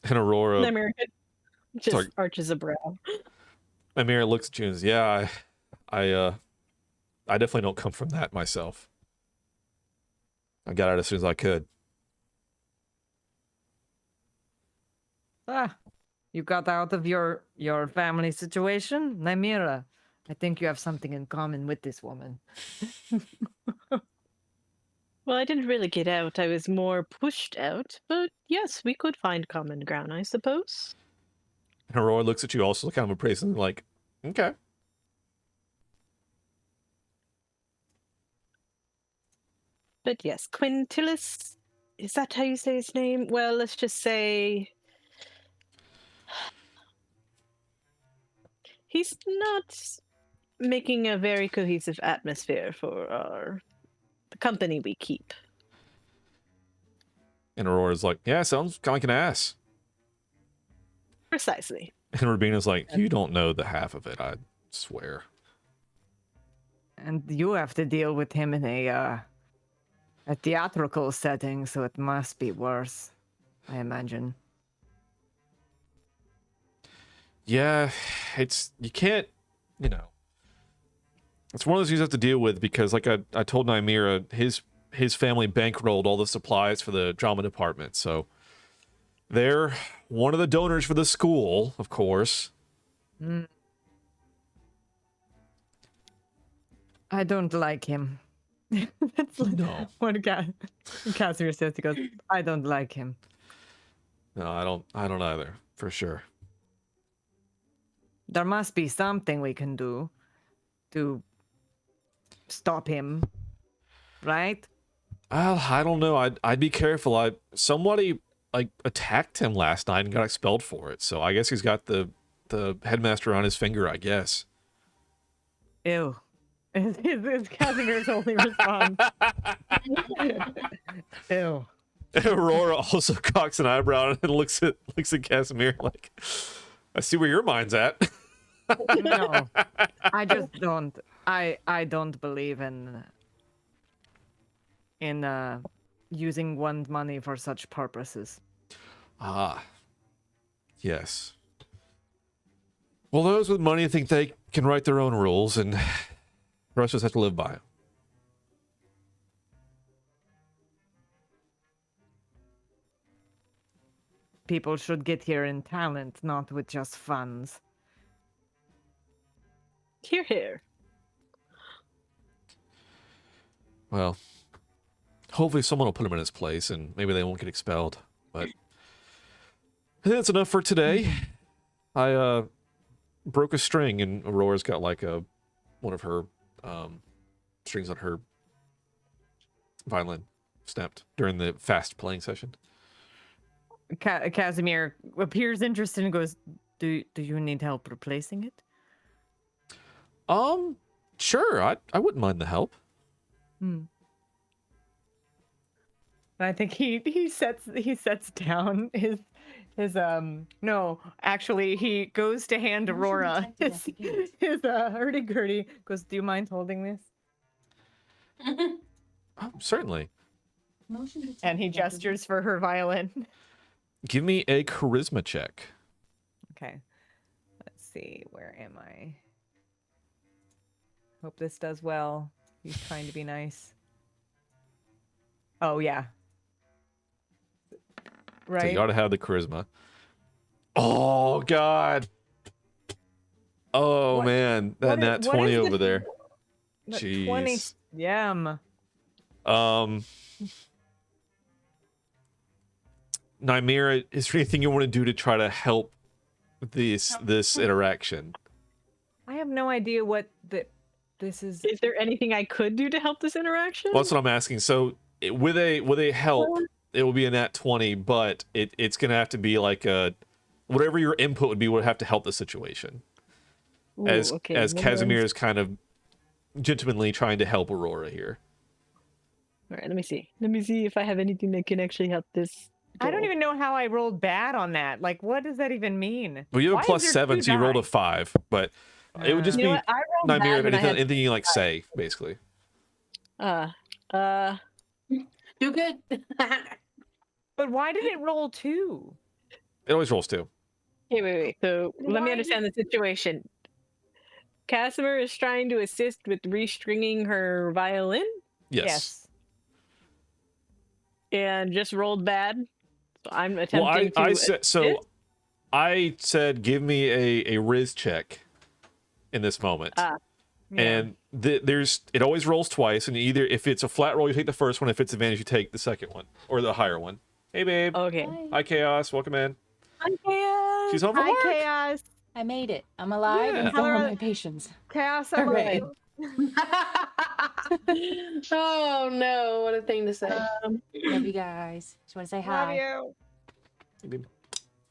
S2: And Aurora,
S5: Nymeria just
S2: Sorry.
S5: arches a brow.
S2: Nymeria looks at you and says, yeah, I definitely don't come from that myself. I got out as soon as I could.
S3: Ah, you got out of your family situation? Nymeria, I think you have something in common with this woman.
S5: Well, I didn't really get out. I was more pushed out. But yes, we could find common ground, I suppose.
S2: And Aurora looks at you also kind of appraisingly like, okay.
S5: But yes, Quintilius, is that how you say his name? Well, let's just say he's not making a very cohesive atmosphere for the company we keep.
S2: And Aurora's like, yeah, sounds kind of like an ass.
S5: Precisely.
S2: And Rubina's like, you don't know the half of it, I swear.
S3: And you have to deal with him in a theatrical setting, so it must be worse, I imagine.
S2: Yeah, you can't, you know. It's one of those things you have to deal with because, like I told Nymeria, his family bankrolled all the supplies for the drama department, so they're one of the donors for the school, of course.
S3: I don't like him. That's
S2: No.
S3: what Casimir says. He goes, I don't like him.
S2: No, I don't either, for sure.
S3: There must be something we can do to stop him, right?
S2: Well, I don't know. I'd be careful. Somebody like attacked him last night and got expelled for it. So I guess he's got the headmaster on his finger, I guess.
S3: Ew. Is Casimir's only response. Ew.
S2: Aurora also cocks an eyebrow and looks at Casimir like, I see where your mind's at.
S3: No. I just don't. I don't believe in in using one's money for such purposes.
S2: Ah, yes. Well, those with money think they can write their own rules, and the rest of us have to live by them.
S3: People should get here in talent, not with just funds.
S5: Here, here.
S2: Well, hopefully someone will put him in his place, and maybe they won't get expelled. But I think that's enough for today. I broke a string, and Aurora's got like one of her strings on her violin snapped during the fast playing session.
S3: Casimir appears interested and goes, "Do you need help replacing it?"
S2: Sure. I wouldn't mind the help.
S3: I think he sets down his no, actually he goes to hand Aurora his hurdy-gurdy, goes, "Do you mind holding this?"
S2: Oh, certainly.
S3: And he gestures for her violin.
S2: Give me a charisma check.
S3: Okay. Let's see, where am I? Hope this does well. He's trying to be nice. Oh yeah. Right.
S2: So you ought to have the charisma. Oh God. Oh
S3: What-
S2: man, that
S3: what is-
S2: nat
S3: what
S2: 20
S3: is
S2: over
S3: the-
S2: there.
S3: The 20
S2: Jeez.
S3: Yeah.
S2: Nymera, is there anything you want to do to try to help this interaction?
S3: I have no idea what this is.
S5: Is there anything I could do to help this interaction?
S2: Well, that's what I'm asking. So with a help, it will be a nat 20, but it's gonna have to be like whatever your input would be would have to help the situation.
S5: Ooh,
S2: as
S5: okay,
S2: as
S5: then-
S2: Casimir is kind of gentlemanly trying to help Aurora here.
S5: All right, let me see. Let me see if I have anything that can actually help this.
S3: I don't
S5: girl.
S3: even know how I rolled bad on that. Like, what does that even mean?
S2: Well, you have
S3: Why
S2: a
S3: is
S2: plus
S3: there
S2: 7,
S3: two
S2: so you rolled a
S3: dice?
S2: 5, but it would just
S5: You know
S2: be
S5: what? I rolled bad
S2: Nymera,
S5: when I had-
S2: anything you like say, basically.
S4: Do good.
S3: But why did it roll 2?
S2: It always rolls 2.
S5: Wait. So
S3: Then
S5: let me
S3: why
S5: understand the situation. Casimir is trying to assist with restringing her violin
S2: Yes.
S5: and just rolled bad. So I'm
S2: Well,
S5: attempting to.
S2: I said so.
S5: assist?
S2: I said, give me a Riz check in this moment.
S5: Ah.
S2: And it always rolls twice, and either if it's a flat roll, you take the first one. If it's advantage, you take the second one or the higher one. Hey, babe.
S5: Okay.
S2: Hi, Chaos. Welcome in.
S5: Hi, Chaos.
S2: She's home from
S3: Hi,
S2: work.
S3: Chaos.
S7: I made it. I'm alive
S2: Yeah.
S7: and so are
S3: Hello.
S7: my patients.
S3: Chaos,
S7: Hooray.
S4: Oh no, what a thing to say.
S7: Love you guys. Just want to say
S3: Love
S7: hi.
S3: you.
S2: Hey, babe.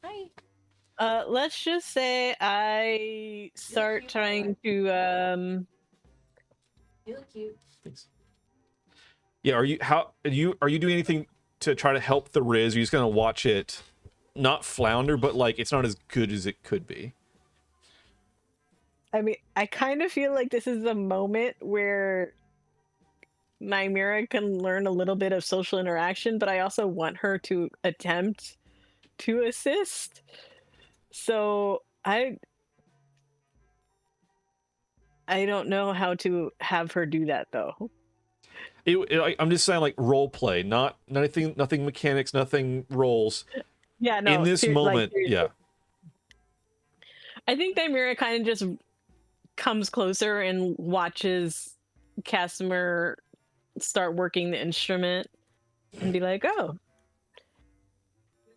S7: Hi.
S5: Let's just say I start trying to
S7: You look cute.
S2: Thanks. Yeah. Are you doing anything to try to help the Riz? Are you just gonna watch it, not flounder, but like it's not as good as it could be?
S5: I mean, I kind of feel like this is a moment where Nymera can learn a little bit of social interaction, but I also want her to attempt to assist. So I don't know how to have her do that though.
S2: I'm just saying, like role play, nothing mechanics, nothing roles.
S5: Yeah, no.
S2: In this
S5: like,
S2: moment,
S5: seriously.
S2: yeah.
S5: I think Nymera kind of just comes closer and watches Casimir start working the instrument and be like, "Oh,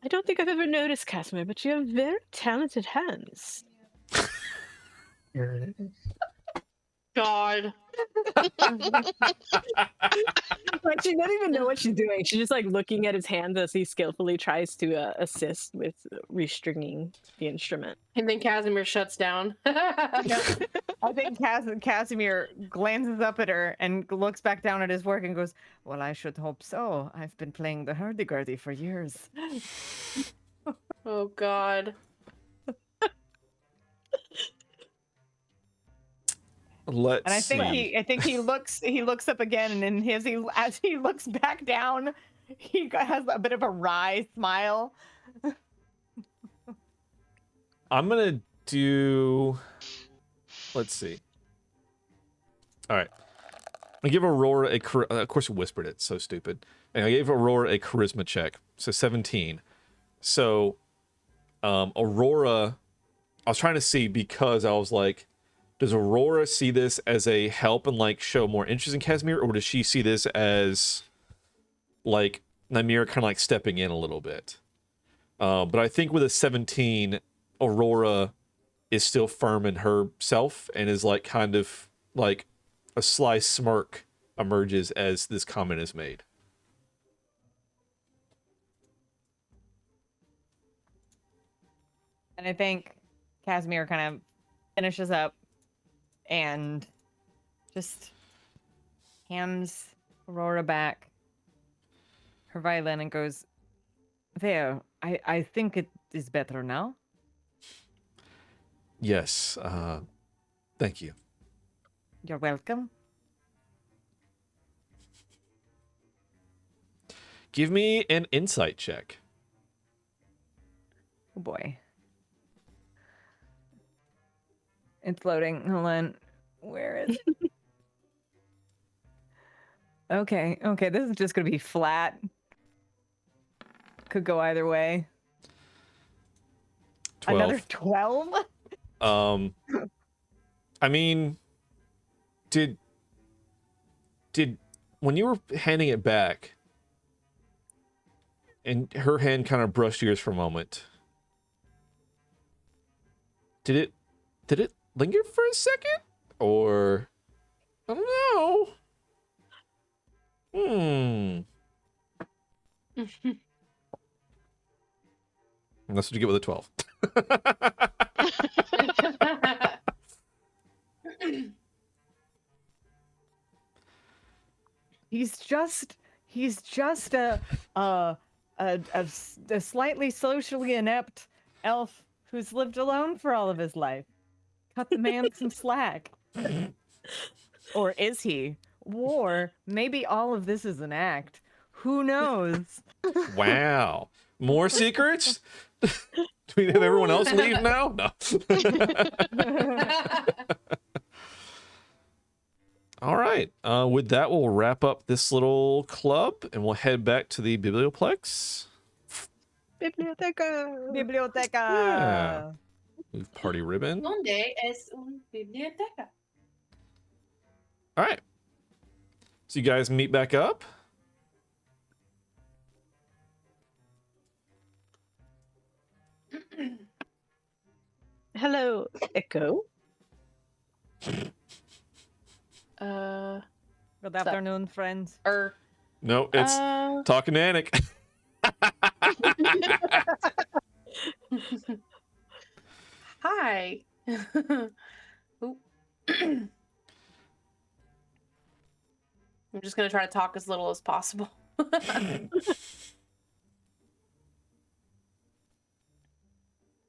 S5: I don't think I've ever noticed, Casimir, but you have very talented hands."
S4: God.
S5: Like she doesn't even know what she's doing. She's just like looking at his hands as he skillfully tries to assist with restringing the instrument.
S4: And then Casimir shuts down.
S3: I think Casimir glances up at her and looks back down at his work and goes, "Well, I should hope so. I've been playing the hurdy-gurdy for years."
S4: Oh God.
S2: Let's
S3: And I
S2: see.
S3: think he looks up again, and as he looks back down, has a bit of a wry smile.
S2: I'm gonna do. Let's see. All right. I give Aurora of course, you whispered it. So stupid. And I gave Aurora a charisma check. So 17. So, Aurora. I was trying to see because I was like, does Aurora see this as a help and like show more interest in Casimir, or does she see this as like Nymeria kind of like stepping in a little bit? But I think with a 17, Aurora is still firm in herself and is like kind of like a sly smirk emerges as this comment is made.
S3: And I think Casimir kind of finishes up and just hands Aurora back her violin and goes, "There, I think it is better now."
S2: Yes, thank you.
S3: You're welcome.
S2: Give me an insight check.
S3: Oh boy. It's loading. Hold on. Where is it? Okay, this is just gonna be flat. Could go either way.
S2: 12.
S3: Another 12?
S2: I mean, did when you were handing it back and her hand kind of brushed yours for a moment, did it linger for a second? Or I don't know. And that's what you get with a 12.
S3: He's just a slightly socially inept elf who's lived alone for all of his life. Cut the man some slack. Or is he? Or maybe all of this is an act. Who knows?
S2: Wow. More secrets? Do we have everyone else leave now? No. All right. With that, we'll wrap up this little club and we'll head back to the Biblioplex.
S5: Biblioteca.
S3: Biblioteca.
S2: Yeah. Move party ribbon.
S4: Donde es una biblioteca?
S2: All right. So you guys meet back up.
S5: Hello, Echo.
S3: Good afternoon, friends.
S2: No, it's talking to Anic.
S4: Hi. Oop. I'm just gonna try to talk as little as possible.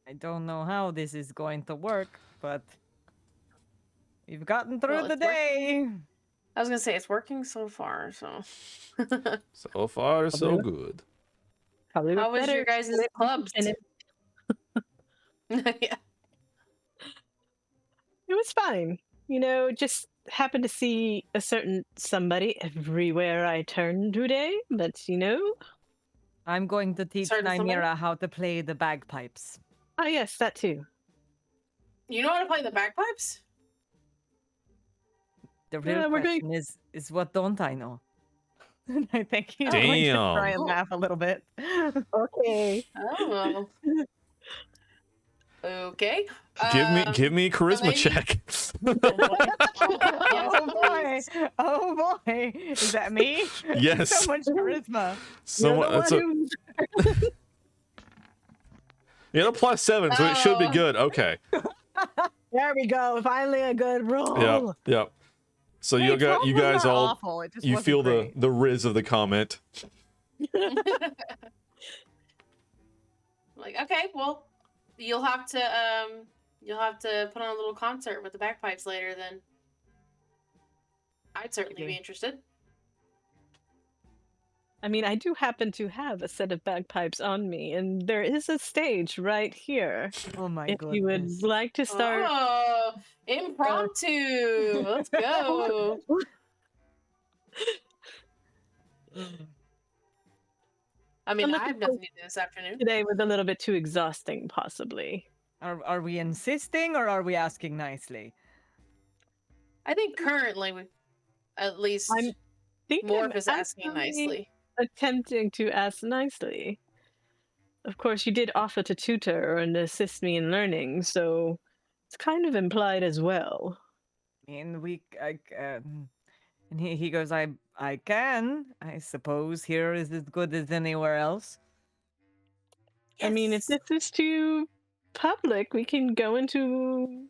S3: I don't know how this is going to work, but we've gotten through the day.
S4: I was gonna say it's working so far, so.
S2: So far, so good.
S5: Probably
S4: How was your guys' club?
S5: Yeah.
S4: Yeah.
S5: It was fine. You know, just happened to see a certain somebody everywhere I turned today, but you know.
S3: I'm going to teach
S4: Certain somebody?
S3: Nymeria how to play the bagpipes.
S5: Oh yes, that too.
S4: You know how to play the bagpipes?
S3: The real
S5: we're going-
S3: question is what don't I know? And I think he's going to try and
S4: Damn.
S3: laugh a little bit.
S5: Okay.
S4: Oh. Okay.
S2: Give me a charisma
S4: maybe-
S2: check.
S3: Oh boy! Is that me?
S2: Yes.
S3: So much charisma.
S2: You had a +7, so it should be good. Okay.
S5: There we go. Finally a good roll.
S2: Yep. Yep. So you guys all
S3: awful. It just
S2: you
S3: wasn't
S2: feel
S3: great.
S2: the riz of the comment.
S4: Like, okay, well, you'll have to put on a little concert with the bagpipes later then. I'd certainly be interested.
S5: I mean, I do happen to have a set of bagpipes on me, and there is a stage right here.
S3: Oh my
S5: If you
S3: goodness.
S5: would like to start.
S4: Oh, impromptu. Let's go. I mean,
S5: I'm
S4: I
S5: looking
S4: have nothing to do this afternoon.
S5: Today was a little bit too exhausting, possibly.
S3: Are we insisting or are we asking nicely?
S4: I think currently we, at least,
S5: I'm thinking
S4: Morph is asking
S5: actually
S4: nicely.
S5: attempting to ask nicely. Of course, you did offer to tutor and assist me in learning, so it's kind of implied as well.
S3: And and he goes, I can. I suppose here is as good as anywhere else.
S5: I mean, if
S4: Yes.
S5: this is too public, we can go into,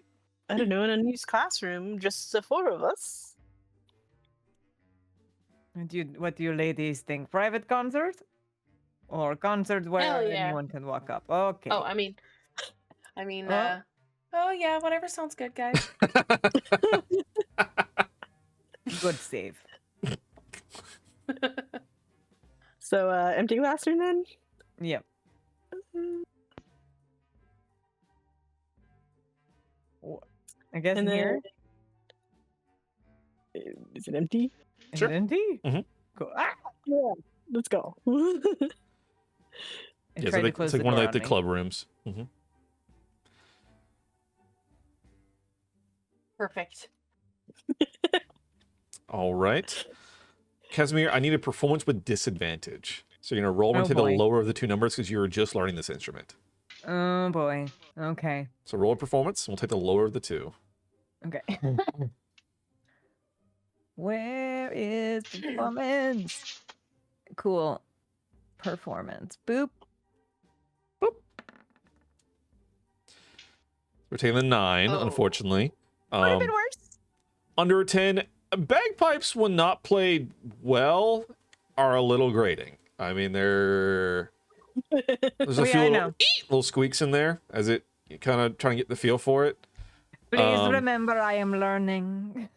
S5: I don't know, an unused classroom, just the four of us.
S3: What do you ladies think? Private concert? Or concert where
S4: Hell yeah.
S3: anyone can walk up? Okay.
S4: Oh, I mean,
S3: Oh.
S4: oh yeah, whatever sounds good, guys.
S3: Good save.
S5: So, empty classroom then?
S3: Yep. I guess
S5: And
S3: in
S5: then,
S3: here.
S5: is it empty?
S3: Is
S2: Sure.
S3: it empty?
S2: Mhm.
S3: Cool. Ah!
S5: Yeah, let's go.
S3: I
S2: Yeah,
S3: tried
S2: so
S3: to close
S2: it's like
S3: the
S2: one of
S3: door
S2: like the
S3: on me.
S2: club rooms.
S4: Perfect.
S2: All right. Casimir, I need a performance with disadvantage. So you're going to roll
S3: Oh,
S2: into the
S3: boy.
S2: lower of the two numbers because you're just learning this instrument.
S3: Oh boy. Okay.
S2: So roll a performance, and we'll take the lower of the two.
S3: Okay. Where is performance? Cool. Performance. Boop.
S2: We're taking the 9,
S4: Oh.
S2: unfortunately.
S3: Would have been worse.
S2: Under a 10, bagpipes, when not played well, are a little grating. I mean, there's a
S3: Oh,
S2: few
S3: yeah, I
S2: little,
S3: know.
S2: little squeaks in there as it kind of trying to get the feel for it.
S3: Please remember I am learning.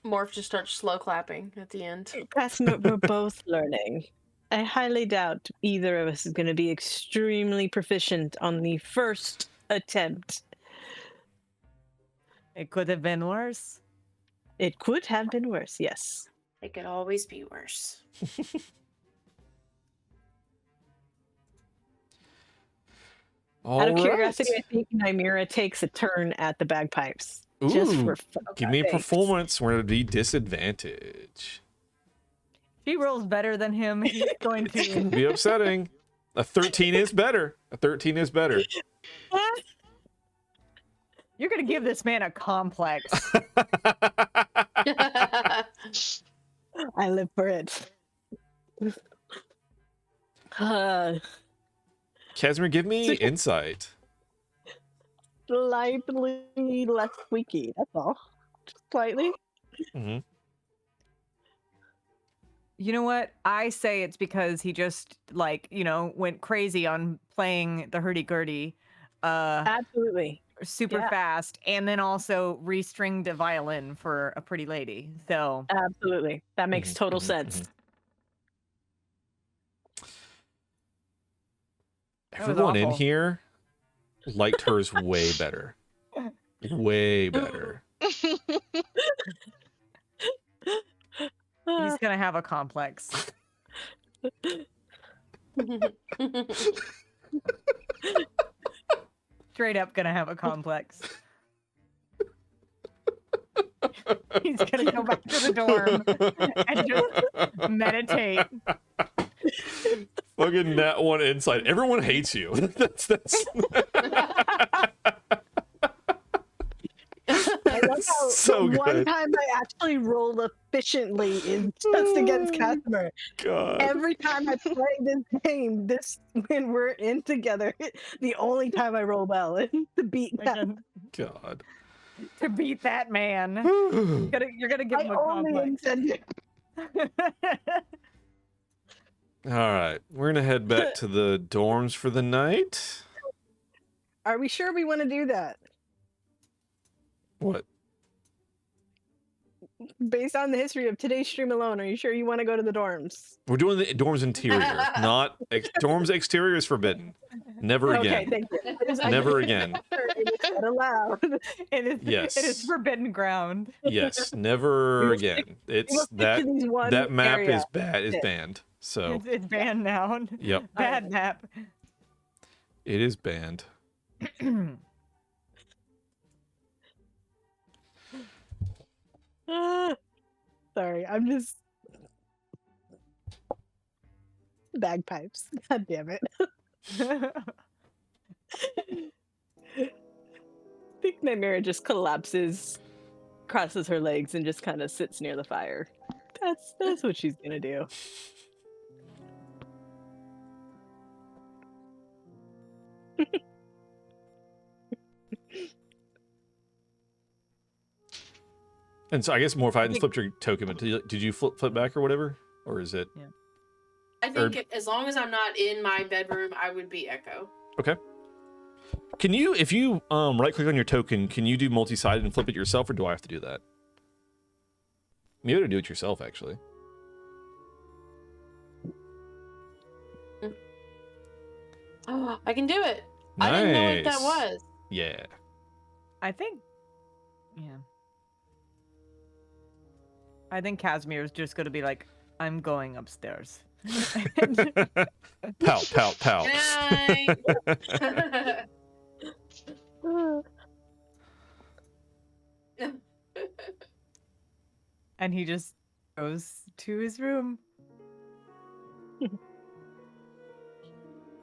S4: Morph just starts slow clapping at the end.
S5: Casimir, we're both learning. I highly doubt either of us is going to be extremely proficient on the first attempt.
S3: It could have been worse.
S5: It could have been worse, yes.
S4: It could always be worse.
S5: Out of
S2: All
S5: curiosity,
S2: right.
S5: I think Nymera takes a turn at the bagpipes. Just
S2: Ooh,
S5: for fun.
S2: give me a performance. We're going to be disadvantage.
S3: If he rolls better than him, he's going to.
S2: Be upsetting. A 13 is better. A 13 is better.
S3: You're going to give this man a complex.
S5: I live for it.
S2: Casimir, give me insight.
S5: Slightly less squeaky, that's all. Just slightly.
S2: Mm-hmm.
S3: You know what? I say it's because he just, like, went crazy on playing the hurdy-gurdy
S5: Absolutely.
S3: super
S5: Yeah.
S3: fast, and then also restringed a violin for a pretty lady. So,
S5: Absolutely. That makes
S2: Mhm,
S5: total
S2: mhm,
S5: sense.
S3: That was
S2: Everyone in
S3: awful.
S2: here liked hers way better. Way better.
S3: he's going to have a complex. Straight up going to have a complex. He's going to go back to the dorm and just meditate.
S2: Fucking nat 1 insight. Everyone hates you. that's
S5: I love how
S2: so
S5: the one
S2: good.
S5: time I actually roll efficiently is just against Casimir.
S2: God.
S5: Every time I play this game, when we're in together, the only time I roll well is to beat Casimir.
S2: God.
S3: To beat that man.
S2: All
S3: You're gonna give
S5: I
S3: him a
S5: only
S3: complex.
S5: intended.
S2: right. We're going to head back to the dorms for the night.
S5: Are we sure we want to do that?
S2: What?
S5: based on the history of today's stream alone, are you sure you want to go to the dorms?
S2: We're doing the dorms interior, not dorms exterior is forbidden. Never
S5: Okay,
S2: again.
S5: thank you.
S2: Never again.
S5: Not allowed.
S2: Yes.
S3: It is forbidden ground.
S2: Yes, never again. It's that map
S5: area.
S2: is bad is banned. So
S3: It's banned now.
S2: yep,
S3: Bad map.
S2: it is banned.
S5: Sorry, I'm just bagpipes. God damn it. I think Nightmare just collapses, crosses her legs, and just kind of sits near the fire. That's what she's gonna do.
S2: And so I guess more if I hadn't flipped your token, but did you flip back or whatever, or is it?
S4: I think as long as I'm not in my bedroom, I would be Echo.
S2: Okay. Can you, if you right click on your token, can you do multi-sided and flip it yourself, or do I have to do that? Maybe to do it yourself, actually.
S4: Oh, I can do it.
S2: Nice.
S4: I didn't know what that was.
S2: Yeah.
S3: I think, yeah. I think Casimir is just going to be like, I'm going upstairs.
S2: Pout, pout, pout.
S3: And he just goes to his room.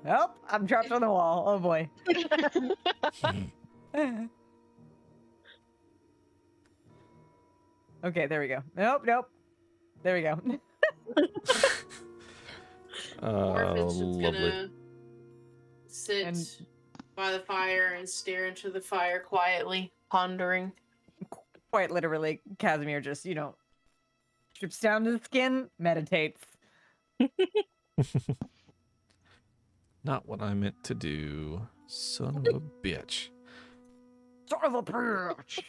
S3: Oh, I'm trapped on the wall. Oh boy. Okay, there we go. Nope. There we go.
S4: Orphan's just
S2: Lovely.
S4: gonna sit
S3: And-
S4: by the fire and stare into the fire quietly, pondering.
S3: Quite literally, Casimir just, strips down to the skin, meditates.
S2: Not what I meant to do. Son of a bitch.
S3: Sort of a bitch.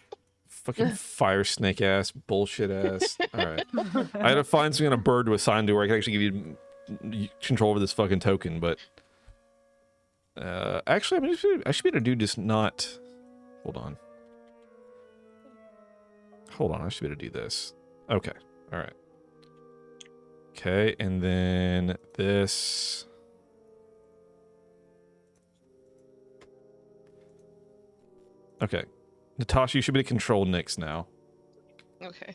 S2: Fucking fire snake ass, bullshit ass. Alright. I had to find some kind of bird to assign to where I can actually give you control over this fucking token, but actually I should be able to do just not hold on, I should be able to do this. Okay, alright. Okay, and then this. Okay. Natasha, you should be able to control Nyx now.
S6: Okay.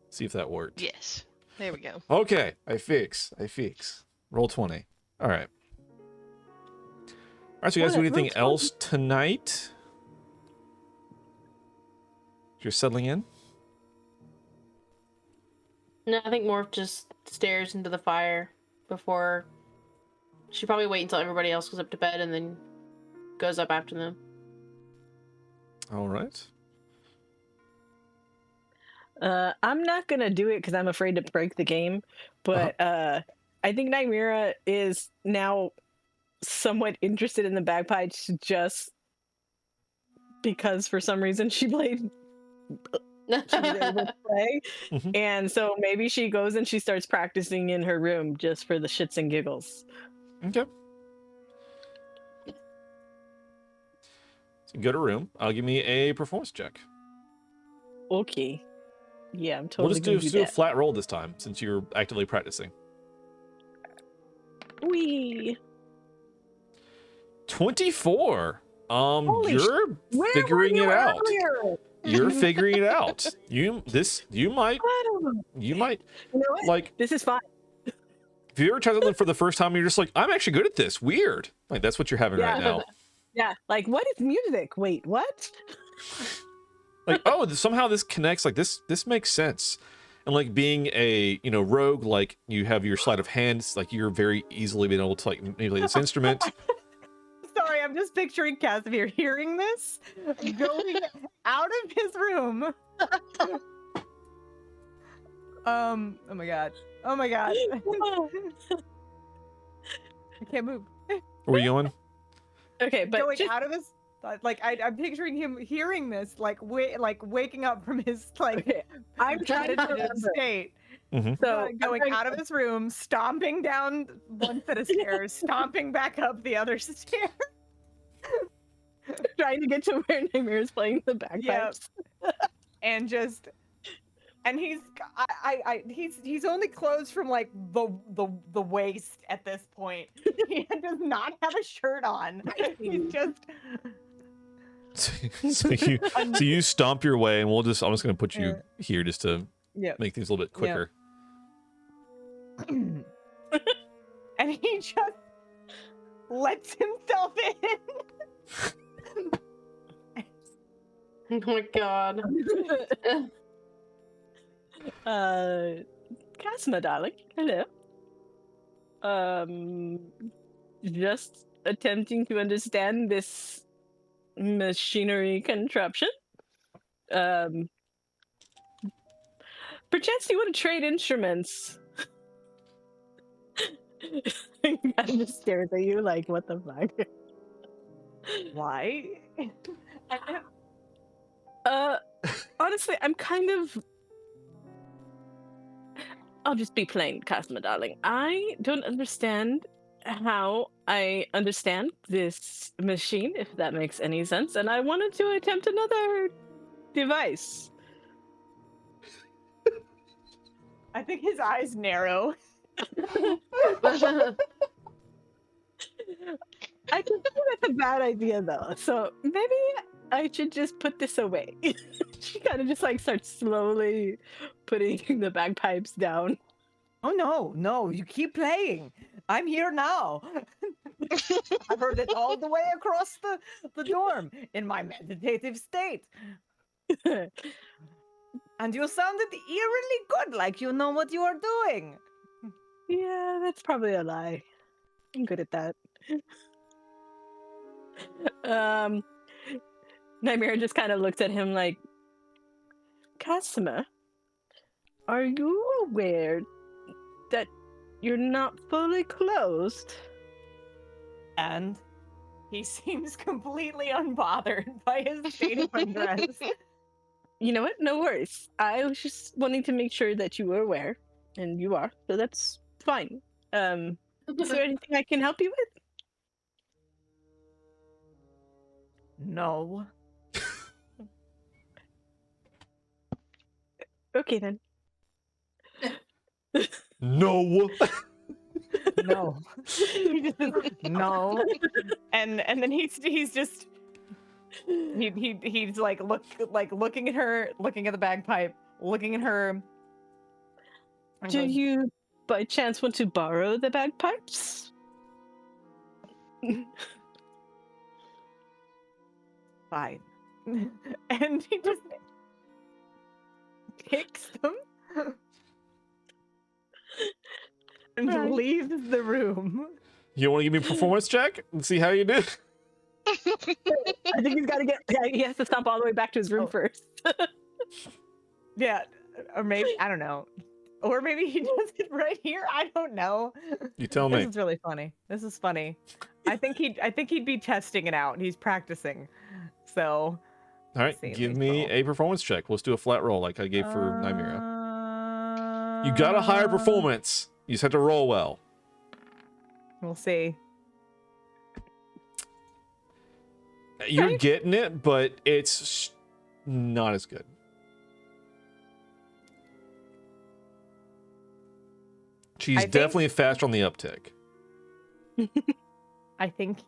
S2: See if that worked.
S6: Yes. There we go.
S2: Okay, I fix. Roll 20. All right. All right, so you guys do anything else tonight? You're settling in?
S4: No, I think Morph just stares into the fire before. She'd probably wait until everybody else goes up to bed and then goes up after them.
S2: All right.
S5: I'm not gonna do it because I'm afraid to break the game, but I think Nymera is now somewhat interested in the bagpipes just because for some reason she played. She was able to play, and so maybe she goes and she starts practicing in her room just for the shits and giggles.
S2: Okay. So go to room. I'll give me a performance check.
S5: Okay. Yeah, I'm
S2: We'll
S5: totally
S2: just
S5: gonna
S2: do
S5: do
S2: a
S5: that.
S2: flat roll this time since you're actively practicing.
S5: Wee.
S2: 24.
S5: Holy
S2: You're
S5: Where
S2: figuring
S5: were you
S2: it out.
S5: earlier?
S2: You're figuring it out. You might
S5: I don't know.
S2: you know
S5: what?
S2: like
S5: This is fine.
S2: if you ever try something for the first time, you're just like, I'm actually good at this. Weird. Like that's what you're having right now.
S5: Yeah, like what is music? Wait, what?
S2: Like, oh, somehow this connects. Like this makes sense. And like being a rogue, like you have your sleight of hands, like you're very easily being able to like manipulate this instrument.
S3: Sorry, I'm just picturing Casimir hearing this, going out of his room. Oh my god. Oh my god. I can't move.
S2: Where are you going?
S5: Okay, but
S3: Going
S5: just,
S3: out of his I'm picturing him hearing this, like waking up from his
S5: Okay, I'm trying to
S3: meditative
S5: remember.
S3: state,
S5: So
S3: going out of his room, stomping down one set of stairs, stomping back up the other stair.
S5: trying to get to where Nightmare is playing the bagpipes.
S3: And just, and he's only clothes from like the waist at this point. He does not have a shirt on. He's just.
S2: so you stomp your way, and I'm just gonna put you here just to make things a little bit quicker.
S3: And he just lets himself in.
S4: Oh my god.
S5: Casma, darling. Hello. Just attempting to understand this machinery contraption. Perchance you want to trade instruments. He kind of just stares at you like, what the fuck?
S3: Why?
S5: Honestly, I'm kind of... I'll just be plain, Casma, darling. I don't understand how I understand this machine, if that makes any sense, and I wanted to attempt another device.
S3: I think his eyes narrow.
S5: I can see that's a bad idea, though, so maybe I should just put this away. She kind of just like starts slowly putting the bagpipes down.
S3: Oh no, you keep playing. I'm here now. I've heard it all the way across the dorm in my meditative state. And you sounded eerily good, like you know what you are doing.
S5: Yeah, that's probably a lie. I'm good at that. Nightmare just kind of looks at him like, Casima, are you aware that you're not fully closed?
S3: And he seems completely unbothered by his state of undress.
S5: You know what? No worries. I was just wanting to make sure that you were aware, and you are, so that's fine. Is there anything I can help you with?
S3: No.
S5: Okay then.
S2: No.
S3: No. He just says, no. And then he's just he's like looking at her, looking at the bagpipe, looking at her. and
S5: Do
S3: goes,
S5: you by chance want to borrow the bagpipes?
S3: Fine. And he just picks them and
S5: Right.
S3: leaves the room.
S2: You want to give me a performance check and see how you do?
S5: I think he's got to he has to stomp all the way back to his room
S3: Oh.
S5: first.
S3: Yeah, or maybe I don't know. Or maybe he does it right here. I don't know.
S2: You tell
S3: This
S2: me.
S3: is really funny. This is funny. I think he'd be testing it out. He's practicing. So
S2: All right,
S3: see,
S2: give
S3: let's
S2: me
S3: roll.
S2: a performance check. Let's do a flat roll like I gave for Nymera. You got a higher performance. You just have to roll well.
S3: We'll see.
S2: You're
S5: Okay.
S2: getting it, but it's not as good.
S3: I
S2: She's
S3: think-
S2: definitely faster on the uptick.
S3: I think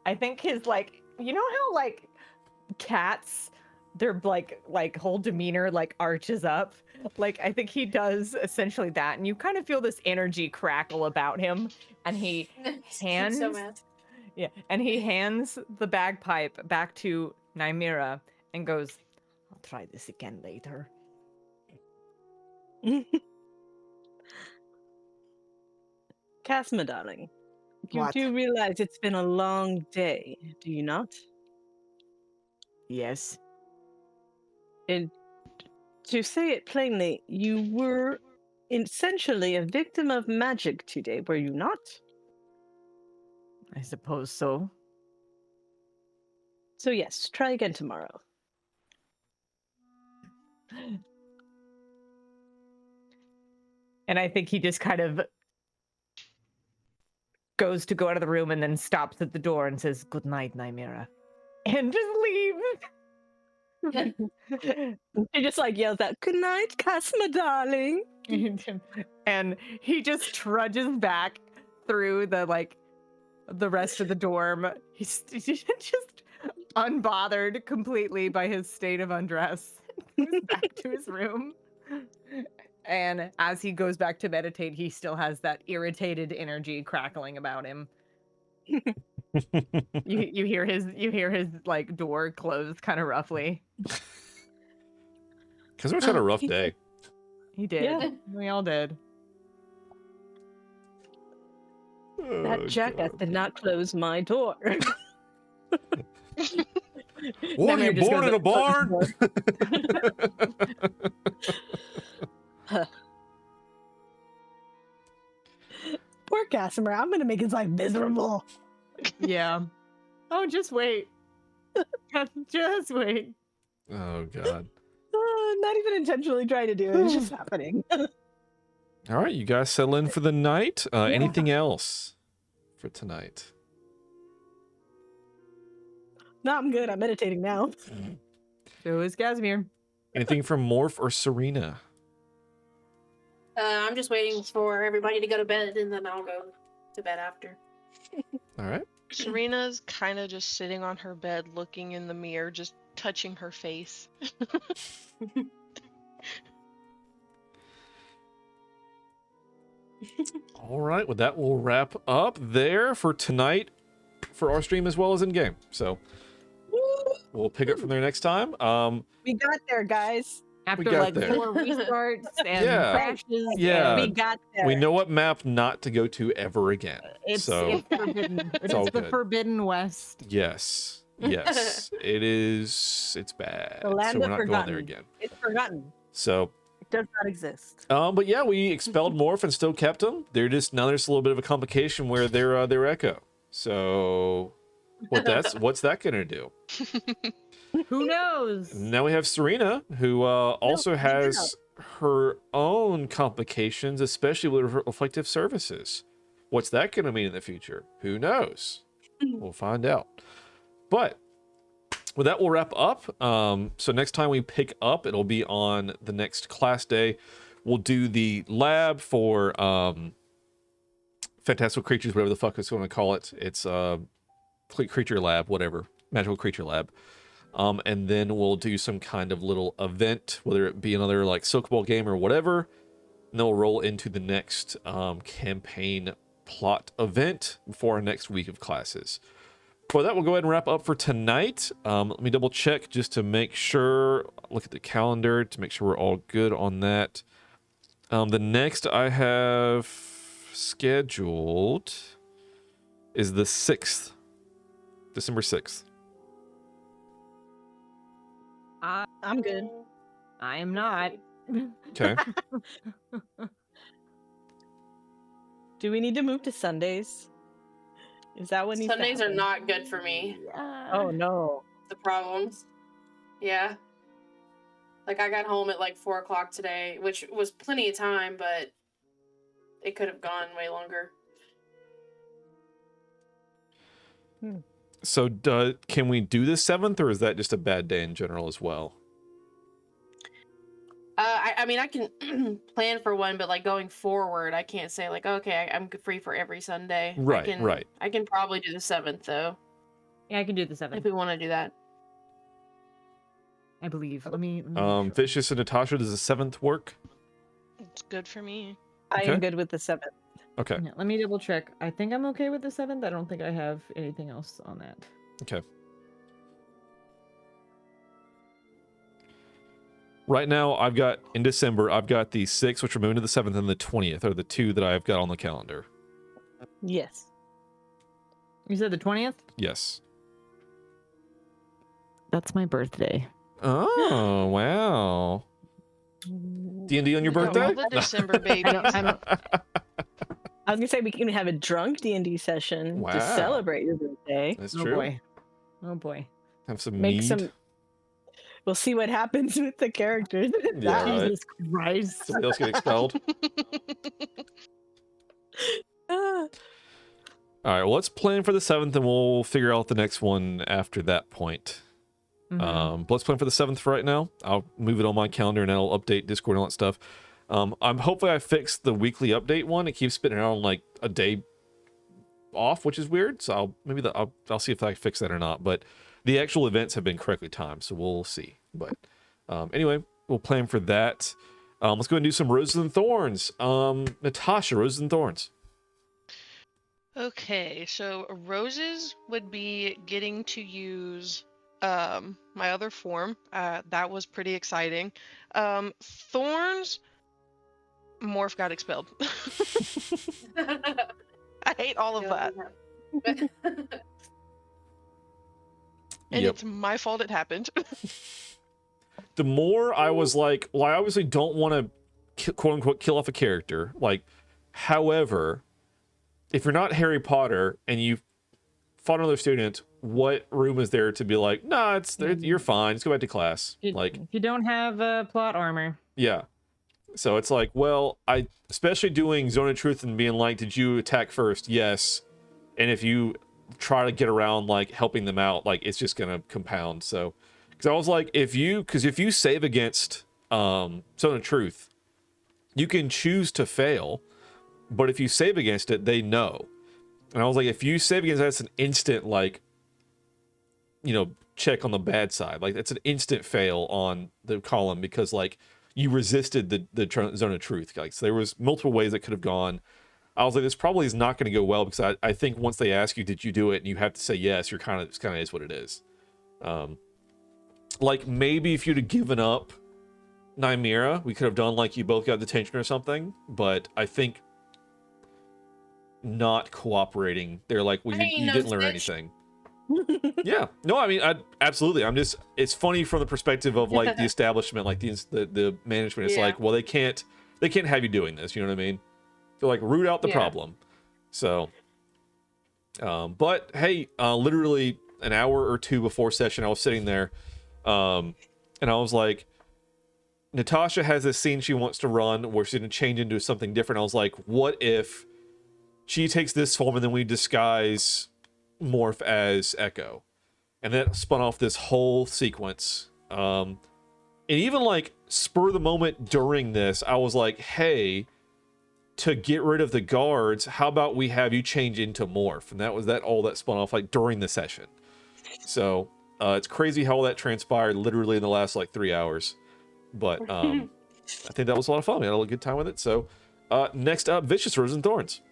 S3: I think his you know how like cats, their like whole demeanor like arches up. Like I think he does essentially that, and you kind of feel this energy crackle about him, and he hands
S4: so mad.
S3: and he hands the bagpipe back to Nymera and goes, "I'll try this again later."
S5: Casma, darling, you
S3: What?
S5: do realize it's been a long day, do you not?
S3: Yes.
S5: And to say it plainly, you were essentially a victim of magic today, were you not?
S3: I suppose so.
S5: So yes, try again tomorrow.
S3: And I think he just kind of goes to go out of the room and then stops at the door and says, "Good night, Nymera," and just leaves.
S5: He just like yells out, "Good night, Casma, darling."
S3: And he just trudges back through the rest of the dorm. He's just unbothered completely by his state of undress. Goes back to his room. And as he goes back to meditate, he still has that irritated energy crackling about him. You hear his like door close kind of roughly.
S2: Kazmir's had a rough day.
S3: He did.
S5: Yeah.
S3: We all did.
S5: That jackass did not close my door.
S2: What, are you
S5: just
S2: born
S5: goes
S2: in a
S5: up to
S2: barn?
S5: Poor Casimir, I'm gonna make his life miserable.
S3: Yeah. Oh, just wait. Just wait.
S2: Oh, God.
S5: Not even intentionally trying to do it, it's just happening.
S2: All right, you guys settle in for the night. Anything else for tonight?
S5: No, I'm good. I'm meditating now.
S3: So is Casimir.
S2: Anything from Morph or Serena?
S4: I'm just waiting for everybody to go to bed, and then I'll go to bed after.
S2: All right.
S6: Serena's kind of just sitting on her bed, looking in the mirror, just touching her face.
S2: All right. Well, that will wrap up there for tonight for our stream as well as in game. So we'll pick up from there next time.
S5: We got there, guys.
S3: After
S2: got
S3: like
S2: there.
S3: 4 restarts and
S2: Yeah.
S3: crashes.
S2: Yeah.
S5: We got there.
S2: We know what map not to go to ever again.
S3: It's forbidden. It's
S2: all
S3: the
S2: good.
S3: Forbidden West.
S2: Yes. Yes. It is. It's bad.
S5: The land
S2: so we're
S5: of
S2: not going
S5: forgotten.
S2: there again.
S5: It's forgotten.
S2: So
S5: It does not exist.
S2: but yeah, we expelled Morph and still kept them. They're just now there's a little bit of a complication where they're Echo. So what's that gonna do?
S3: Who knows?
S2: Now we have Serena, who also has her own complications, especially with reflective services. What's that gonna mean in the future? Who knows? We'll find out. But with that, we'll wrap up. So next time we pick up, it'll be on the next class day. We'll do the lab for fantastical creatures, whatever the fuck it's going to call it. It's creature lab, whatever, magical creature lab. And then we'll do some kind of little event, whether it be another like Silk Ball game or whatever. And then we'll roll into the next campaign plot event before our next week of classes. For that, we'll go ahead and wrap up for tonight. Let me double check just to make sure, look at the calendar to make sure we're all good on that. The next I have scheduled is the 6th, December 6th.
S5: I'm good.
S3: I am not.
S2: Okay.
S5: Do we need to move to Sundays? Is that what needs to
S4: Sundays are
S5: happen?
S4: not good for me.
S5: Oh no.
S4: The problems. Yeah. Like I got home at like 4 o'clock today, which was plenty of time, but it could have gone way longer.
S2: So can we do the 7th, or is that just a bad day in general as well?
S4: I mean, I can plan for one, but like going forward, I can't say like, okay, I'm free for every Sunday.
S2: Right, right.
S4: I can probably do the 7th though,
S3: Yeah, I can do the 7th.
S4: if we want to do that.
S3: I believe. Let me
S2: Vicious and Natasha, does the 7th work?
S6: It's good for me.
S5: I
S2: Okay.
S5: am good with the 7th.
S2: Okay.
S3: Yeah, let me double check. I think I'm okay with the 7th. I don't think I have anything else on that.
S2: Okay. Right now, I've got, in December, I've got the 6th, which we're moving to the 7th, and the 20th are the two that I've got on the calendar.
S5: Yes.
S3: You said the 20th?
S2: Yes.
S3: That's my birthday.
S2: Oh, wow. D&D on your birthday?
S6: All the December babies.
S3: I don't,
S5: I was gonna say we can have a drunk D&D session
S2: Wow.
S5: to celebrate your birthday.
S2: That's
S3: oh
S2: true.
S3: boy. Oh boy.
S2: Have some
S5: Make
S2: mead.
S5: some. We'll see what happens with the characters.
S2: Yeah, right.
S3: Jesus Christ.
S2: Somebody else get expelled.
S5: Ah.
S2: All right, well, let's plan for the 7th, and we'll figure out the next one after that point. But let's plan for the 7th for right now. I'll move it on my calendar, and I'll update Discord and all that stuff. I'm hopefully I fixed the weekly update one. It keeps spitting out on like a day off, which is weird. So I'll see if I fix that or not. But the actual events have been correctly timed, so we'll see. But anyway, we'll plan for that. Let's go and do some Roses and Thorns. Natasha, Roses and Thorns.
S6: Okay, so roses would be getting to use my other form. That was pretty exciting. Thorns, Morph got expelled. I hate all of that. And
S2: Yep.
S6: it's my fault it happened.
S2: The more I was like, well, I obviously don't want to quote unquote kill off a character. Like, however, if you're not Harry Potter and you fought another student, what room is there to be like, nah, you're fine. Just go back to class. Like,
S3: If you don't have plot armor.
S2: yeah. So it's like, well, especially doing Zone of Truth and being like, did you attack first? Yes. And if you try to get around like helping them out, like it's just gonna compound. So, because I was like, if you save against Zone of Truth, you can choose to fail, but if you save against it, they know. And I was like, if you save against that, it's an instant like, check on the bad side. Like it's an instant fail on the column because like you resisted the Zone of Truth. Like, so there was multiple ways that could have gone. I was like, this probably is not going to go well because I think once they ask you, did you do it? And you have to say yes, it's kind of is what it is. Like maybe if you'd have given up Nymera, we could have done like you both got detention or something. But I think not cooperating, they're like, well, you didn't learn anything. Yeah, no, I mean, absolutely. It's funny from the perspective of like the establishment, like the management. It's like, well, they can't have you doing this. You know what I mean? They're like, root out the problem. So, but hey, literally an hour or two before session, I was sitting there, and I was like, Natasha has this scene she wants to run where she's going to change into something different. I was like, what if she takes this form and then we disguise Morph as Echo? And that spun off this whole sequence. And even like spur of the moment during this, I was like, hey, to get rid of the guards, how about we have you change into Morph? And that all that spun off like during the session. So it's crazy how all that transpired literally in the last like 3 hours. But I think that was a lot of fun. We had a good time with it. So next up, Vicious Roses and Thorns.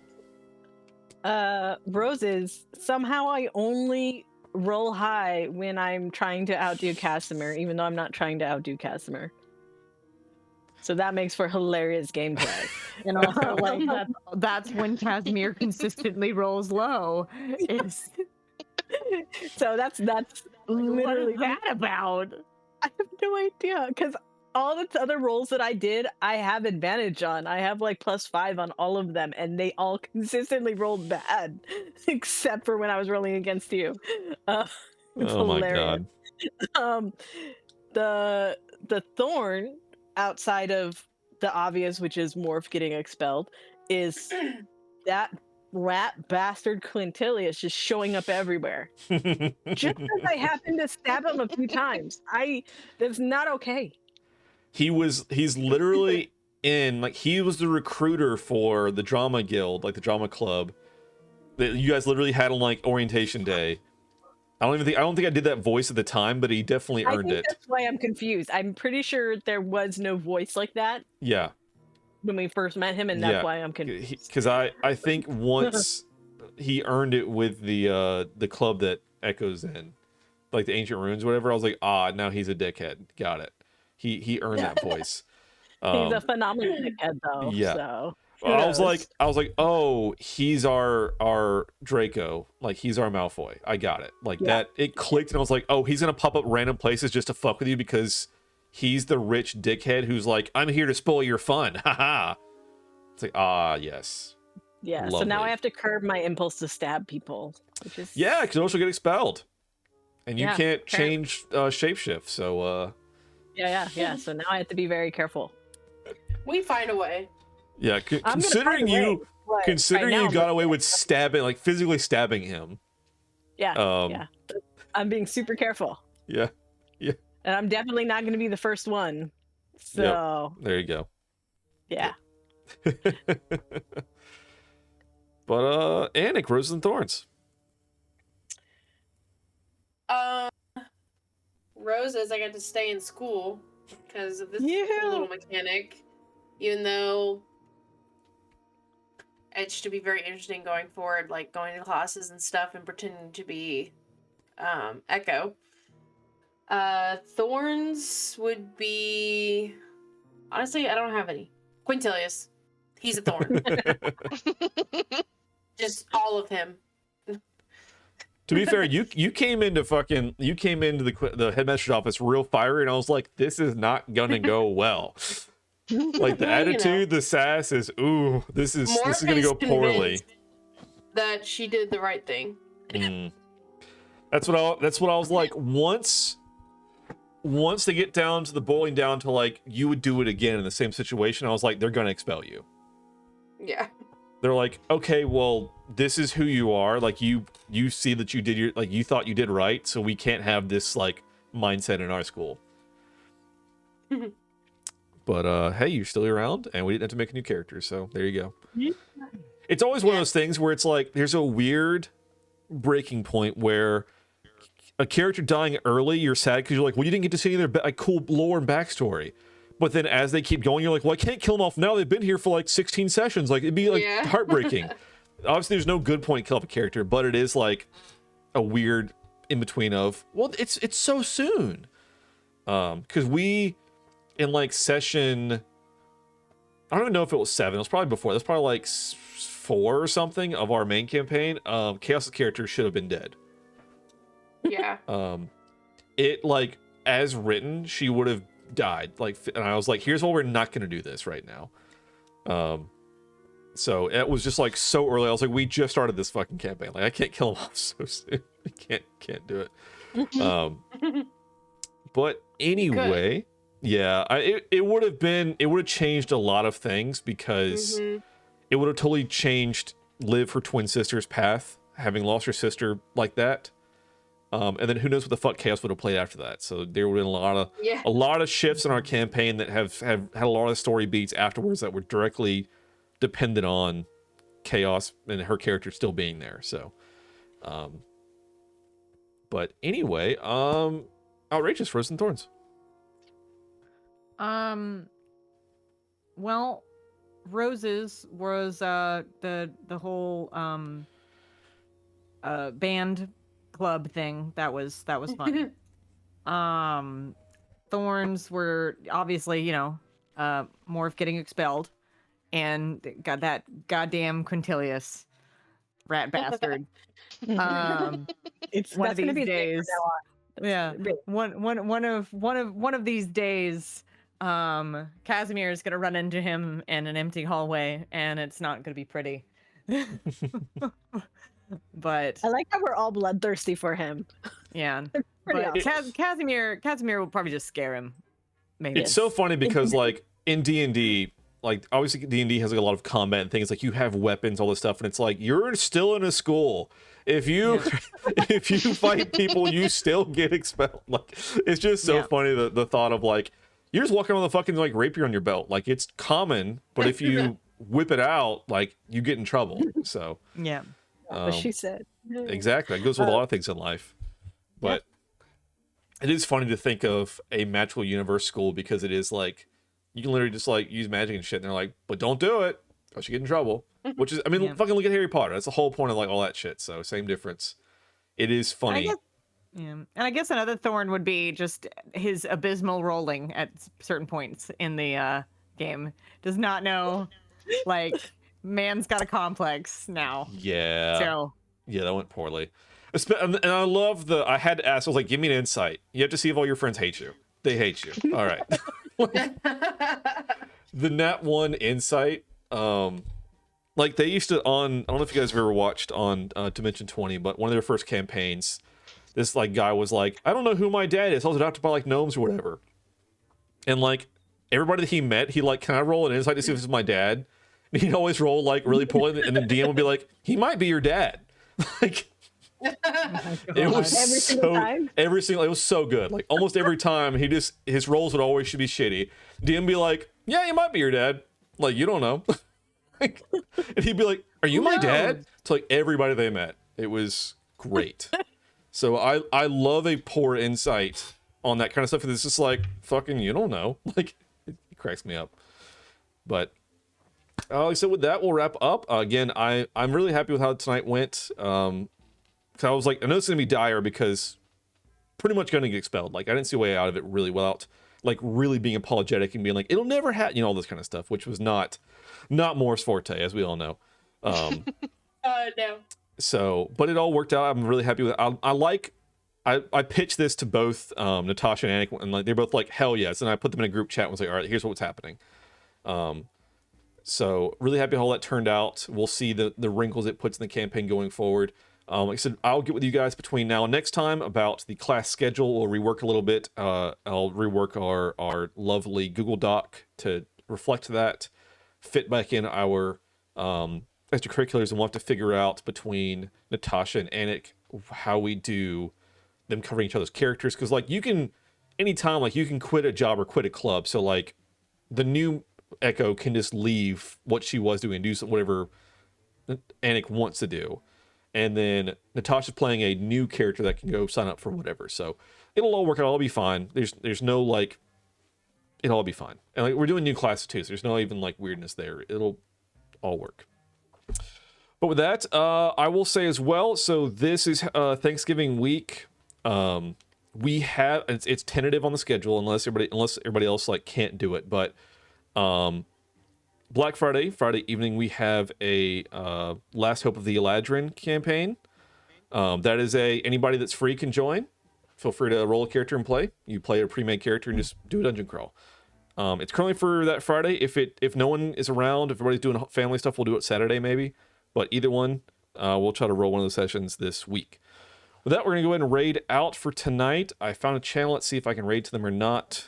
S5: Roses, somehow I only roll high when I'm trying to outdo Casimir, even though I'm not trying to outdo Casimir. So that makes for hilarious gameplay.
S3: And also, like, that's when Casimir consistently rolls low.
S5: So that's literally
S3: what is that about?
S5: I have no idea, because all the other rolls that I did, I have advantage on. I have like +5 on all of them, and they all consistently rolled bad, except for when I was rolling against you. It's hilarious.
S2: My God.
S5: The thorn outside of the obvious, which is Morph getting expelled, is that rat bastard Quintilius just showing up everywhere. Just as I happened to stab him a few times. That's not okay.
S2: He's literally in, like, he was the recruiter for the drama guild, like the drama club that you guys literally had on like orientation day. I don't think I did that voice at the time, but he definitely earned it.
S5: That's why I'm confused. I'm pretty sure there was no voice like that
S2: Yeah.
S5: when we first met him, and that's why I'm confused.
S2: Because I think once he earned it with the club that Echo's in, like the Ancient Runes, whatever. I was like, now he's a dickhead. Got it. He earned that voice.
S5: He's a phenomenal dickhead, though.
S2: Yeah.
S5: So
S2: I was like, oh, he's our Draco, like he's our Malfoy. I got it. Like that, it clicked, and I was like, oh, he's gonna pop up random places just to fuck with you because he's the rich dickhead who's like, I'm here to spoil your fun, haha. It's like, yes.
S5: Yeah.
S2: Lovely.
S5: So now I have to curb my impulse to stab people, which is
S2: Yeah, because also get expelled. and you
S3: Yeah,
S2: can't
S3: apparently.
S2: change shapeshift. So
S5: Yeah. So now I have to be very careful.
S4: We find a way.
S2: yeah,
S5: I'm gonna find a way, but
S2: considering
S5: right now
S2: you
S5: I'm
S2: got
S5: looking
S2: away
S5: at
S2: with
S5: stuff.
S2: stabbing, like physically stabbing him.
S5: Yeah,
S2: Um,
S5: yeah. I'm being super careful,
S2: Yeah.
S5: and I'm definitely not going to be the first one. So
S2: There you go.
S5: yeah.
S2: But Anic, Roses and Thorns.
S4: Roses, I got to stay in school because of this
S5: Yeah.
S4: little mechanic. Even though it should be very interesting going forward, like going to classes and stuff and pretending to be Echo. Thorns would be, honestly, I don't have any. Quintilius, he's a thorn. Just all of him.
S2: To be fair, you came into the headmaster's office real fiery, and I was like, this is not gonna go well. Like the
S4: Well, you know.
S2: attitude, the sass is this is gonna
S4: Morphe's
S2: go poorly.
S4: convinced that she did the right thing.
S2: Mm. That's what I was like. Once they get down to the boiling down to like you would do it again in the same situation, I was like, they're gonna expel you.
S4: Yeah.
S2: They're like, okay, well, this is who you are. Like you see that you did you thought you did right, so we can't have this like mindset in our school. But hey, you're still around, and we didn't have to make a new character, so there you go.
S5: Yeah.
S2: It's always one of those things where it's like there's a weird breaking point where a character dying early, you're sad because you're like, well, you didn't get to see their like cool lore and backstory. But then as they keep going, you're like, well, I can't kill them off now. They've been here for like 16 sessions. Like it'd be like heartbreaking. Obviously, there's no good point to kill off a character, but it is like a weird in between of, well, it's so soon. Because we in like session, I don't even know if it was 7. It was probably before. That's probably like 4 or something of our main campaign. Chaos's character should have been dead.
S4: Yeah.
S2: It like as written, she would have died. Like, and I was like, here's why we're not going to do this right now. So it was just like so early. I was like, we just started this fucking campaign. Like, I can't kill him off so soon. can't do it. But anyway, yeah, it would have changed a lot of things because it would have totally changed Liv, her twin sister's path, having lost her sister like that. And then who knows what the fuck Chaos would have played after that. So there would have been a lot of shifts in our campaign that have had a lot of story beats afterwards that were directly dependent on Chaos and her character still being there. So, but anyway, OutRacheous, Roses and Thorns.
S3: Well, Roses was the whole band club thing that was fun. Thorns were obviously, Morph getting expelled, and got that goddamn Quintilius rat bastard.
S5: It's
S3: One of
S5: that's gonna
S3: these
S5: be
S3: days. Yeah, one of these days, Casimir is gonna run into him in an empty hallway, and it's not gonna be pretty. But
S5: I like how we're all bloodthirsty for him.
S3: yeah,
S5: Pretty
S3: but
S5: awesome.
S3: Casimir will probably just scare him. Maybe
S2: It's so funny because like in D&D, like obviously D&D has like a lot of combat and things, like you have weapons, all this stuff, and it's like you're still in a school. If you if you fight people, you still get expelled. Like it's just so funny the thought of like you're just walking around with a fucking like rapier on your belt. Like it's common, but if you whip it out, like you get in trouble. So
S3: yeah.
S5: What she said.
S2: exactly, that goes with a lot of things in life. But it is funny to think of a magical universe school because it is like you can literally just like use magic and shit, and they're like, but don't do it, or you get in trouble. Which is, I mean, fucking look at Harry Potter. That's the whole point of like all that shit. So same difference. It is funny.
S3: And I guess another thorn would be just his abysmal rolling at certain points in the game. Does not know, like, man's got a complex now.
S2: Yeah.
S3: So
S2: yeah, that went poorly. And I love I had to ask, I was like, give me an insight. You have to see if all your friends hate you. They hate you. All right. The Nat 1 insight, like they used to I don't know if you guys have ever watched on Dimension 20, but one of their first campaigns, this like guy was like, I don't know who my dad is. I was adopted by like gnomes or whatever. And like everybody that he met, he like, can I roll an insight to see if this is my dad? And he'd always roll like really poorly, and the DM would be like, he might be your dad. Like it was
S5: Every single time?
S2: it was so good. Like almost every time his rolls would always should be shitty. DM be like, yeah, he might be your dad. Like, you don't know. Like, and he'd be like, are you my dad? To like everybody they met. It was great. So I love a poor insight on that kind of stuff. It's just like, fucking, you don't know. Like, it cracks me up. But so with that, we'll wrap up. Again, I'm really happy with how tonight went. Cause I was like, I know it's gonna be dire because pretty much gonna get expelled. Like, I didn't see a way out of it really without like really being apologetic and being like, it'll never happen, you know, all this kind of stuff, which was not Moore's forte, as we all know.
S4: No.
S2: So, but it all worked out. I'm really happy with it. I pitched this to both Natasha and Anic, and like they're both like, hell yes. And I put them in a group chat and was like, all right, here's what's happening. So really happy how that turned out. We'll see the wrinkles it puts in the campaign going forward. Like I said, I'll get with you guys between now and next time about the class schedule. We'll rework a little bit. I'll rework our lovely Google Doc to reflect that, fit back in our extracurriculars, and we'll have to figure out between Natasha and Anic how we do them covering each other's characters. Because like you can anytime like you can quit a job or quit a club. So like the new Echo can just leave what she was doing and do whatever Anic wants to do. And then Natasha's playing a new character that can go sign up for whatever. So it'll all work out. It'll be fine. There's no like, it'll all be fine. And like we're doing new classes too, so there's no even like weirdness there. It'll all work. But with that, I will say as well. So this is Thanksgiving week. We have it's tentative on the schedule unless everybody else like can't do it. But Black Friday evening, we have a Last Hope of the Eladrin campaign. That is anybody that's free can join. Feel free to roll a character and play. You play a pre-made character and just do a dungeon crawl. It's currently for that Friday. If no one is around, if everybody's doing family stuff, we'll do it Saturday maybe. But either one, we'll try to roll one of the sessions this week. With that, we're going to go ahead and raid out for tonight. I found a channel. Let's see if I can raid to them or not.